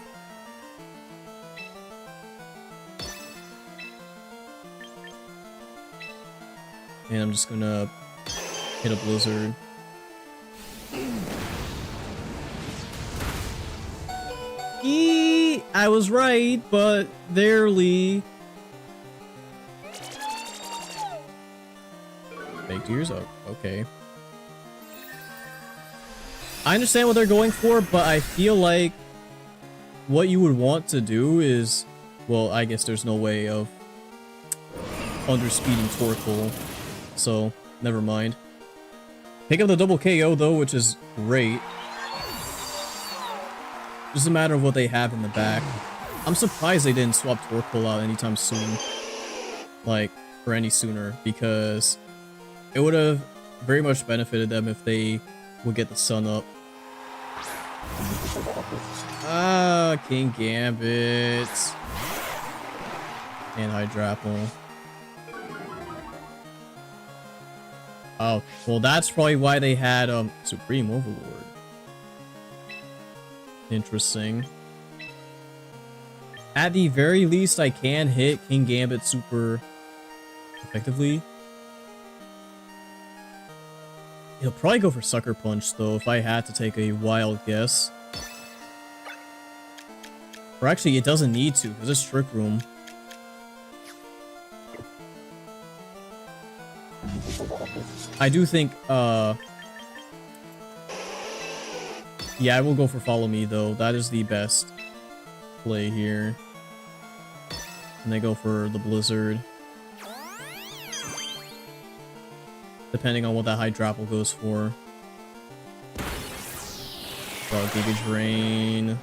And I'm just gonna hit a Blizzard. I was right, but barely. Fake tears? Oh, okay. I understand what they're going for, but I feel like what you would want to do is... Well, I guess there's no way of underspeeding Torkoal, so never mind. Pick up the double KO though, which is great. Just a matter of what they have in the back. I'm surprised they didn't swap Torkoal out anytime soon. Like, or any sooner, because it would have very much benefited them if they would get the sun up. Ah, King Gambit. And Hydrapple. Oh, well, that's probably why they had Supreme Overlord. Interesting. At the very least, I can hit King Gambit super effectively. He'll probably go for Sucker Punch, though, if I had to take a wild guess. Or actually, it doesn't need to, because it's Trick Room. I do think, yeah, I will go for Follow Me, though. That is the best play here. And they go for the Blizzard. Depending on what that Hydrapple goes for. So Giga Drain.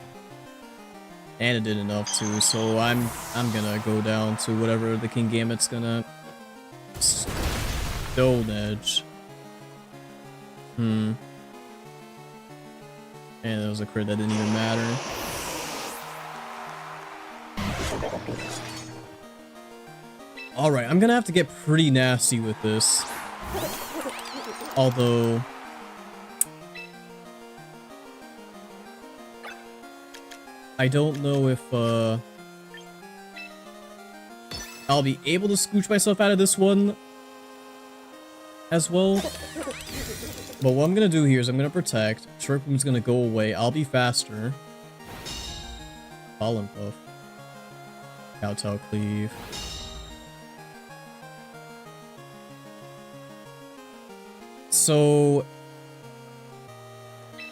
And it did enough too, so I'm gonna go down to whatever the King Gambit's gonna Stone Edge. And it was a crit that didn't even matter. Alright, I'm gonna have to get pretty nasty with this. Although I don't know if I'll be able to scooch myself out of this one as well. But what I'm gonna do here is I'm gonna protect. Trick Room's gonna go away. I'll be faster. Pollen Puff. Kowtow Cleave. So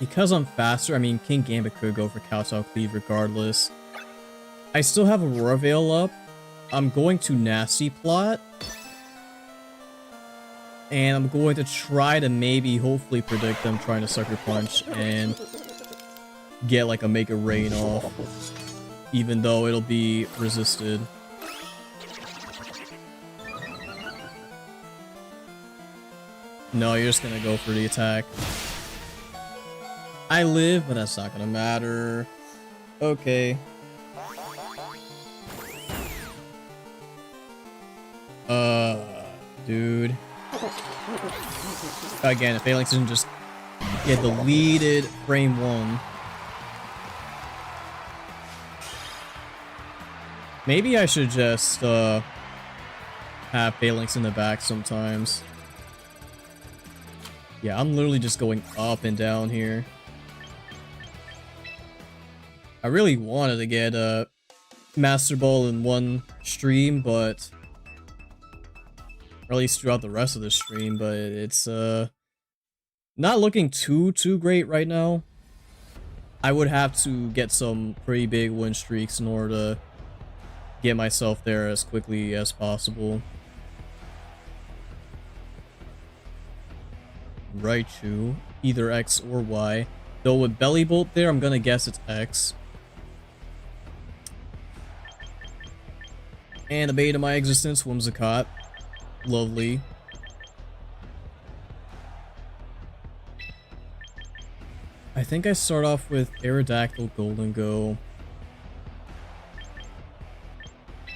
because I'm faster, I mean, King Gambit could go for Kowtow Cleave regardless. I still have Aurora Veil up. I'm going to Nasty Plot. And I'm going to try to maybe, hopefully, predict them trying to Sucker Punch and get like a Mega Rain off. Even though it'll be resisted. No, you're just gonna go for the attack. I live, but that's not gonna matter. Okay. Dude. Again, if Falinks didn't just get deleted frame 1. Maybe I should just, have Falinks in the back sometimes. Yeah, I'm literally just going up and down here. I really wanted to get a Master Ball in one stream, but... or at least throughout the rest of the stream, but it's, not looking too great right now. I would have to get some pretty big win streaks in order to get myself there as quickly as possible. Raichu, either X or Y. Though with Belly Bolt there, I'm gonna guess it's X. And the bait of my existence, Whimsicott. Lovely. I think I start off with Aerodactyl Golden Go.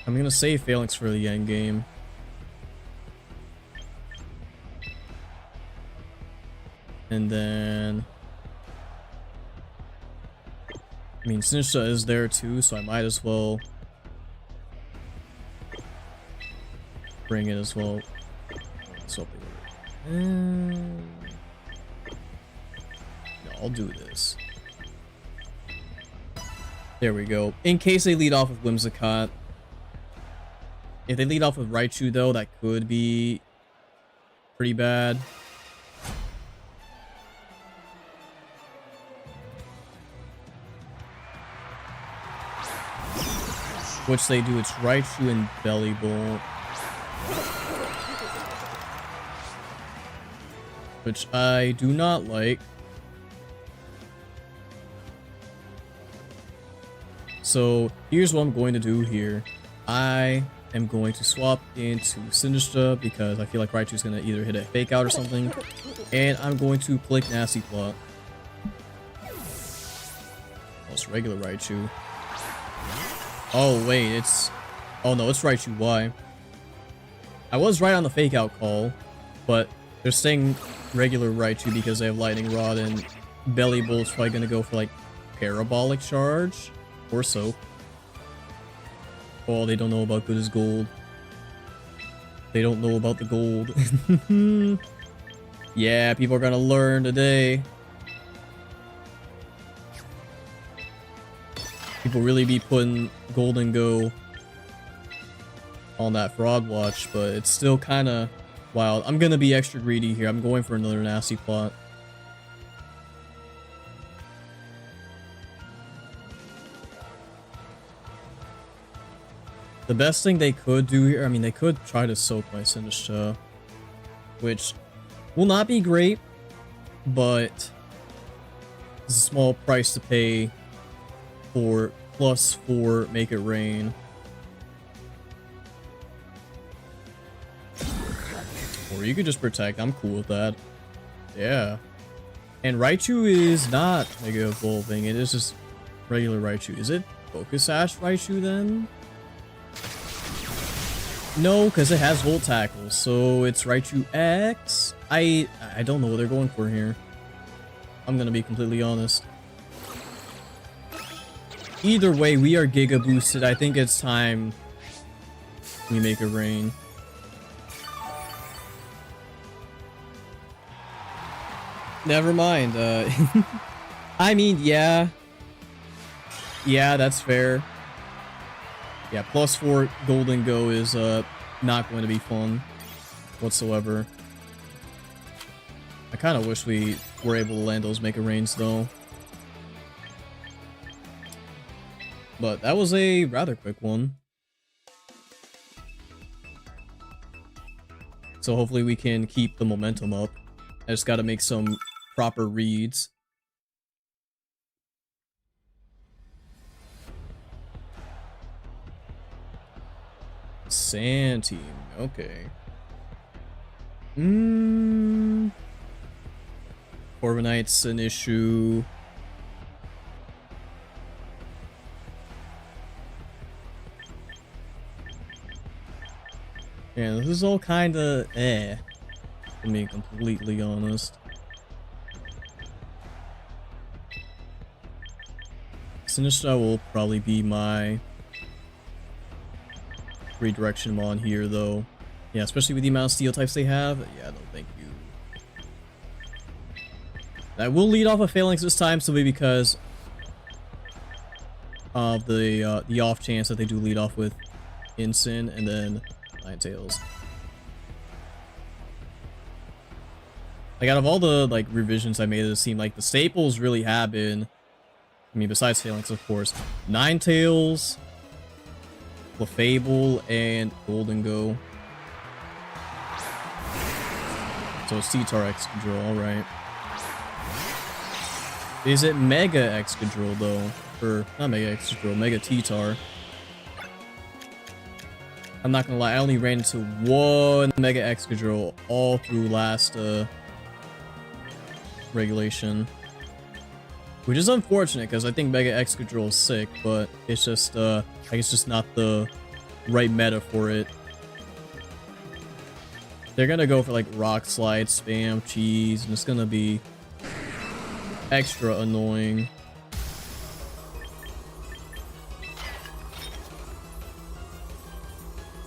I'm gonna save Falinks for the end game. And then... I mean, Sinistcha is there too, so I might as well bring it as well. So no, I'll do this. There we go. In case they lead off with Whimsicott. If they lead off with Raichu though, that could be pretty bad. Which they do, it's Raichu and Belly Bolt. Which I do not like. So here's what I'm going to do here. I am going to swap into Sinistcha because I feel like Raichu's going to either hit a Fake Out or something. And I'm going to click Nasty Plot. Oh, it's regular Raichu. Oh, wait, it's... oh, no, it's Raichu Y. I was right on the Fake Out call, but They're staying regular Raichu because they have Lightning Rod, and Belly Bolt's probably gonna go for like Parabolic Charge or so. Oh, they don't know about good as gold. They don't know about the gold. Yeah, people are gonna learn today. People really be putting Golden Go on that Fraud Watch, but it's still kind of wild. I'm gonna be extra greedy here. I'm going for another nasty plot. The best thing they could do here, I mean, they could try to soak my Sinistcha, which will not be great, but it's a small price to pay for +4 Make It Rain. Or you could just protect. I'm cool with that. Yeah. And Raichu is not Mega Evolving. It is just regular Raichu. Is it Focus Sash Raichu then? No, because it has Volt Tackle. So it's Raichu X? I don't know what they're going for here. I'm going to be completely honest. Either way, we are Giga Boosted. I think it's time we make it rain. Never mind. I mean, yeah. Yeah, that's fair. Yeah, +4 Golden Go is not going to be fun whatsoever. I kind of wish we were able to land those Make It Rains though. But that was a rather quick one. So hopefully we can keep the momentum up. I just gotta make some proper reads. Sand team, okay. Corviknight's an issue. Yeah, this is all kinda to be completely honest. Sinistcha will probably be my redirection mon here though. Yeah, especially with the amount of steel types they have. Yeah, no thank you. I will lead off of Falinks this time simply because of the off chance that they do lead off with Incin and then Ninetales. Like out of all the like revisions I made, it seemed like the staples really have been, I mean besides Falinks of course, Ninetales, Clefable, and Golden Go. So it's T-Tar Excadrill, alright. Is it Mega Excadrill though? Or not Mega Excadrill, Mega T-Tar. I'm not gonna lie, I only ran into one Mega Excadrill all through last regulation. Which is unfortunate because I think Mega Excadrill is sick, but it's just like it's just not the right meta for it. They're gonna go for like Rock Slide, Spam, Cheese, and it's gonna be extra annoying.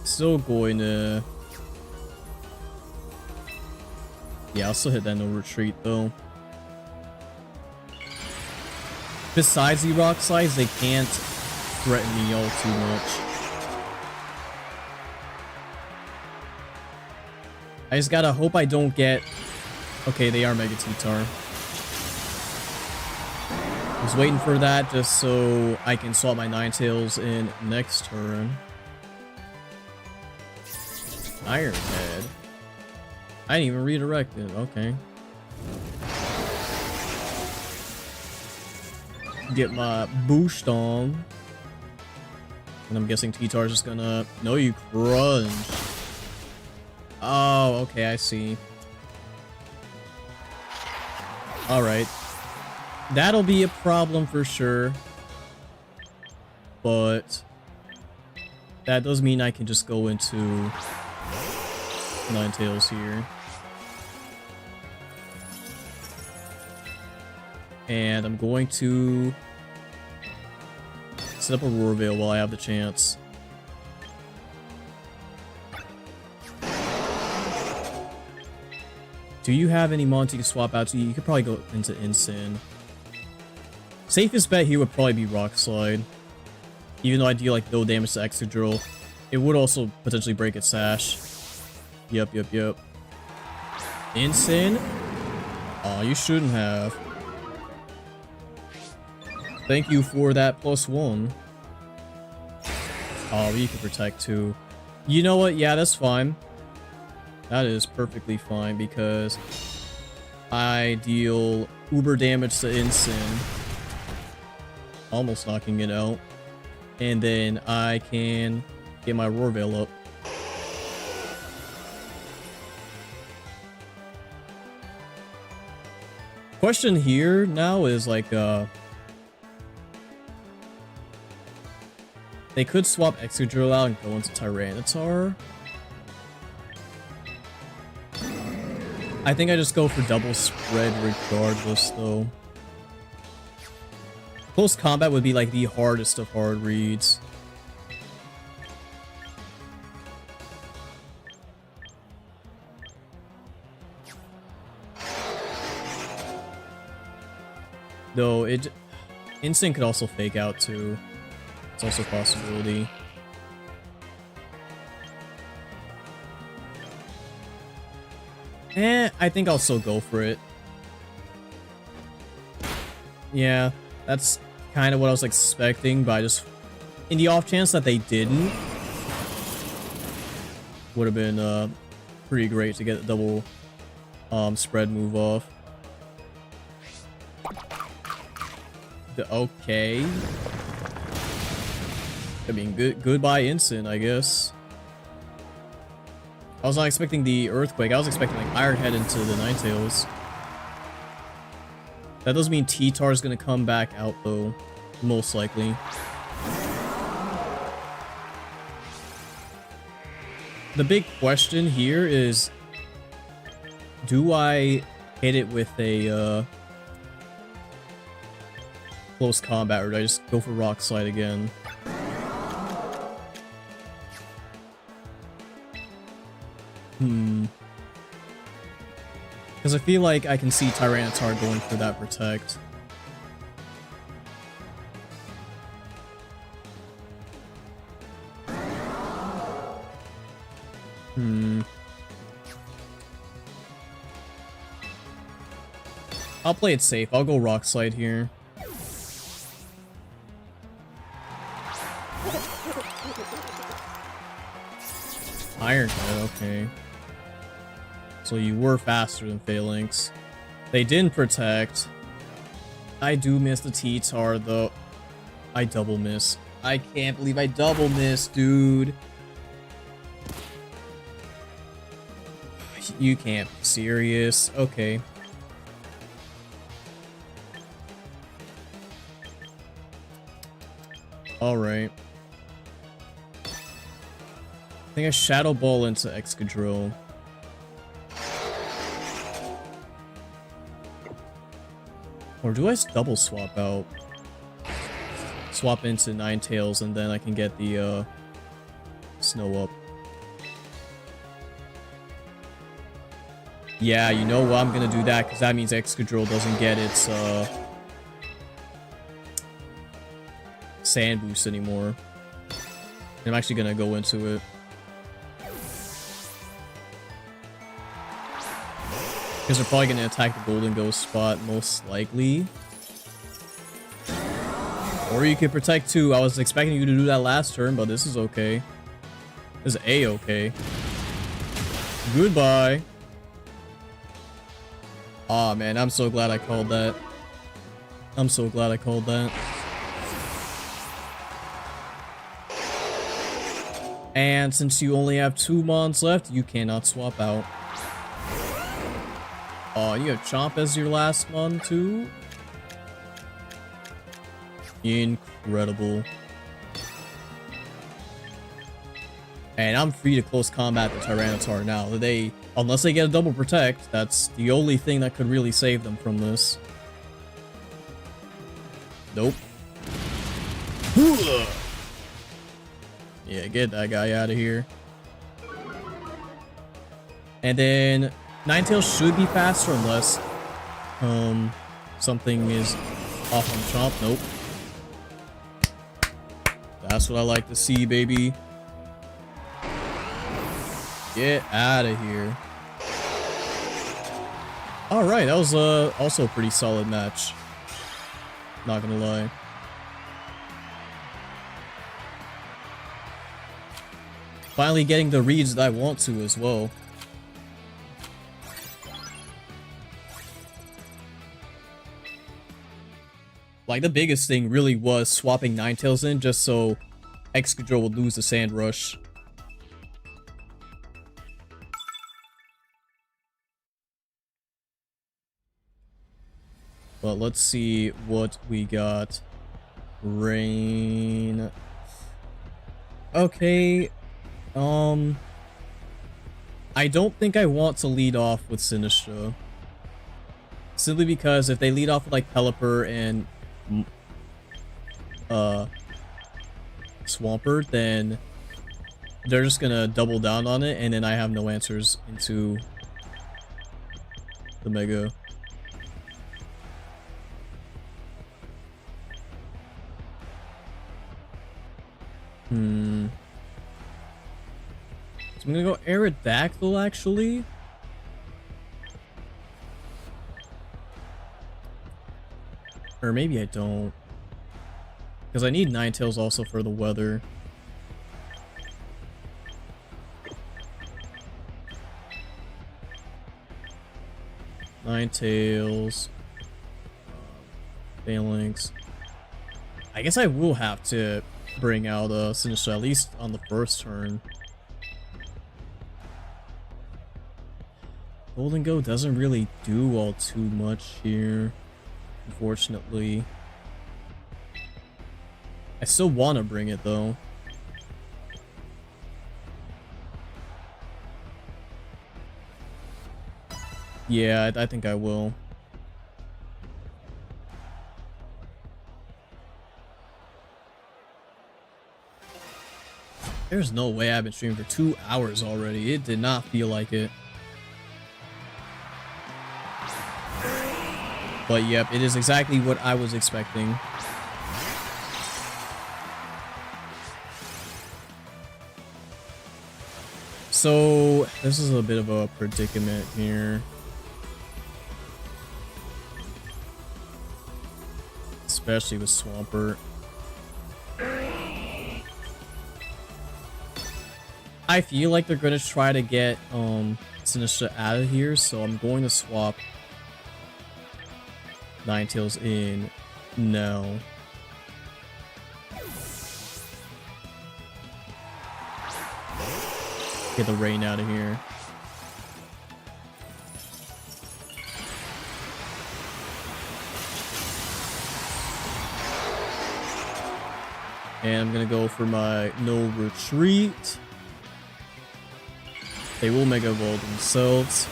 Still going to... Yeah, I'll still hit that no retreat though. Besides the Rock Slides, they can't threaten me all too much. I just gotta hope I don't get... Okay, they are Mega T-Tar. I was waiting for that just so I can swap my Ninetales in next turn. Iron Head. I didn't even redirect it. Okay. Get my boost on. And I'm guessing T-Tar's just gonna... No, you crunch. Oh, okay, I see. Alright. That'll be a problem for sure. But... that does mean I can just go into... Ninetales here. And I'm going to set up a Roar Veil while I have the chance. Do you have any mons you can swap out to? You could probably go into Insane. Safest bet here would probably be Rock Slide. Even though I deal like no damage to Excadrill, it would also potentially break its sash. Yep. Insane? Aw, you shouldn't have. Thank you for that +1. Oh, you can protect too. You know what? Yeah, that's fine. That is perfectly fine because I deal uber damage to Insane. Almost knocking it out. And then I can get my Roar Veil up. Question here now is like, they could swap Excadrill out and go into Tyranitar. I think I just go for double spread regardless, though. Close combat would be like the hardest of hard reads. Though Instinct could also fake out too. It's also a possibility. I think I'll still go for it. Yeah, that's kind of what I was expecting, but I just... in the off chance that they didn't, would have been pretty great to get a double spread move off. Okay. I mean, goodbye Instant, I guess. I was not expecting the Earthquake. I was expecting like Iron Head into the Ninetales. That doesn't mean T-Tar is going to come back out though. Most likely. The big question here is, do I hit it with a close combat, or do I just go for Rock Slide again? Because I feel like I can see Tyranitar going for that Protect. I'll play it safe. I'll go Rock Slide here. Iron Head, okay. So you were faster than Falinks. They didn't protect. I do miss the T-Tar though. I double miss. I can't believe I double missed, dude. You can't be serious. Okay. Alright. I think I Shadow Ball into Excadrill. Or do I double swap out? Swap into Ninetales and then I can get the Snow up. Yeah, you know what? I'm gonna do that because that means Excadrill doesn't get its Sand Boost anymore. I'm actually gonna go into it. Because they're probably gonna attack the Golden Ghost spot, most likely. Or you could protect too. I was expecting you to do that last turn, but this is okay. This is A-okay. Goodbye. Aw, man, I'm so glad I called that. I'm so glad I called that. And since you only have 2 mons left, you cannot swap out. Oh, you have Chomp as your last mon too? Incredible. And I'm free to close combat the Tyranitar now. Unless they get a double protect, that's the only thing that could really save them from this. Nope. Yeah, get that guy out of here. And then Ninetales should be faster unless something is off on Chomp. Nope. That's what I like to see, baby. Get out of here. Alright, that was also a pretty solid match. Not gonna lie. Finally getting the reads that I want to as well. Like, the biggest thing really was swapping Ninetales in just so Excadrill would lose the Sand Rush. But let's see what we got. Rain. Okay. I don't think I want to lead off with Sinistra. Simply because if they lead off with like Pelipper and Swampert, then they're just gonna double down on it, and then I have no answers into the Mega. So I'm gonna go Aerodactyl, actually. Or maybe I don't. Because I need Ninetales also for the weather. Ninetales. Falinks. I guess I will have to bring out Sinistra at least on the first turn. Golden Go doesn't really do all too much here, unfortunately. I still want to bring it though. Yeah, I think I will. There's no way I've been streaming for 2 hours already. It did not feel like it. But yep, it is exactly what I was expecting. So, this is a bit of a predicament here. Especially with Swampert. I feel like they're going to try to get Sinistra out of here, so I'm going to swap Ninetales in now. Get the rain out of here. And I'm gonna go for my no retreat. They will Mega Evolve themselves.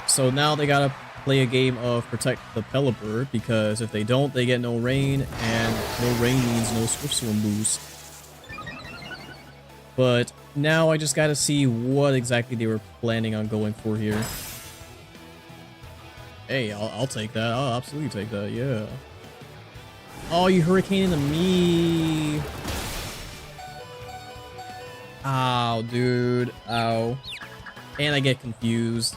So now they gotta play a game of protect the Pelipper, because if they don't, they get no rain, and no rain means no Swift Swim boost. But now I just gotta see what exactly they were planning on going for here. Hey, I'll take that. I'll absolutely take that, yeah. Oh, you Hurricane into me. Ow, dude. Ow. And I get confused.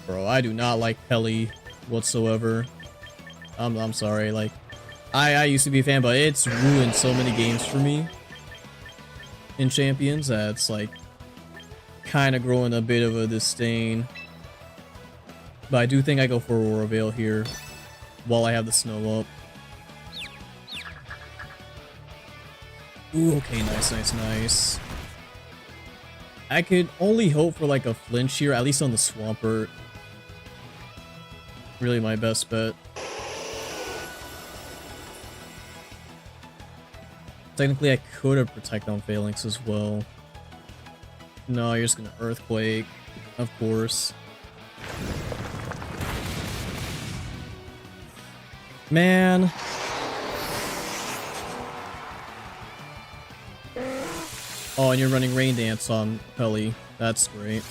Bro, I do not like Pelly whatsoever. I'm sorry, like, I used to be a fan, but it's ruined so many games for me in Champions that it's like kind of growing a bit of a disdain. But I do think I go for Aurora Veil here while I have the snow up. Ooh, okay, nice, nice, nice. I could only hope for like a flinch here, at least on the Swampert. Really my best bet. Technically, I could have protected on Falinks as well. No, you're just gonna Earthquake. Of course. Man. Oh, and you're running Rain Dance on Pelly. That's great.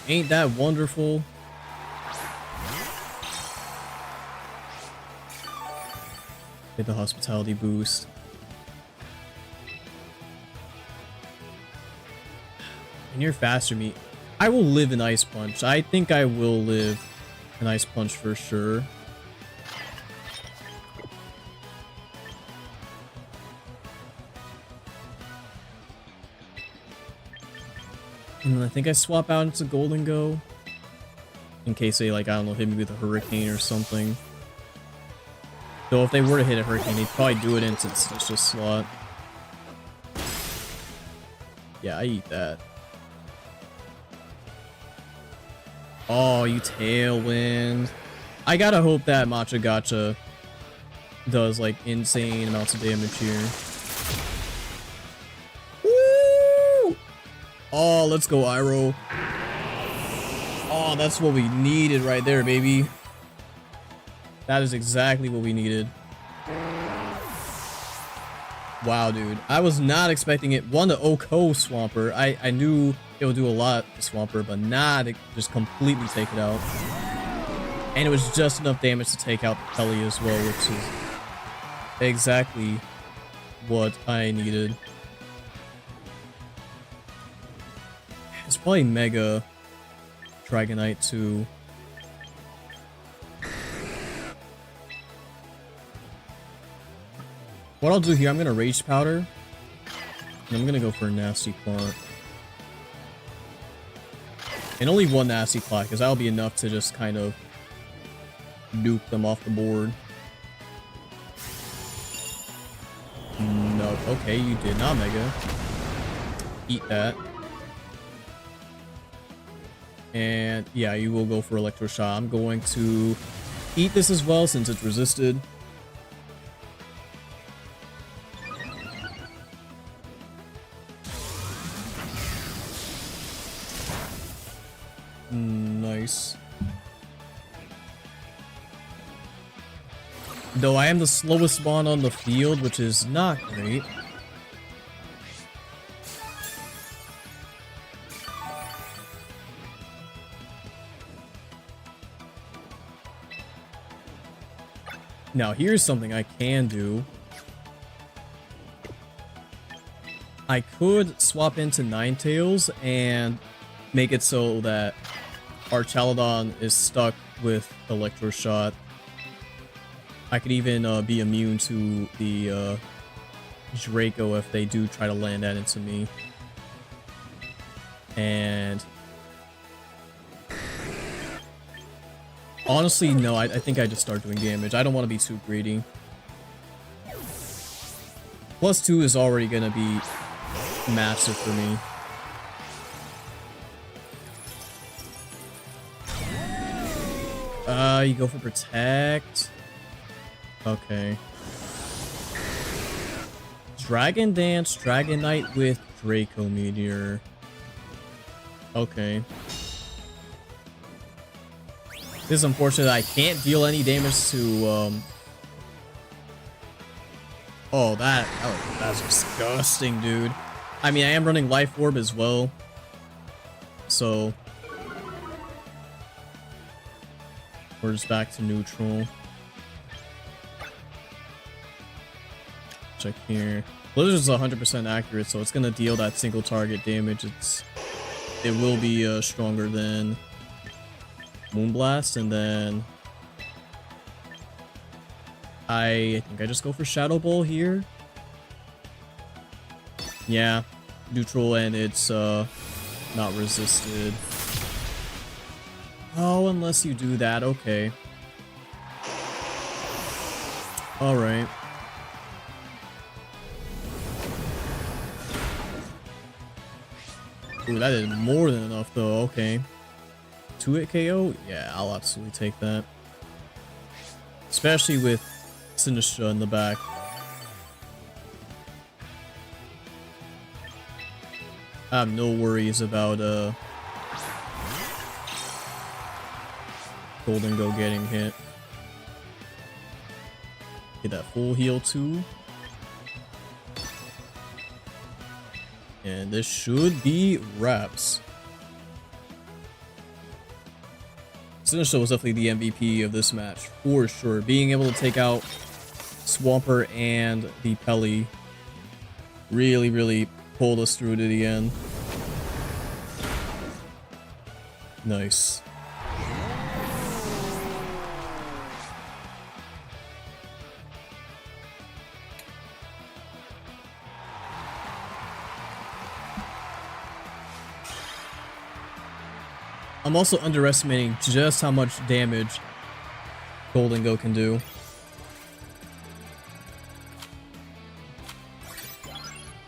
Ain't that wonderful? Get the hospitality boost. And you're faster than me. I will live an Ice Punch. I think I will live an Ice Punch for sure. And then I think I swap out into Golden Go. In case they, like, I don't know, hit me with a Hurricane or something. Though if they were to hit a Hurricane, they'd probably do it into the Stitcher slot. Yeah, I eat that. Oh, you Tailwind. I gotta hope that Matcha Gotcha does, like, insane amounts of damage here. Woo! Oh, let's go, Iroh. Oh, that's what we needed right there, baby. That is exactly what we needed. Wow, dude. I was not expecting it. One, the Oko Swampert. I knew it would do a lot to Swampert, but not to just completely take it out. And it was just enough damage to take out the Pelly as well, which is exactly what I needed. It's probably Mega Dragonite too. What I'll do here, I'm gonna Rage Powder, and I'm gonna go for a Nasty Plot. And only one Nasty Plot, because that'll be enough to just kind of nuke them off the board. No, okay, you did not Mega. Eat that. And yeah, you will go for Electro Shot. I'm going to eat this as well since it's resisted. Nice. Though I am the slowest spawn on the field, which is not great. Now, here's something I can do. I could swap into Ninetales and make it so that our Chaladon is stuck with Electro Shot. I could even be immune to the Draco if they do try to land that into me. And honestly, no, I think I just start doing damage. I don't want to be too greedy. +2 is already going to be massive for me. You go for Protect. Okay. Dragon Dance, Dragonite with Draco Meteor. Okay. This is unfortunate that I can't deal any damage to, Oh, that's disgusting, dude. I mean, I am running Life Orb as well. So we're just back to neutral. Check here. Blizzard's 100% accurate, so it's gonna deal that single target damage. It will be stronger than Moonblast, and then I think I just go for Shadow Ball here. Yeah, neutral, and it's not resisted. Oh, unless you do that, okay. Alright. Ooh, that is more than enough though, okay. 2-hit KO? Yeah, I'll absolutely take that. Especially with Sinistra in the back. I have no worries about Golden Go getting hit. Get that full heal too. And this should be wraps. Sinistro was definitely the MVP of this match, for sure. Being able to take out Swampert and the Pelly really pulled us through to the end. Nice. I'm also underestimating just how much damage Golden Go can do.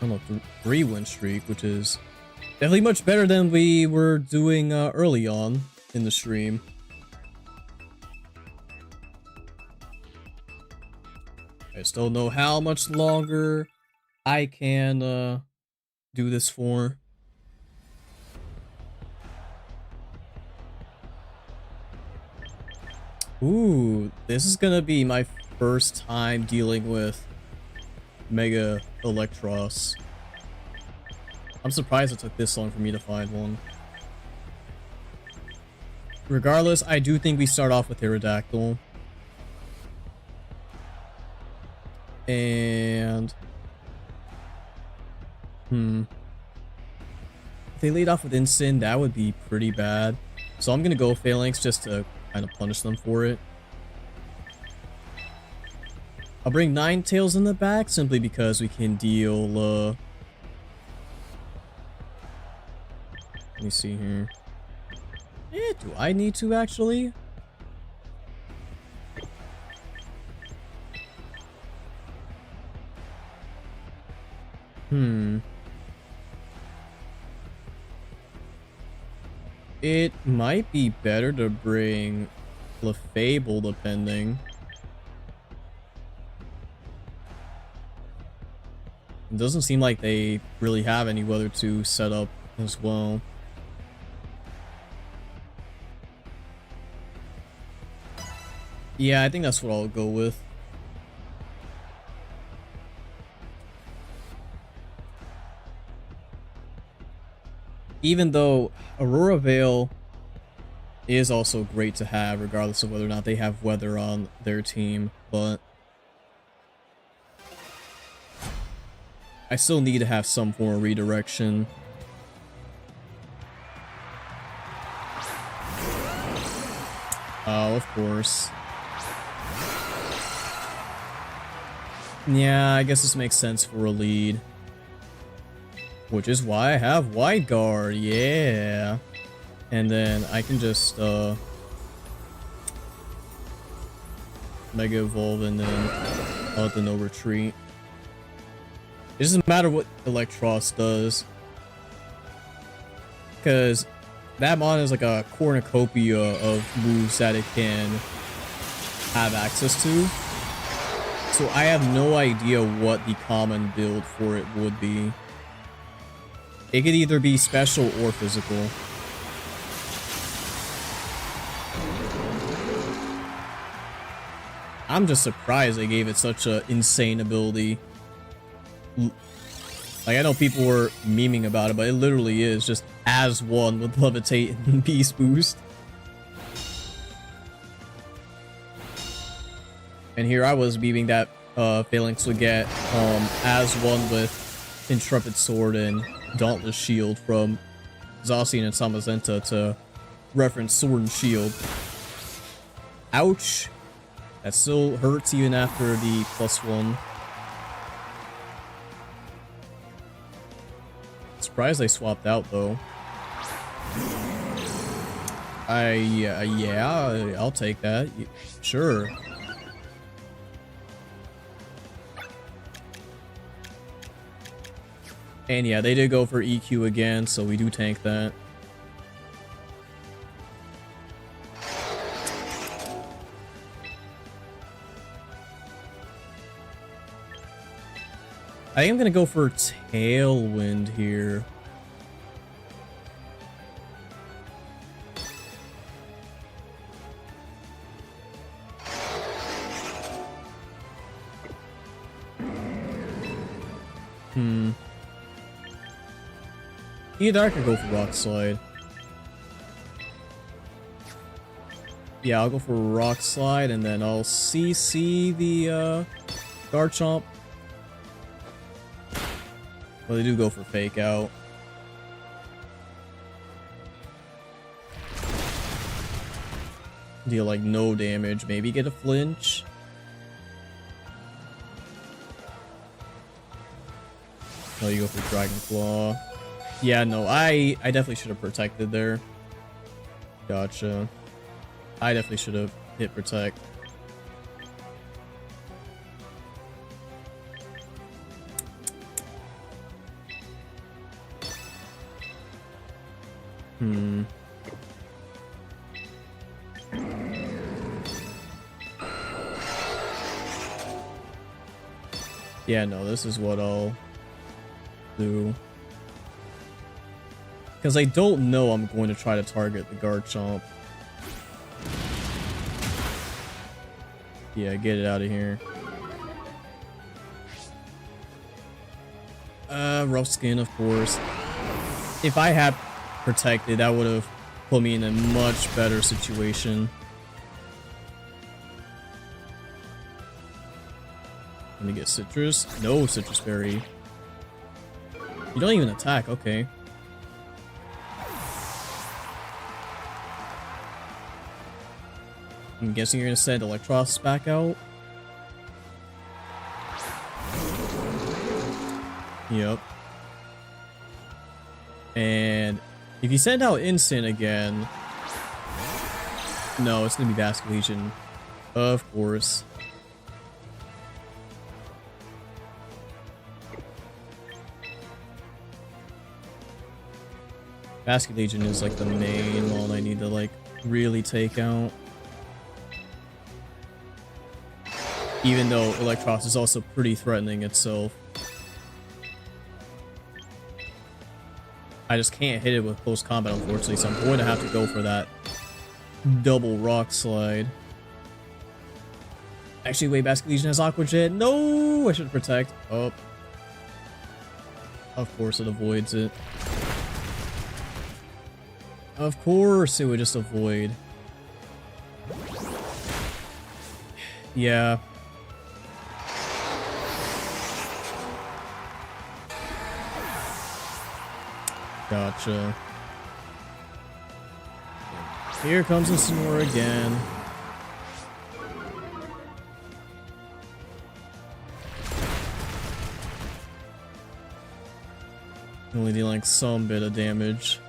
I don't know, 3-win streak, which is definitely much better than we were doing early on in the stream. I still don't know how much longer I can do this for. Ooh, this is gonna be my first time dealing with Mega Electros. I'm surprised it took this long for me to find one. Regardless, I do think we start off with Aerodactyl. And... if they lead off with Incin, that would be pretty bad. So I'm gonna go Falinks just to kind of punish them for it. I'll bring Ninetales in the back simply because we can deal let me see here. Do I need to actually? It might be better to bring Clefable, depending. It doesn't seem like they really have any weather to set up as well. Yeah, I think that's what I'll go with. Even though Aurora Veil is also great to have, regardless of whether or not they have weather on their team, but I still need to have some form of redirection. Oh, of course. Yeah, I guess this makes sense for a lead. Which is why I have Wide Guard, yeah. And then I can just Mega Evolve and then I'll let the no retreat. It doesn't matter what Electros does, because that mon is like a cornucopia of moves that it can have access to. So I have no idea what the common build for it would be. It could either be special or physical. I'm just surprised they gave it such an insane ability. Like, I know people were memeing about it, but it literally is just as one with Levitate and Beast Boost. And here I was memeing that Falinks would get as one with Intrepid Sword and Dauntless Shield from Zacian and Samazenta to reference Sword and Shield. Ouch. That still hurts even after the +1. Surprised they swapped out though. Yeah, I'll take that. Sure. And yeah, they did go for EQ again, so we do tank that. I think I'm gonna go for Tailwind here. Hmm. Either I could go for Rock Slide. Yeah, I'll go for Rock Slide, and then I'll CC the Garchomp. Well, they do go for Fake Out. Deal like no damage, maybe get a flinch. Oh, you go for Dragon Claw. Yeah, no, I definitely should have protected there. Gotcha. I definitely should have hit Protect. Hmm. Yeah, no, this is what I'll do. Because I don't know I'm going to try to target the Garchomp. Yeah, get it out of here. Rough Skin, of course. If I had protected, that would have put me in a much better situation. Let me get Citrus. No Citrus Berry. You don't even attack, okay. I'm guessing you're gonna send Electros back out. Yep. And if you send out Instant again... No, it's gonna be Basket Legion. Of course. Basket Legion is like the main one I need to like really take out. Even though Electros is also pretty threatening itself. I just can't hit it with close combat, unfortunately, so I'm going to have to go for that double Rock Slide. Actually, wait, Basket Legion has Aqua Jet. No! I should protect. Oh. Of course it avoids it. Of course it would just avoid. Yeah. Gotcha. Here comes a Snore again. Only dealing like some bit of damage.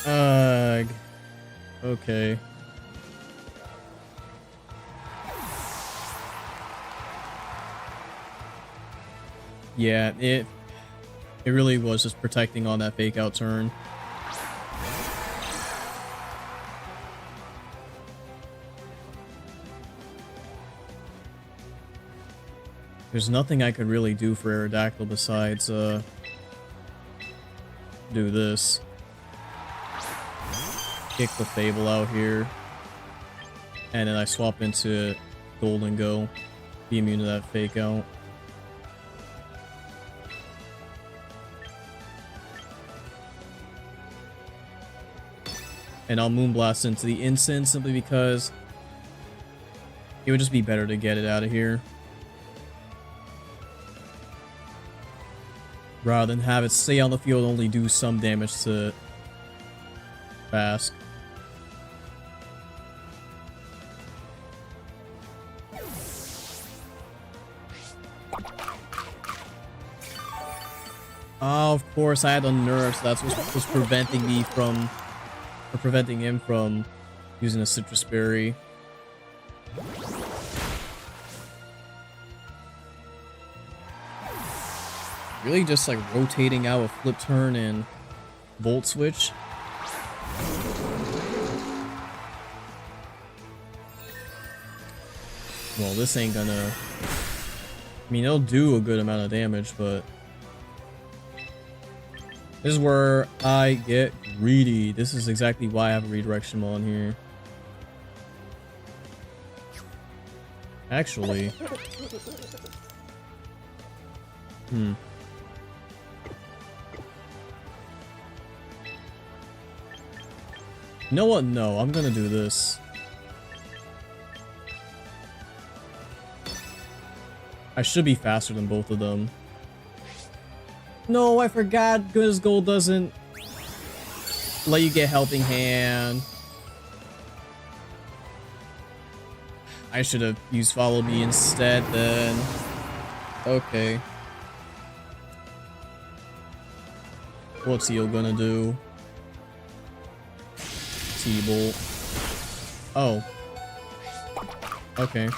Ugh. Okay. Yeah, it really was just protecting on that Fake Out turn. There's nothing I could really do for Aerodactyl besides do this. Kick the Fable out here. And then I swap into Golden Go. Be immune to that Fake Out. And I'll Moonblast into the Instant simply because it would just be better to get it out of here. Rather than have it stay on the field and only do some damage to Bask. Oh, of course, I had a nerve, so that's what was preventing me from... or preventing him from using a Citrus Berry. Really just like rotating out a Flip Turn and Volt Switch. Well, this ain't gonna... I mean, it'll do a good amount of damage, but... This is where I get greedy. This is exactly why I have a Redirection on here. Actually. You know what? No, I'm gonna do this. I should be faster than both of them. No, I forgot Goodness Gold doesn't let you get Helping Hand. I should have used Follow Me instead then. Okay. What's Eel gonna do? T-Bolt. Oh. Okay.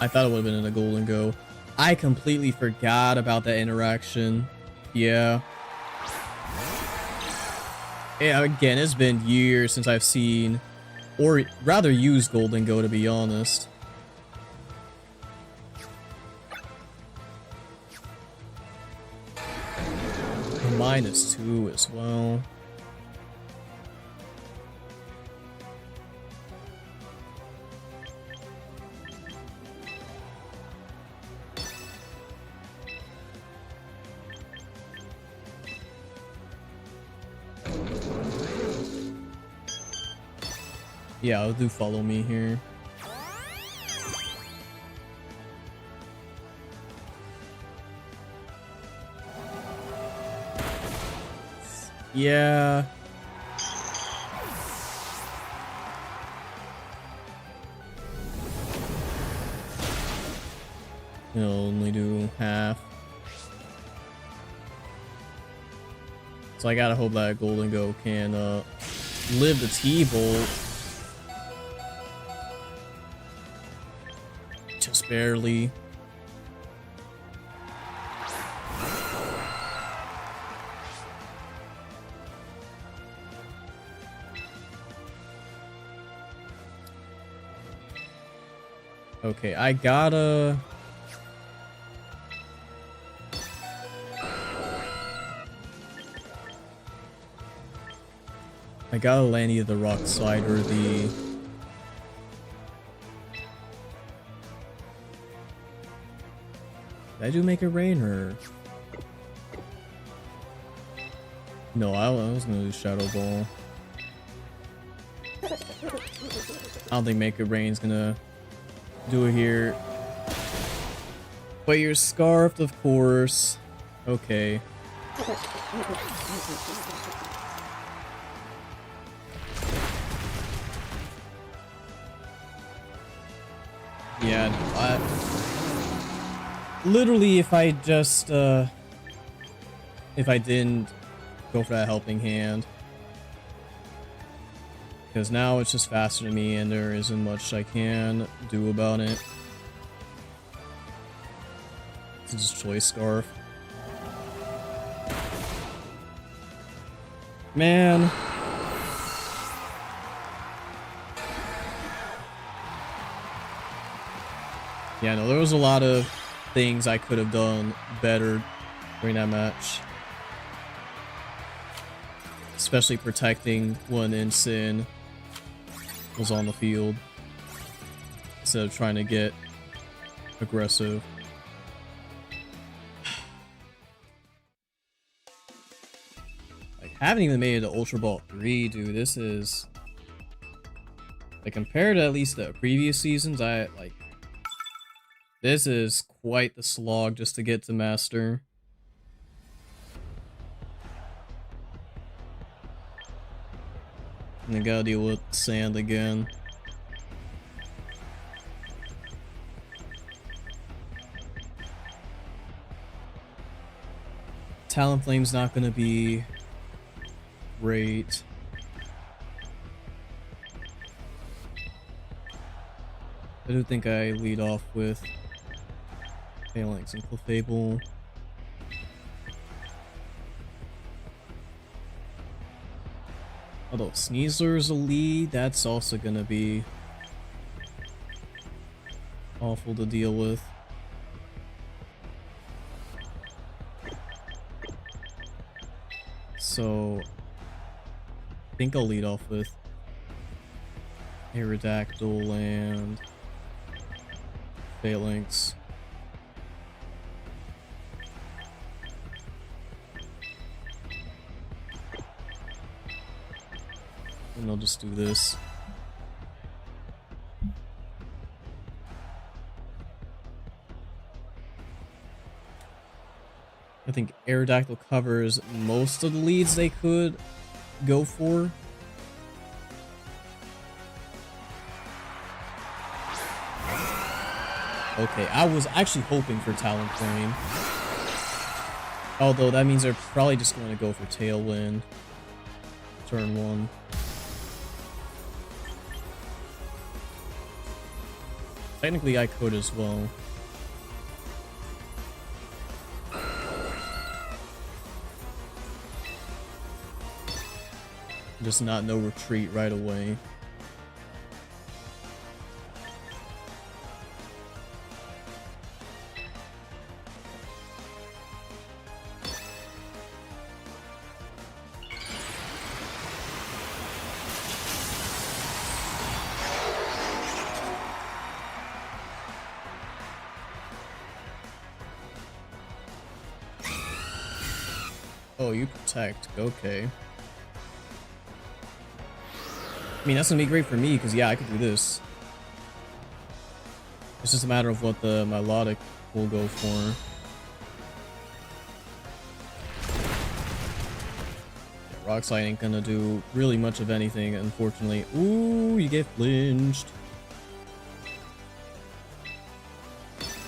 I thought it would have been in a Golden Go. I completely forgot about that interaction. Yeah. Yeah, again, it's been years since I've seen, or rather used Golden Go, to be honest. -2 as well. Yeah, I'll do Follow Me here. Yeah. It'll only do half. So I gotta hope that Golden Go can live the T-Bolt. Just barely. Okay, I gotta... land either the Rock Slide or the... Did I do Make It Rain or... No, I was gonna do Shadow Ball. I don't think Make It Rain's gonna do it here. But you're Scarfed, of course. Okay. Yeah, no, literally, if I just, if I didn't go for that Helping Hand. Because now it's just faster than me and there isn't much I can do about it. This is Choice Scarf. Man. Yeah, no, there was a lot of things I could have done better during that match. Especially protecting when Ensign was on the field. Instead of trying to get aggressive. Like, haven't even made it to Ultra Ball 3, dude. This is... Like, compared to at least the previous seasons, this is quite the slog just to get to Master. And I gotta deal with sand again. Talonflame's not gonna be great. I do think I lead off with Falinks and Clefable. Although Sneasler's a lead, that's also gonna be awful to deal with. So I think I'll lead off with Aerodactyl and Falinks. And I'll just do this. I think Aerodactyl covers most of the leads they could go for. Okay, I was actually hoping for Talonflame. Although that means they're probably just going to go for Tailwind. Turn 1. Technically, I could as well. Just not no retreat right away. Oh, you protect. Okay. I mean, that's gonna be great for me, because, yeah, I could do this. It's just a matter of what the Milotic will go for. Yeah, Rock Slide ain't gonna do really much of anything, unfortunately. Ooh, you get flinched.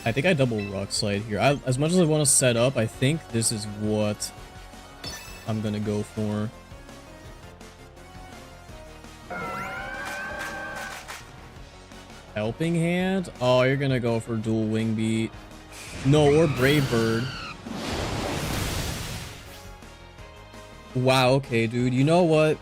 I think I double Rock Slide here. As much as I want to set up, I think this is what I'm gonna go for. Helping Hand? Oh, you're gonna go for dual Wing Beat. No, or Brave Bird. Wow, okay, dude. You know what?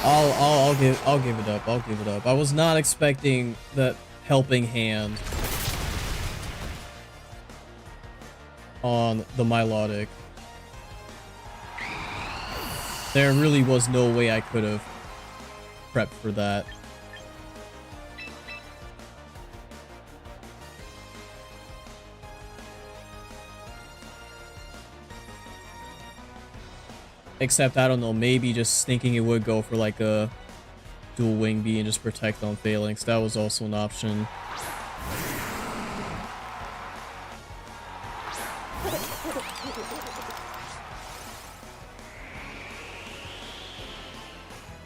I'll give it up. I'll give it up. I was not expecting that Helping Hand on the Milotic. There really was no way I could have prepped for that. Except, I don't know, maybe just thinking it would go for like a dual Wing Bee and just protect on Falinks. That was also an option.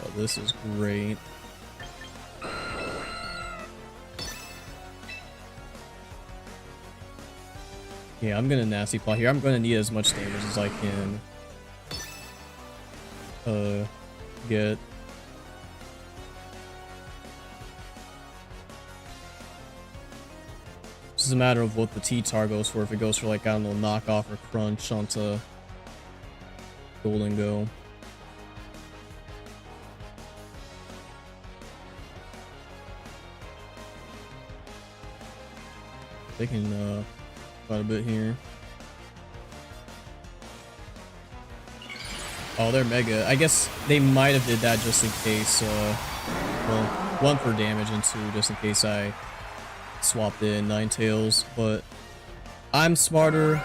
Oh, this is great. Yeah, I'm gonna Nasty Claw here. I'm gonna need as much damage as I can get. It's just a matter of what the T-Tar goes for. If it goes for, like, I don't know, knockoff or crunch onto Golden Go. They can quite a bit here. Oh, they're Mega. I guess they might have did that just in case, well, 1 for damage and 2 just in case I swapped in Ninetales, but I'm smarter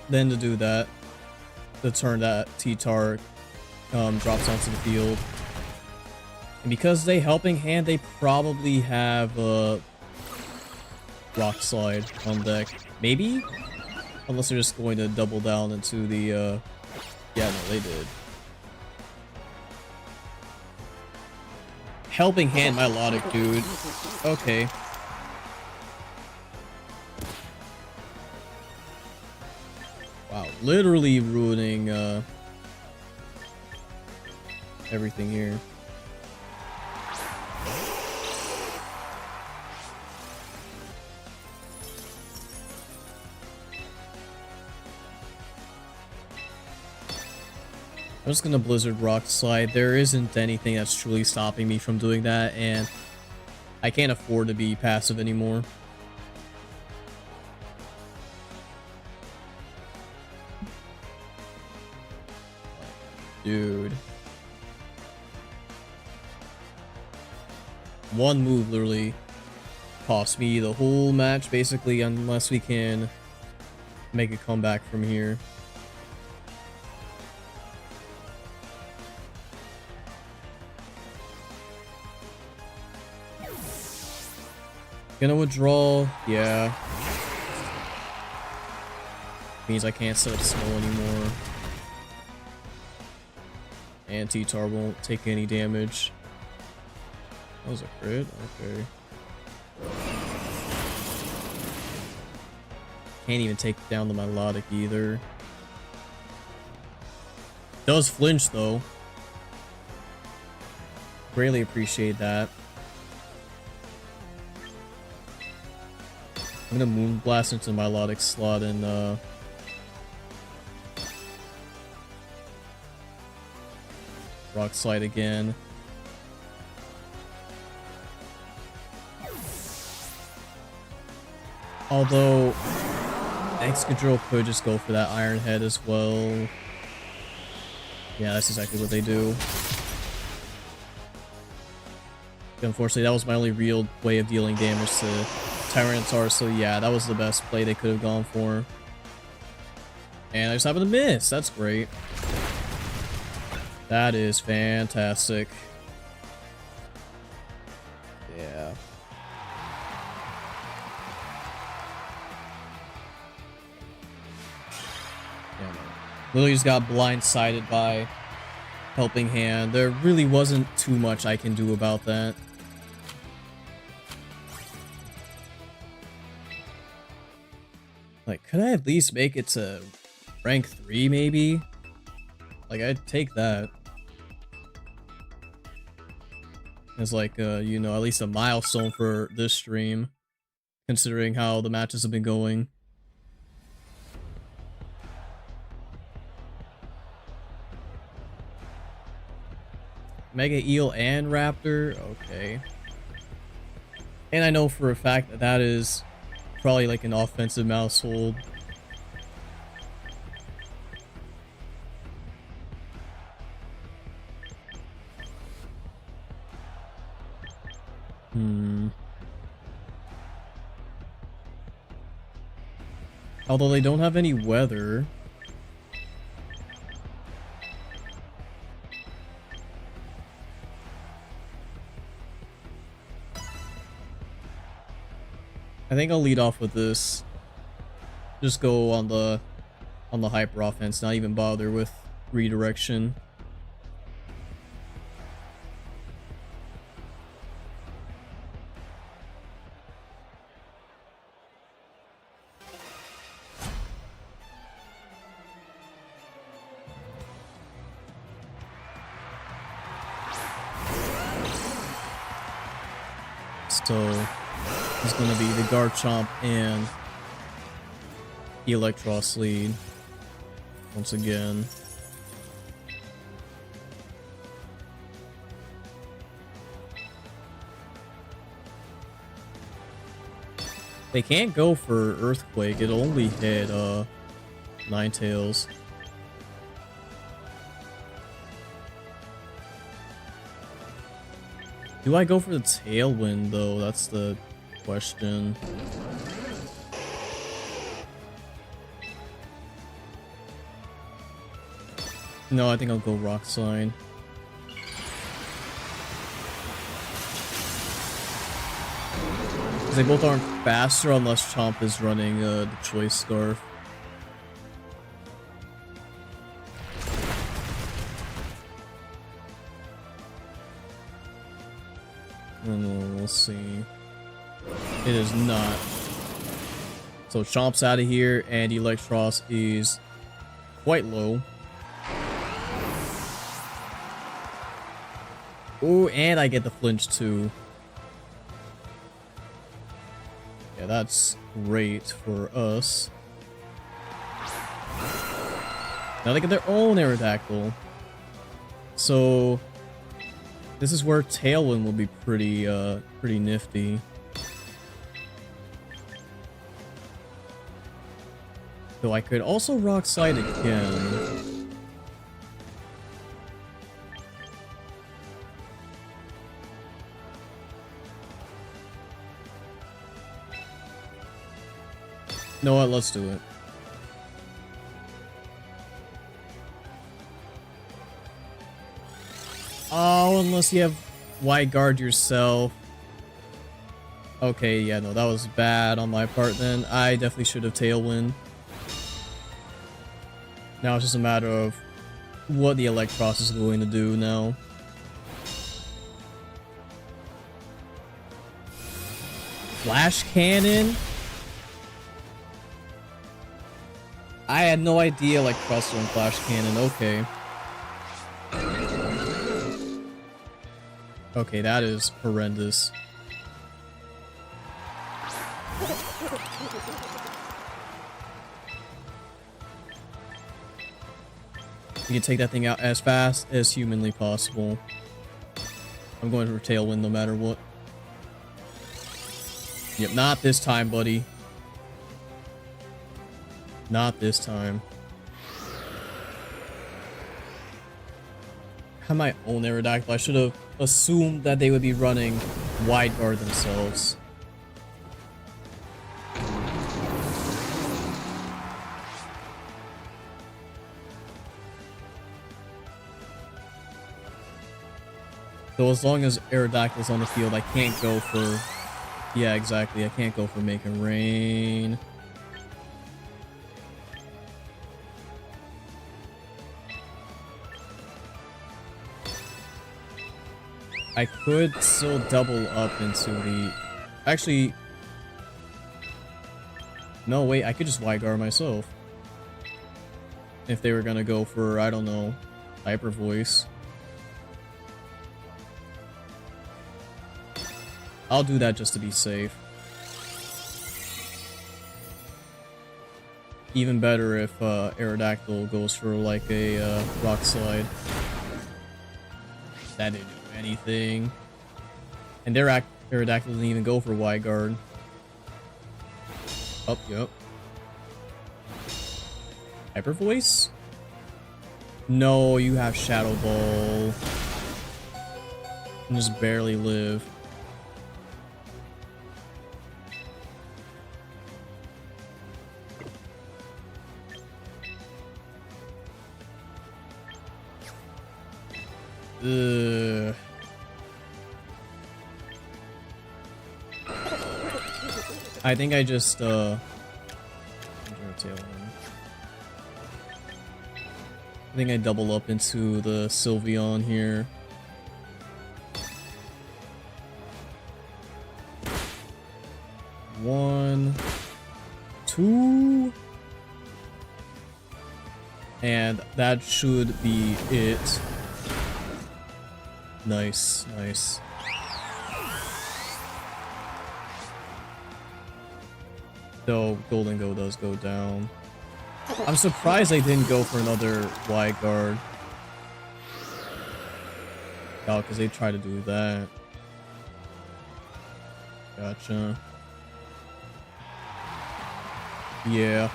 than to do that, to turn that T-Tar drops onto the field. And because they Helping Hand, they probably have Rock Slide on deck. Maybe? Unless they're just going to double down into the, yeah, no, they did. Helping Hand Milotic, dude. Okay. Wow, literally ruining, everything here. I'm just gonna Blizzard Rock Slide. There isn't anything that's truly stopping me from doing that, and I can't afford to be passive anymore. Dude. One move literally cost me the whole match, basically, unless we can make a comeback from here. Gonna withdraw, yeah. Means I can't set up snow anymore. And T-Tar won't take any damage. That was a crit? Okay. Can't even take down the Melodic either. Does flinch though. Greatly appreciate that. I'm gonna Moonblast into my Melodic slot and Rock Slide again. Although Excadrill could just go for that Iron Head as well. Yeah, that's exactly what they do. Unfortunately, that was my only real way of dealing damage to Tyranitar, so yeah, that was the best play they could have gone for. And I just happened to miss. That's great. That is fantastic. Yeah. Yeah, no. Literally just got blindsided by Helping Hand. There really wasn't too much I can do about that. Like, could I at least make it to rank 3 maybe? Like, I'd take that. As like, you know, at least a milestone for this stream, considering how the matches have been going. Mega Eel and Raptor? Okay. And I know for a fact that that is probably like an offensive mouse hold. Although they don't have any weather. I think I'll lead off with this. Just go on the hyper offense, not even bother with redirection. So it's gonna be the Garchomp and Electros lead once again. They can't go for Earthquake, it'll only hit Ninetales. Do I go for the Tailwind though? That's the question. No, I think I'll go Rock Sign. Because they both aren't faster unless Chomp is running the Choice Scarf. And we'll see. It is not. So Chomp's out of here, and Electros is quite low. Oh, and I get the flinch too. Yeah, that's great for us. Now they get their own Aerodactyl. So this is where Tailwind will be pretty pretty nifty. Though I could also Rock Slide again. know what? Let's do it. Oh, unless you have wide guard yourself. Okay, yeah, no, that was bad on my part then. I definitely should have Tailwind. Now it's just a matter of what the Electros is going to do now. Flash Cannon? I had no idea Electros and Flash Cannon, okay. Okay, that is horrendous. You can take that thing out as fast as humanly possible. I'm going for Tailwind no matter what. Yep, not this time, buddy. Not this time. I have my own Aerodactyl. I should have assumed that they would be running wide guard themselves. So as long as Aerodactyl's on the field, I can't go for... Yeah, exactly. I can't go for making rain. I could still double up into the... Actually... No, wait. I could just wide guard myself. If they were gonna go for, I don't know, Hyper Voice. I'll do that just to be safe. Even better if Aerodactyl goes for like a Rock Slide. That didn't do anything. And their Aerodactyl didn't even go for wide guard. Oh, yep. Hyper Voice? No, you have Shadow Ball. And just barely live. Ugh. I think I just I think I double up into the Sylveon here. One, two, and that should be it. Nice, nice. So Golden Go does go down. I'm surprised they didn't go for another wide guard. Oh, because they try to do that. Gotcha. Yeah.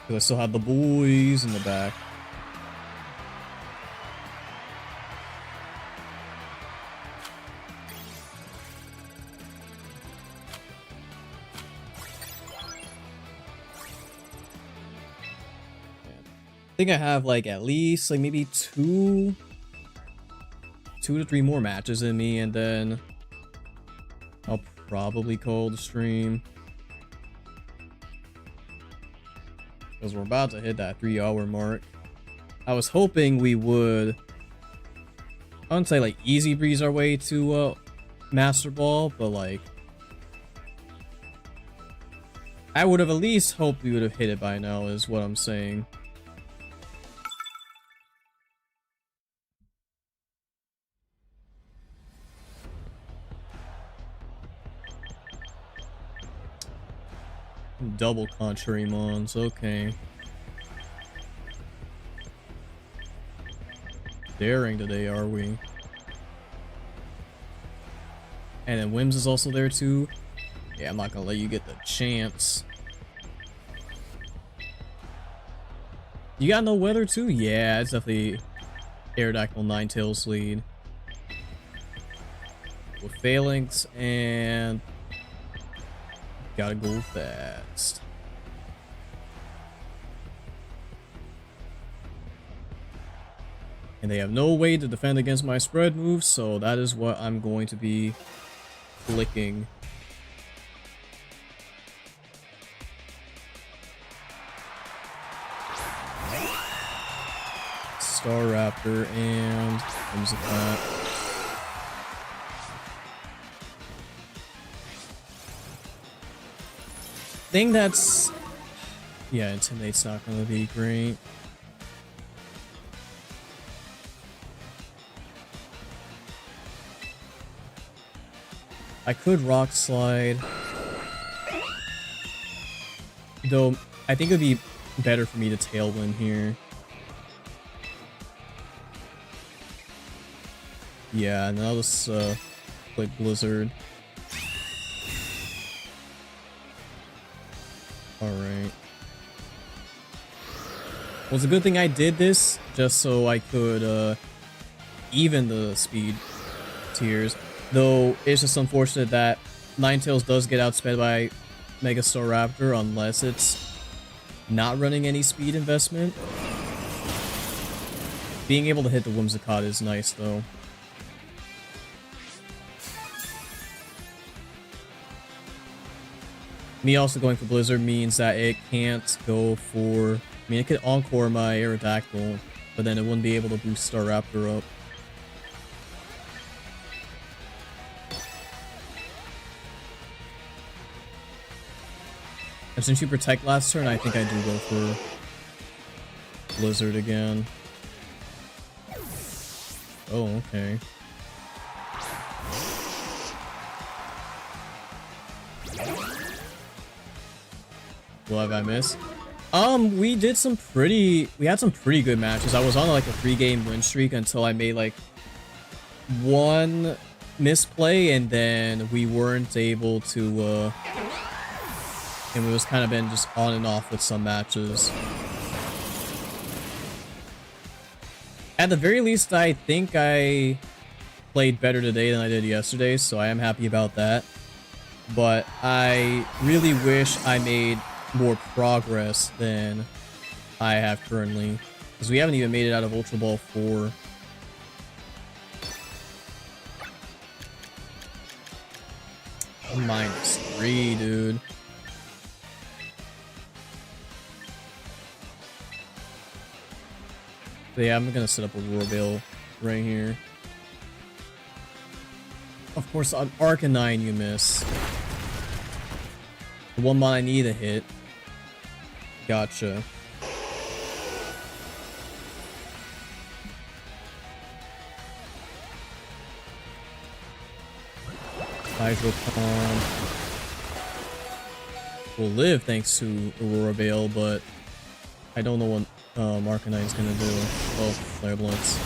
Because I still have the boys in the back. I think I have like at least like maybe two to three more matches in me, and then I'll probably call the stream because we're about to hit that 3-hour mark. I was hoping we would, I wouldn't say like easy breeze our way to Master Ball, but like I would have at least hoped we would have hit it by now is what I'm saying. Double Contrary Mons, okay. Daring today, are we? And then Wims is also there too. Yeah, I'm not gonna let you get the chance. You got no weather too? Yeah, it's definitely Aerodactyl Ninetales lead. With Falinks and Gotta go fast. And they have no way to defend against my spread moves, so that is what I'm going to be flicking. Staraptor and Whimsicott. Thing that's... yeah, Intimidate's not gonna be great. I could Rock Slide. Though, I think it would be better for me to Tailwind here. Yeah, and I'll just click Blizzard. Alright. Well, it's a good thing I did this, just so I could even the speed tiers. Though, it's just unfortunate that Ninetales does get outsped by Mega Staraptor unless it's not running any speed investment. Being able to hit the Whimsicott is nice, though. Me also going for Blizzard means that it can't go for... I mean, it could Encore my Aerodactyl, but then it wouldn't be able to boost Staraptor up. And since you Protect last turn, I think I do go for Blizzard again. Oh, okay. What have I missed? We had some pretty good matches. I was on like a 3-game win streak until I made like one misplay, and then we weren't able to, and we was kind of been just on and off with some matches. At the very least, I think I played better today than I did yesterday, so I am happy about that. But I really wish I made more progress than I have currently, because we haven't even made it out of Ultra Ball 4. -3, dude. But yeah, I'm gonna set up a Roar Bale right here. Of course, on Arcanine you miss. The one mon I need to hit. Gotcha. Hydro Pump will live thanks to Aurora Veil, but I don't know what Arcanine's gonna do. Oh, Flare Blitz.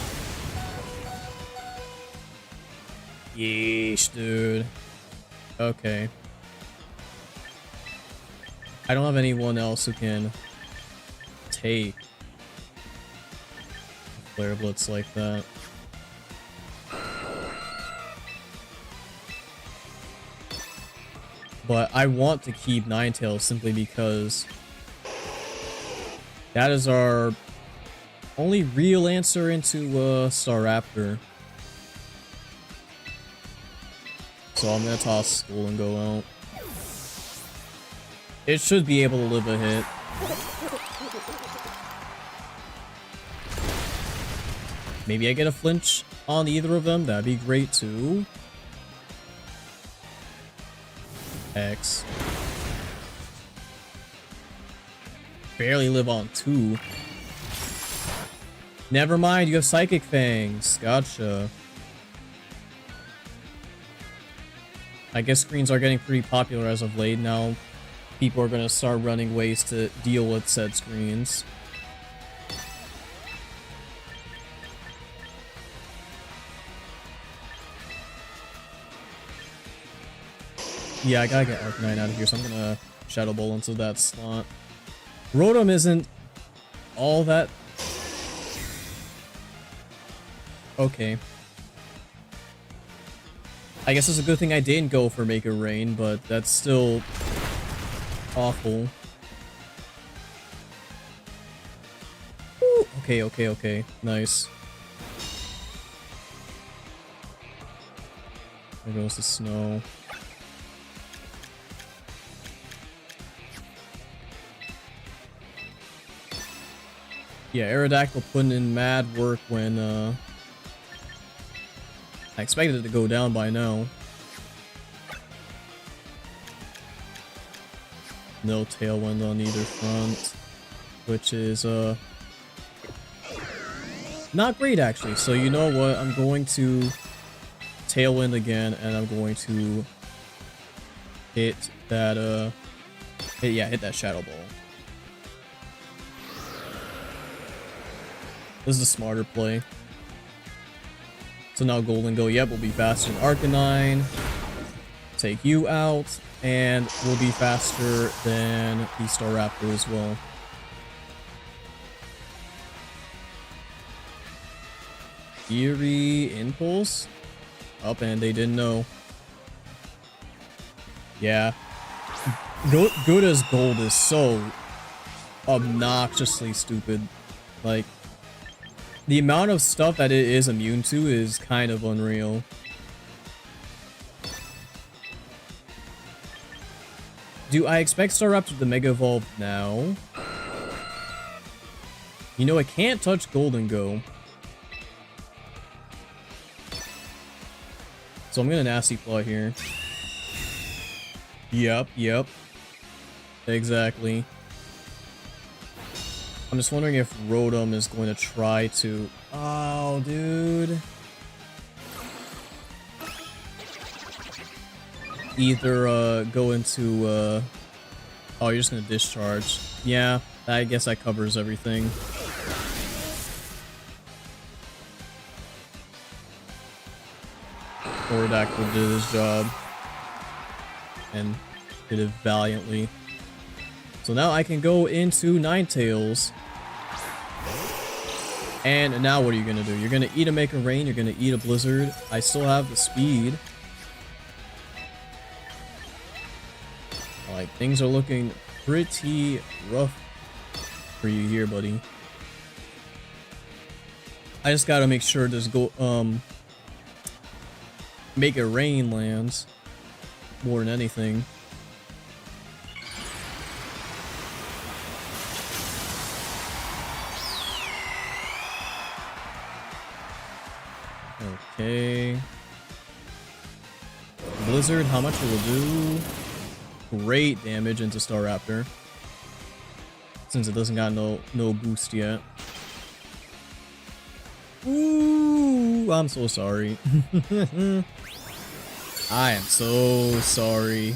Yeesh, dude. Okay. I don't have anyone else who can take Flare Blitz like that. But I want to keep Ninetales simply because that is our only real answer into Staraptor. So I'm gonna toss Skull and go out. It should be able to live a hit. Maybe I get a flinch on either of them. That'd be great too. X. Barely live on 2. Never mind, you have Psychic Fangs. Gotcha. I guess screens are getting pretty popular as of late now. People are going to start running ways to deal with said screens. Yeah, I gotta get Arcanine out of here, so I'm gonna Shadow Ball into that slot. Rotom isn't all that... okay. I guess it's a good thing I didn't go for Make It Rain, but that's still awful. Ooh, okay. Nice. There goes the snow. Yeah, Aerodactyl putting in mad work when, I expected it to go down by now. No Tailwind on either front, which is, not great actually. So you know what, I'm going to Tailwind again, and I'm going to hit that, hit that Shadow Ball. This is a smarter play. So now Golden Go, yep, will be faster than Arcanine. Take you out, and will be faster than the Staraptor as well. Eerie Impulse? Up, and they didn't know. Yeah. Good as Gold is so obnoxiously stupid. Like, the amount of stuff that it is immune to is kind of unreal. Do I expect Staraptor to Mega Evolve now? You know, I can't touch Golden Go. So I'm gonna Nasty Claw here. Yep. Exactly. I'm just wondering if Rotom is going to try to... Oh, dude. Either, go into, Oh, you're just gonna Discharge. Yeah, I guess that covers everything. Aerodactyl did his job. And did it valiantly. So now I can go into Ninetales. And now what are you gonna do? You're gonna eat a Make a Rain, you're gonna eat a Blizzard. I still have the speed. Like, things are looking pretty rough for you here, buddy. I just gotta make sure this Make a Rain lands more than anything. Okay. Blizzard, how much will it do? Great damage into Staraptor. Since it doesn't got no boost yet. Ooh, I'm so sorry. I am so sorry.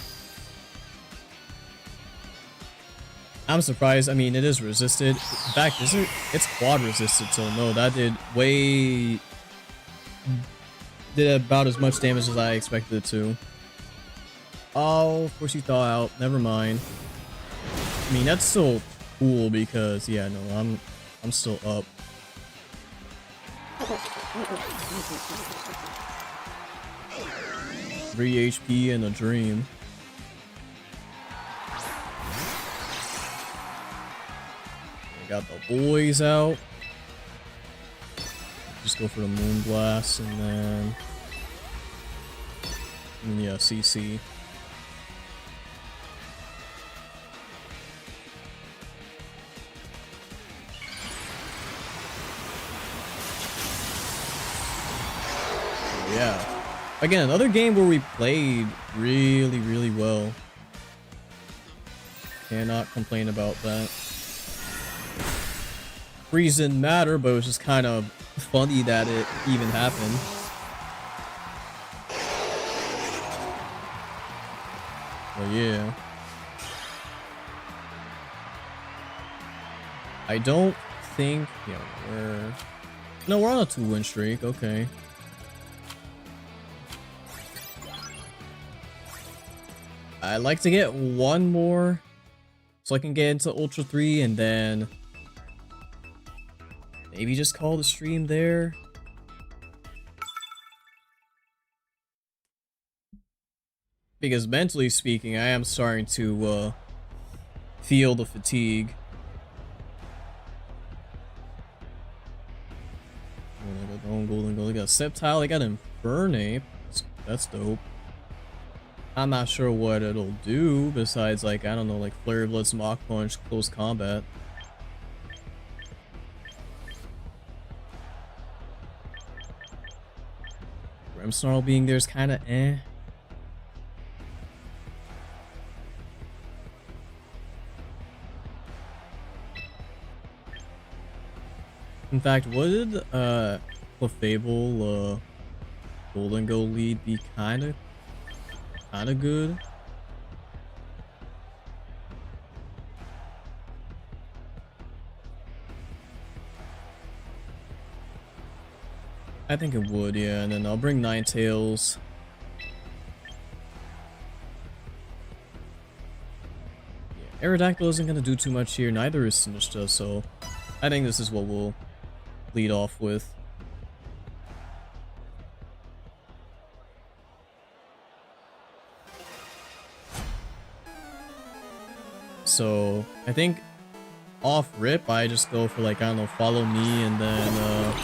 I'm surprised. I mean, it is resisted. In fact, it's quad resisted, so no, that did about as much damage as I expected it to. Oh, of course you thaw out. Never mind. I mean, that's still cool because, yeah, no, I'm still up. 3 HP and a dream. I got the boys out. Just go for the Moonblast and then yeah, CC. Yeah. Again, another game where we played really well. Cannot complain about that. Freeze didn't matter, but it was just kind of funny that it even happened. But yeah. I don't think... Yeah, we're on a 2-win streak, okay. I'd like to get one more so I can get into Ultra 3 and then maybe just call the stream there. Because mentally speaking, I am starting to feel the fatigue. Golden Gold. They got Sceptile. They got Infernape. That's dope. I'm not sure what it'll do besides, like, I don't know, like Flare Blitz, Mach Punch, Close Combat. Grimmsnarl being there is kind of eh. In fact, would Clefable Golden Go lead be kind of good? I think it would, yeah. And then I'll bring Ninetales. Yeah, Aerodactyl isn't gonna do too much here. Neither is Sinistcha, so I think this is what we'll lead off with. So I think off rip I just go for, like, I don't know, Follow Me, and then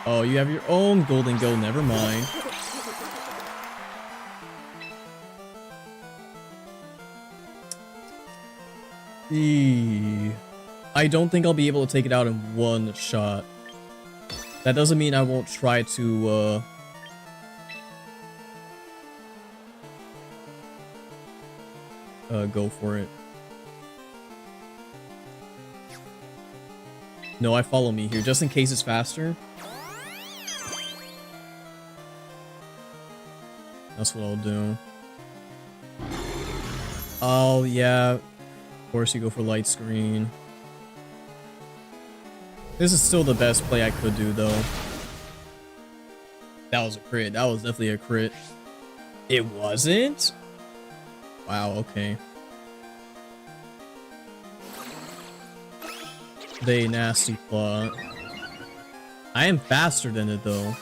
oh, you have your own Golden Go, never mind. I don't think I'll be able to take it out in one shot. That doesn't mean I won't try to go for it. No, I Follow Me here, just in case it's faster. That's what I'll do. Oh, yeah. Of course you go for Light Screen. This is still the best play I could do, though. That was a crit. That was definitely a crit. It wasn't? Wow, okay. They nasty plot. I am faster than it, though.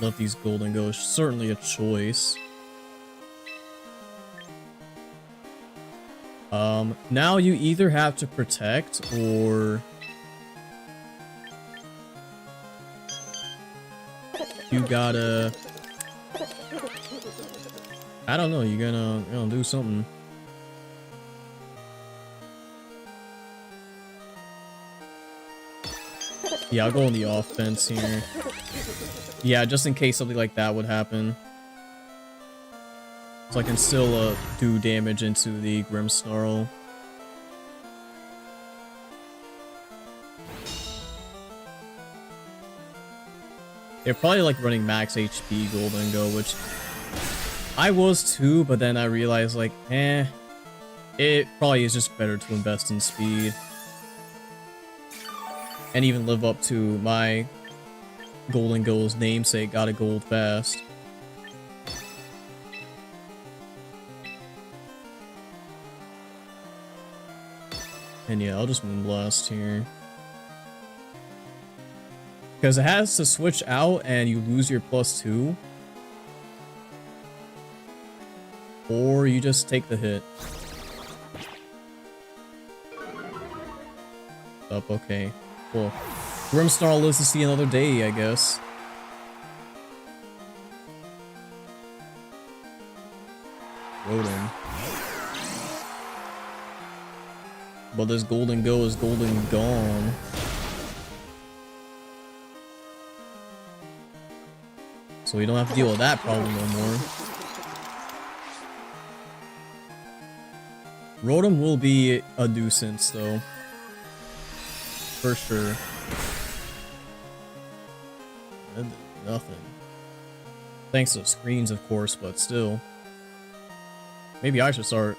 Love these Golden Go's. Certainly a choice. Now you either have to protect or you gotta, I don't know, you're gonna do something. Yeah, I'll go on the offense here. Yeah, just in case something like that would happen. So I can still do damage into the Grimmsnarl. They're probably like running max HP Golden Go, which I was too, but then I realized, like, it probably is just better to invest in speed. And even live up to my Golden Go's namesake, gotta gold fast. And yeah, I'll just Moonblast here. Because it has to switch out and you lose your +2. Or you just take the hit. Up, okay. Cool. Grimmsnarl lives to see another day, I guess. Rotom. But this Golden Go is golden gone. So we don't have to deal with that problem no more. Rotom will be a nuisance though. For sure. That did nothing. Thanks to screens, of course, but still. Maybe I should start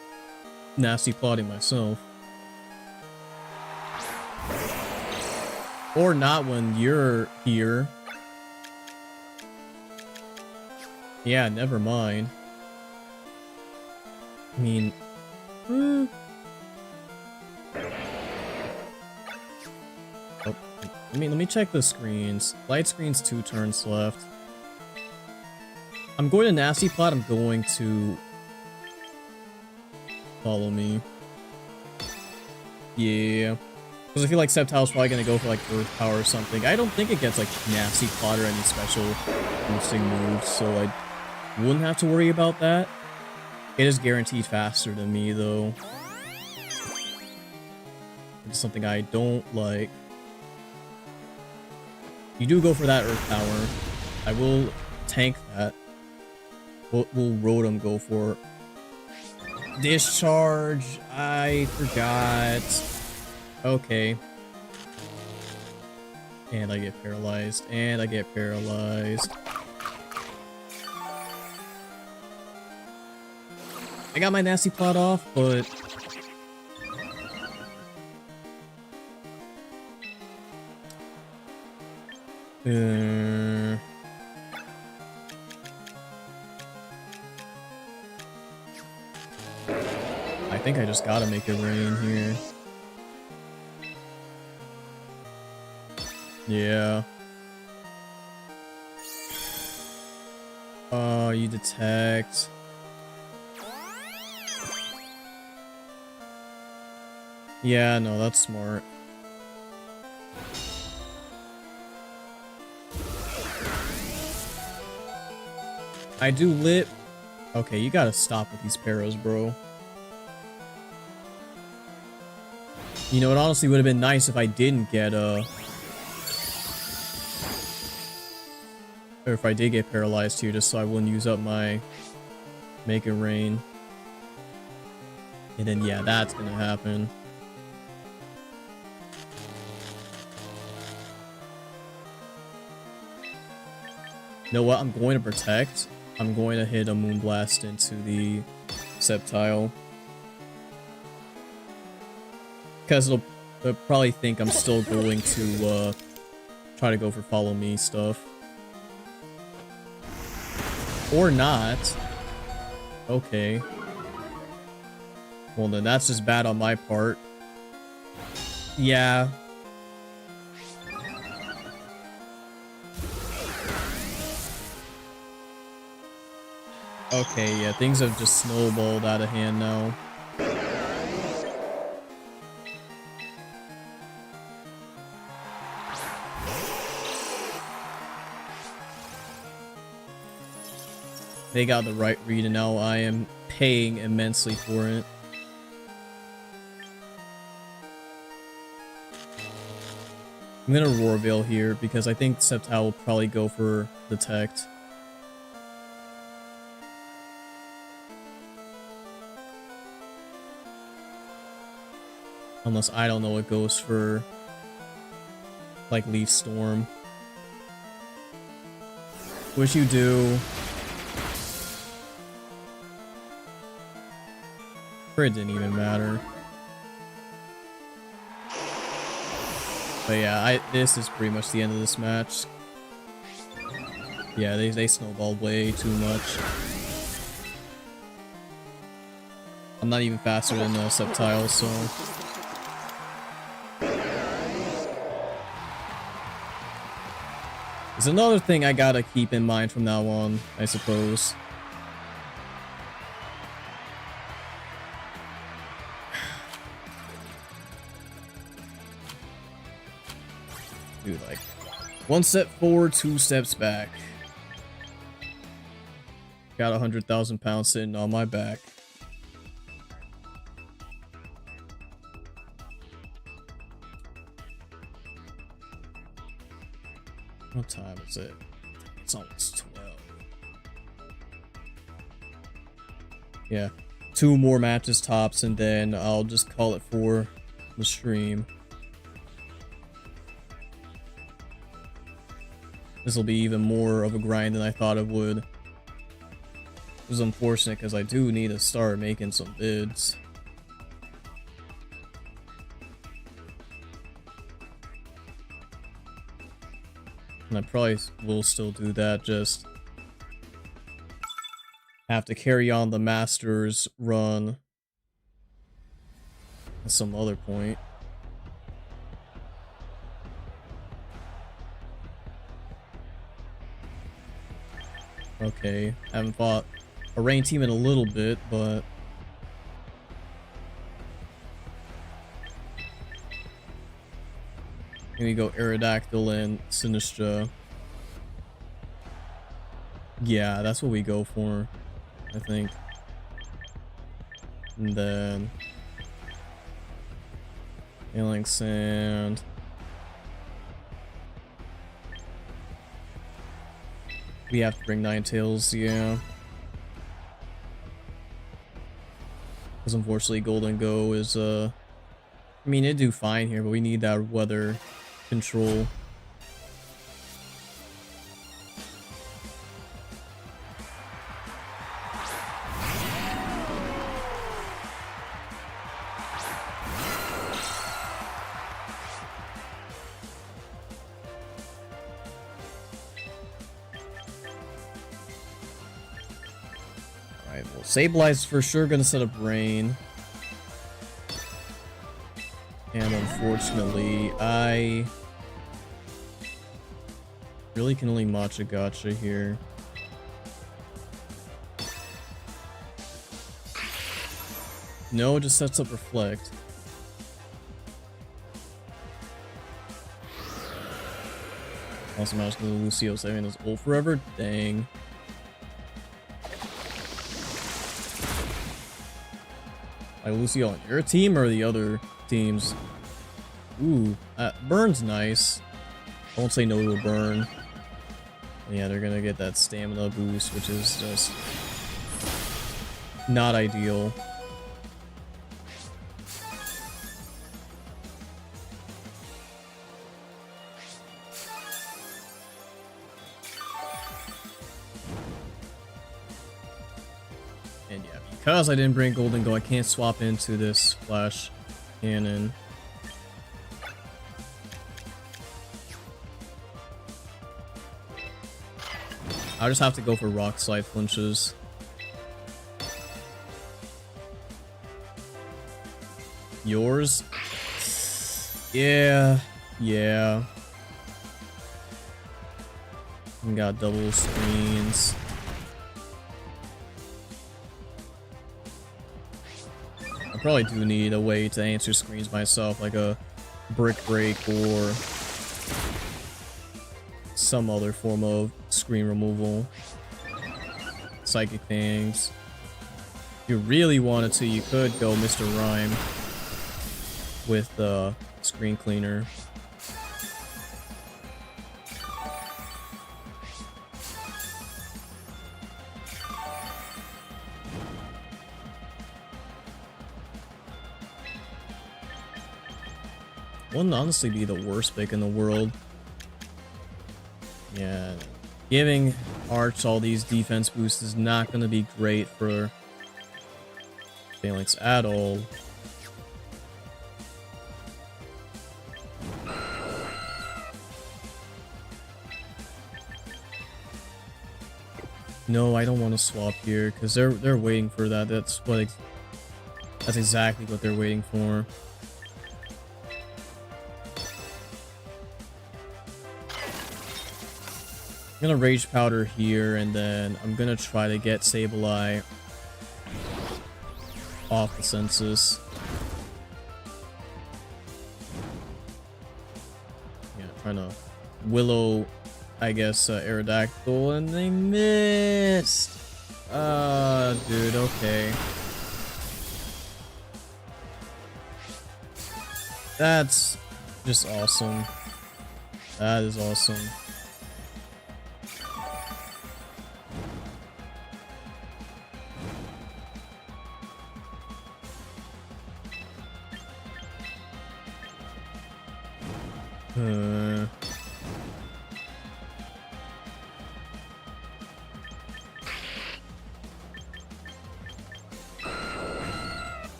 nasty plotting myself. Or not when you're here. Yeah, never mind. I mean... Oh, let me check the screens. Light screen's 2 turns left. I'm going to nasty plot. I'm going to follow me. Yeah. Because I feel like Sceptile's probably going to go for like Earth Power or something. I don't think it gets like Nasty Plot or any special boosting moves, so I wouldn't have to worry about that. It is guaranteed faster than me though. It's something I don't like. You do go for that Earth Power. I will tank that. What will Rotom go for? Discharge. I forgot. Okay. And I get paralyzed. And I get paralyzed. I got my Nasty Plot off, but... I think I just gotta make it rain here. Yeah. Oh, you detect. Yeah, no, that's smart. I do lip. Okay, you gotta stop with these paras, bro. You know, it honestly would have been nice if I didn't get, or if I did get paralyzed here, just so I wouldn't use up my Make It Rain. And then, yeah, that's gonna happen. You know what? I'm going to protect. I'm going to hit a Moonblast into the Sceptile. Because they'll probably think I'm still going to try to go for Follow Me stuff. Or not. Okay. Well then, that's just bad on my part. Yeah. Okay, yeah, things have just snowballed out of hand now. They got the right read, and now I am paying immensely for it. I'm gonna Roar Veil here, because I think Sceptile will probably go for Detect. Unless I don't know, it goes for like Leaf Storm. Which you do. Or it didn't even matter. But yeah, this is pretty much the end of this match. Yeah, they snowballed way too much. I'm not even faster than Sceptile, so... There's another thing I gotta keep in mind from now on, I suppose. Dude, like, 1 step forward, 2 steps back. Got 100,000 pounds sitting on my back. What time is it? It's almost 12. Yeah. 2 more matches tops, and then I'll just call it for the stream. This will be even more of a grind than I thought it would. It was unfortunate because I do need to start making some bids. And I probably will still do that, just have to carry on the Masters run at some other point. Okay, haven't fought a rain team in a little bit, but Here we go, Aerodactyl and Sinistra. Yeah, that's what we go for, I think. And then Falinks and we have to bring Ninetales, yeah. Because unfortunately Golden Go is I mean, it'd do fine here, but we need that weather control. Alright, well, Sableye for sure gonna set up Rain. And unfortunately, I really can only Matcha Gotcha here. No, it just sets up Reflect. Also, I'm just gonna Lucio saving this ult forever. Dang. Like Lucio on your team or the other teams? Ooh, Burn's nice. I won't say no to a Burn. Yeah, they're gonna get that stamina boost, which is just not ideal. And yeah, because I didn't bring Golden Go, I can't swap into this Flash Cannon. I'll just have to go for Rock Slide flinches. Yours? Yeah. We got double screens. I probably do need a way to answer screens myself, like a Brick Break or some other form of screen removal. Psychic things. If you really wanted to, you could go Mr. Rhyme with the screen cleaner. Wouldn't honestly be the worst pick in the world. Yeah, giving Arch all these defense boosts is not going to be great for Falinks at all. No, I don't want to swap here because they're waiting for that. That's exactly what they're waiting for. I'm gonna Rage Powder here, and then I'm gonna try to get Sableye off the Census. Yeah, trying to Willow, I guess, Aerodactyl, and they missed! Dude, okay. That's just awesome. That is awesome.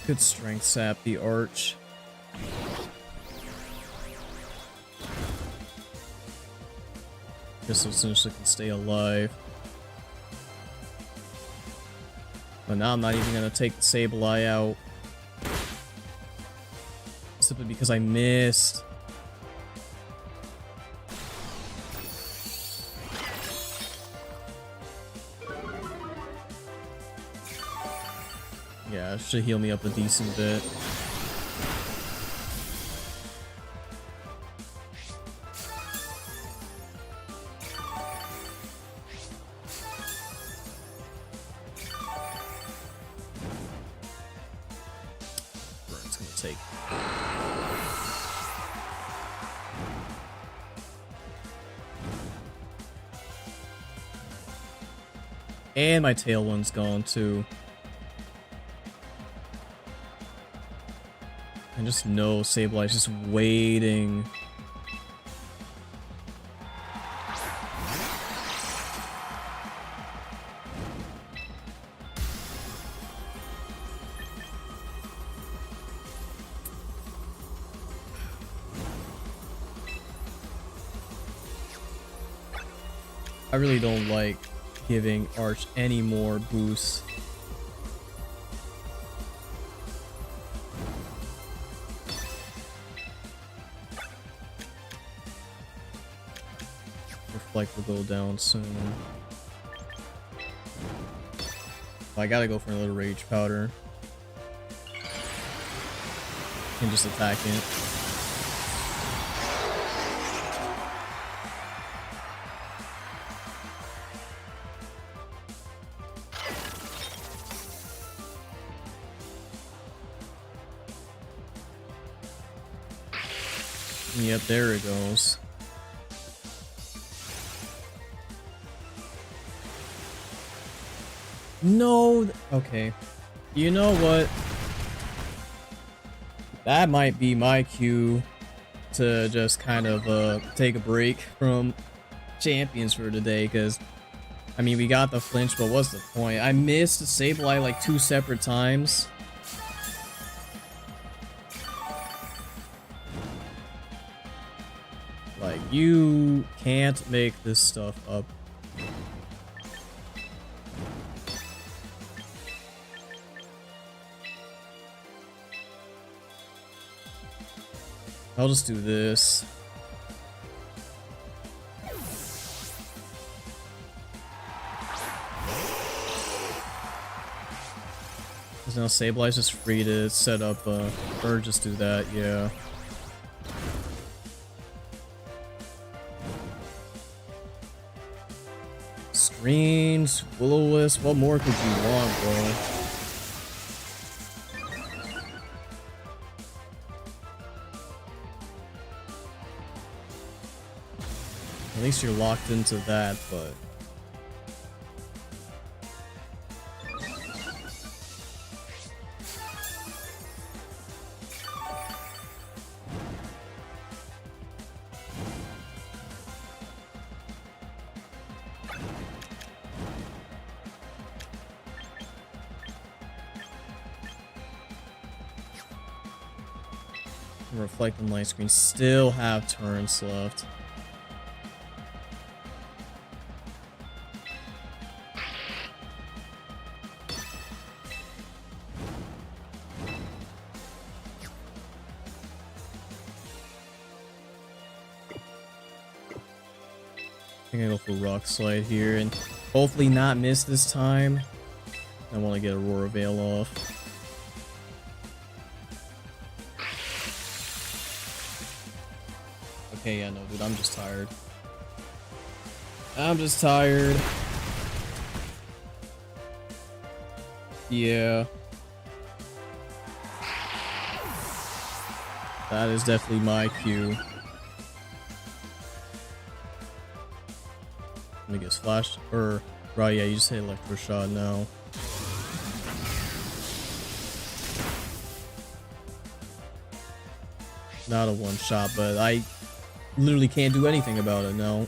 Could Strength Sap the Arch. Just so Sinister can stay alive. But now I'm not even gonna take the Sableye out. Simply because I missed. Yeah, it should heal me up a decent bit. like... And my tail one's gone too. I just know Sableye's just waiting. I really don't like giving Arch any more boosts. Reflect will go down soon. I gotta go for another Rage Powder. And just attack it. Yep, there it goes. No, okay. You know what? That might be my cue to just kind of take a break from champions for today, because I mean, we got the flinch, but what's the point? I missed Sableye like 2 separate times. Like, you can't make this stuff up. I'll just do this. Because now Sableye's just free to set up, or just do that, yeah. Screens, Will-O-Wisp, what more could you want, bro? At least you're locked into that, but... Reflect and Light Screen still have turns left. I'm gonna go for Rock Slide here and hopefully not miss this time. I want to get Aurora Veil off. Okay, yeah, no, dude, I'm just tired. I'm just tired. Yeah. That is definitely my cue. Let me get Flash, or, right, yeah, you just hit Electro Shot now. Not a one shot, but I literally can't do anything about it now.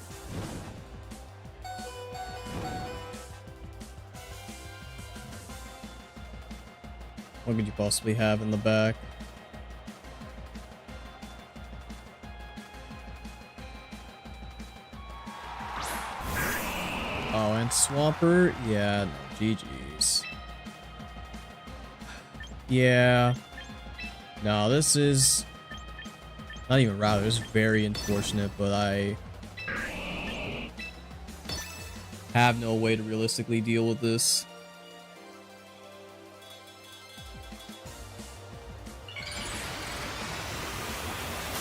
What could you possibly have in the back? Oh, and Swampert? Yeah, no, GG's. Yeah. No, this is... not even rather, it's very unfortunate, but I have no way to realistically deal with this.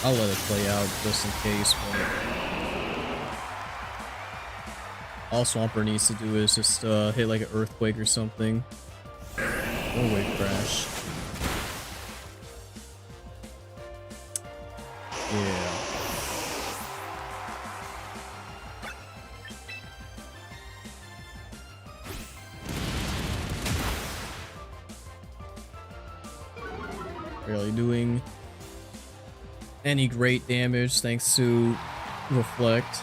I'll let it play out just in case, but all Swampert needs to do is just hit like an Earthquake or something. Or Wave Crash. Yeah. Really doing any great damage thanks to Reflect.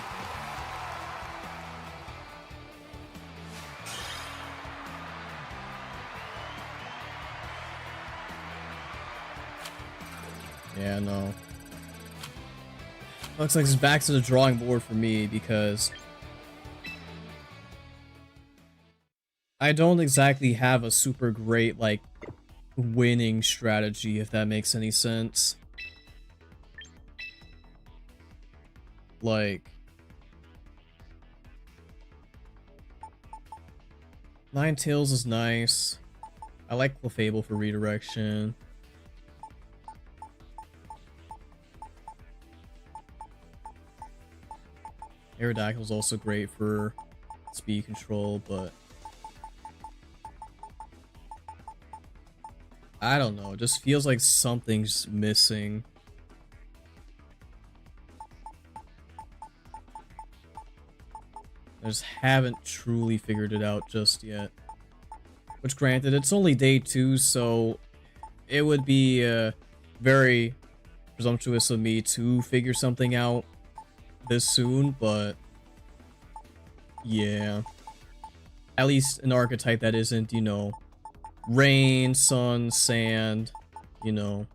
Yeah, no. Looks like it's back to the drawing board for me because I don't exactly have a super great, like, winning strategy, if that makes any sense. Like, Ninetales is nice. I like Clefable for redirection. Aerodactyl's also great for speed control, but I don't know. It just feels like something's missing. I just haven't truly figured it out just yet. Which, granted, it's only day 2, so it would be very presumptuous of me to figure something out this soon, but yeah. At least an archetype that isn't, you know, rain, sun, sand, you know.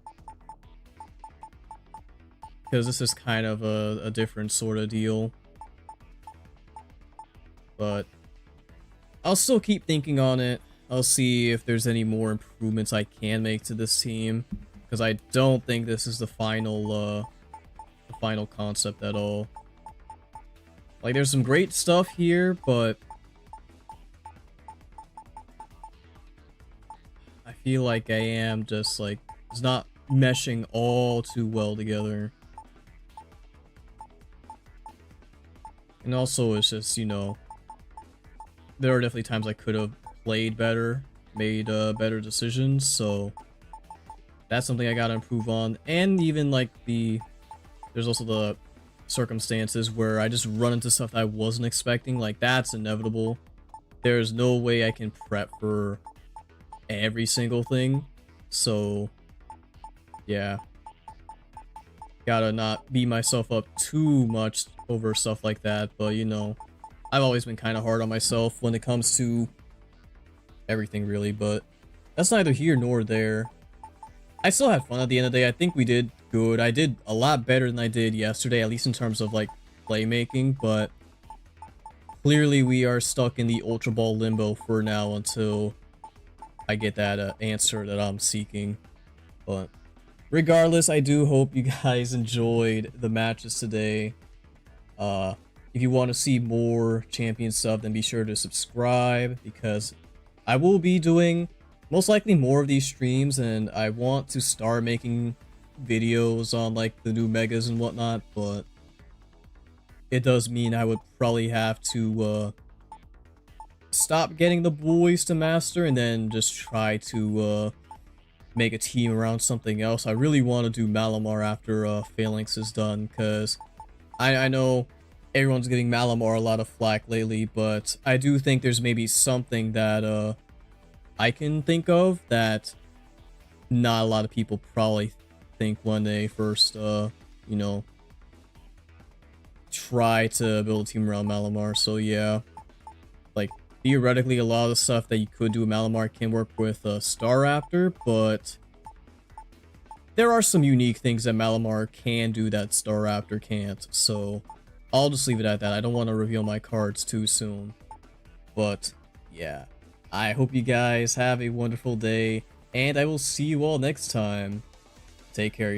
Because this is kind of a different sort of deal. But I'll still keep thinking on it. I'll see if there's any more improvements I can make to this team. Because I don't think this is the final concept at all. Like, there's some great stuff here, but I feel like I am just, like, it's not meshing all too well together. And also, it's just, you know, there are definitely times I could have played better, made better decisions, so that's something I gotta improve on. And even, like, there's also the circumstances where I just run into stuff that I wasn't expecting. Like, that's inevitable. There's no way I can prep for every single thing, so yeah, gotta not beat myself up too much over stuff like that. But, you know, I've always been kind of hard on myself when it comes to everything, really, but that's neither here nor there. I still had fun at the end of the day. I think we did good. I did a lot better than I did yesterday, at least in terms of, like, playmaking, but clearly we are stuck in the Ultra Ball limbo for now until I get that answer that I'm seeking. But regardless, I do hope you guys enjoyed the matches today. If you want to see more champion stuff, then be sure to subscribe, because I will be doing most likely more of these streams, and I want to start making videos on, like, the new megas and whatnot, but it does mean I would probably have to stop getting the boys to master and then just try to make a team around something else. I really want to do Malamar after Falinks is done, because I know everyone's giving Malamar a lot of flack lately, but I do think there's maybe something that I can think of that not a lot of people probably think when they first, you know, try to build a team around Malamar. So yeah, like, theoretically, a lot of the stuff that you could do with Malamar can work with Staraptor, but there are some unique things that Malamar can do that Staraptor can't, so I'll just leave it at that. I don't want to reveal my cards too soon. But yeah, I hope you guys have a wonderful day, and I will see you all next time. Take care, y'all.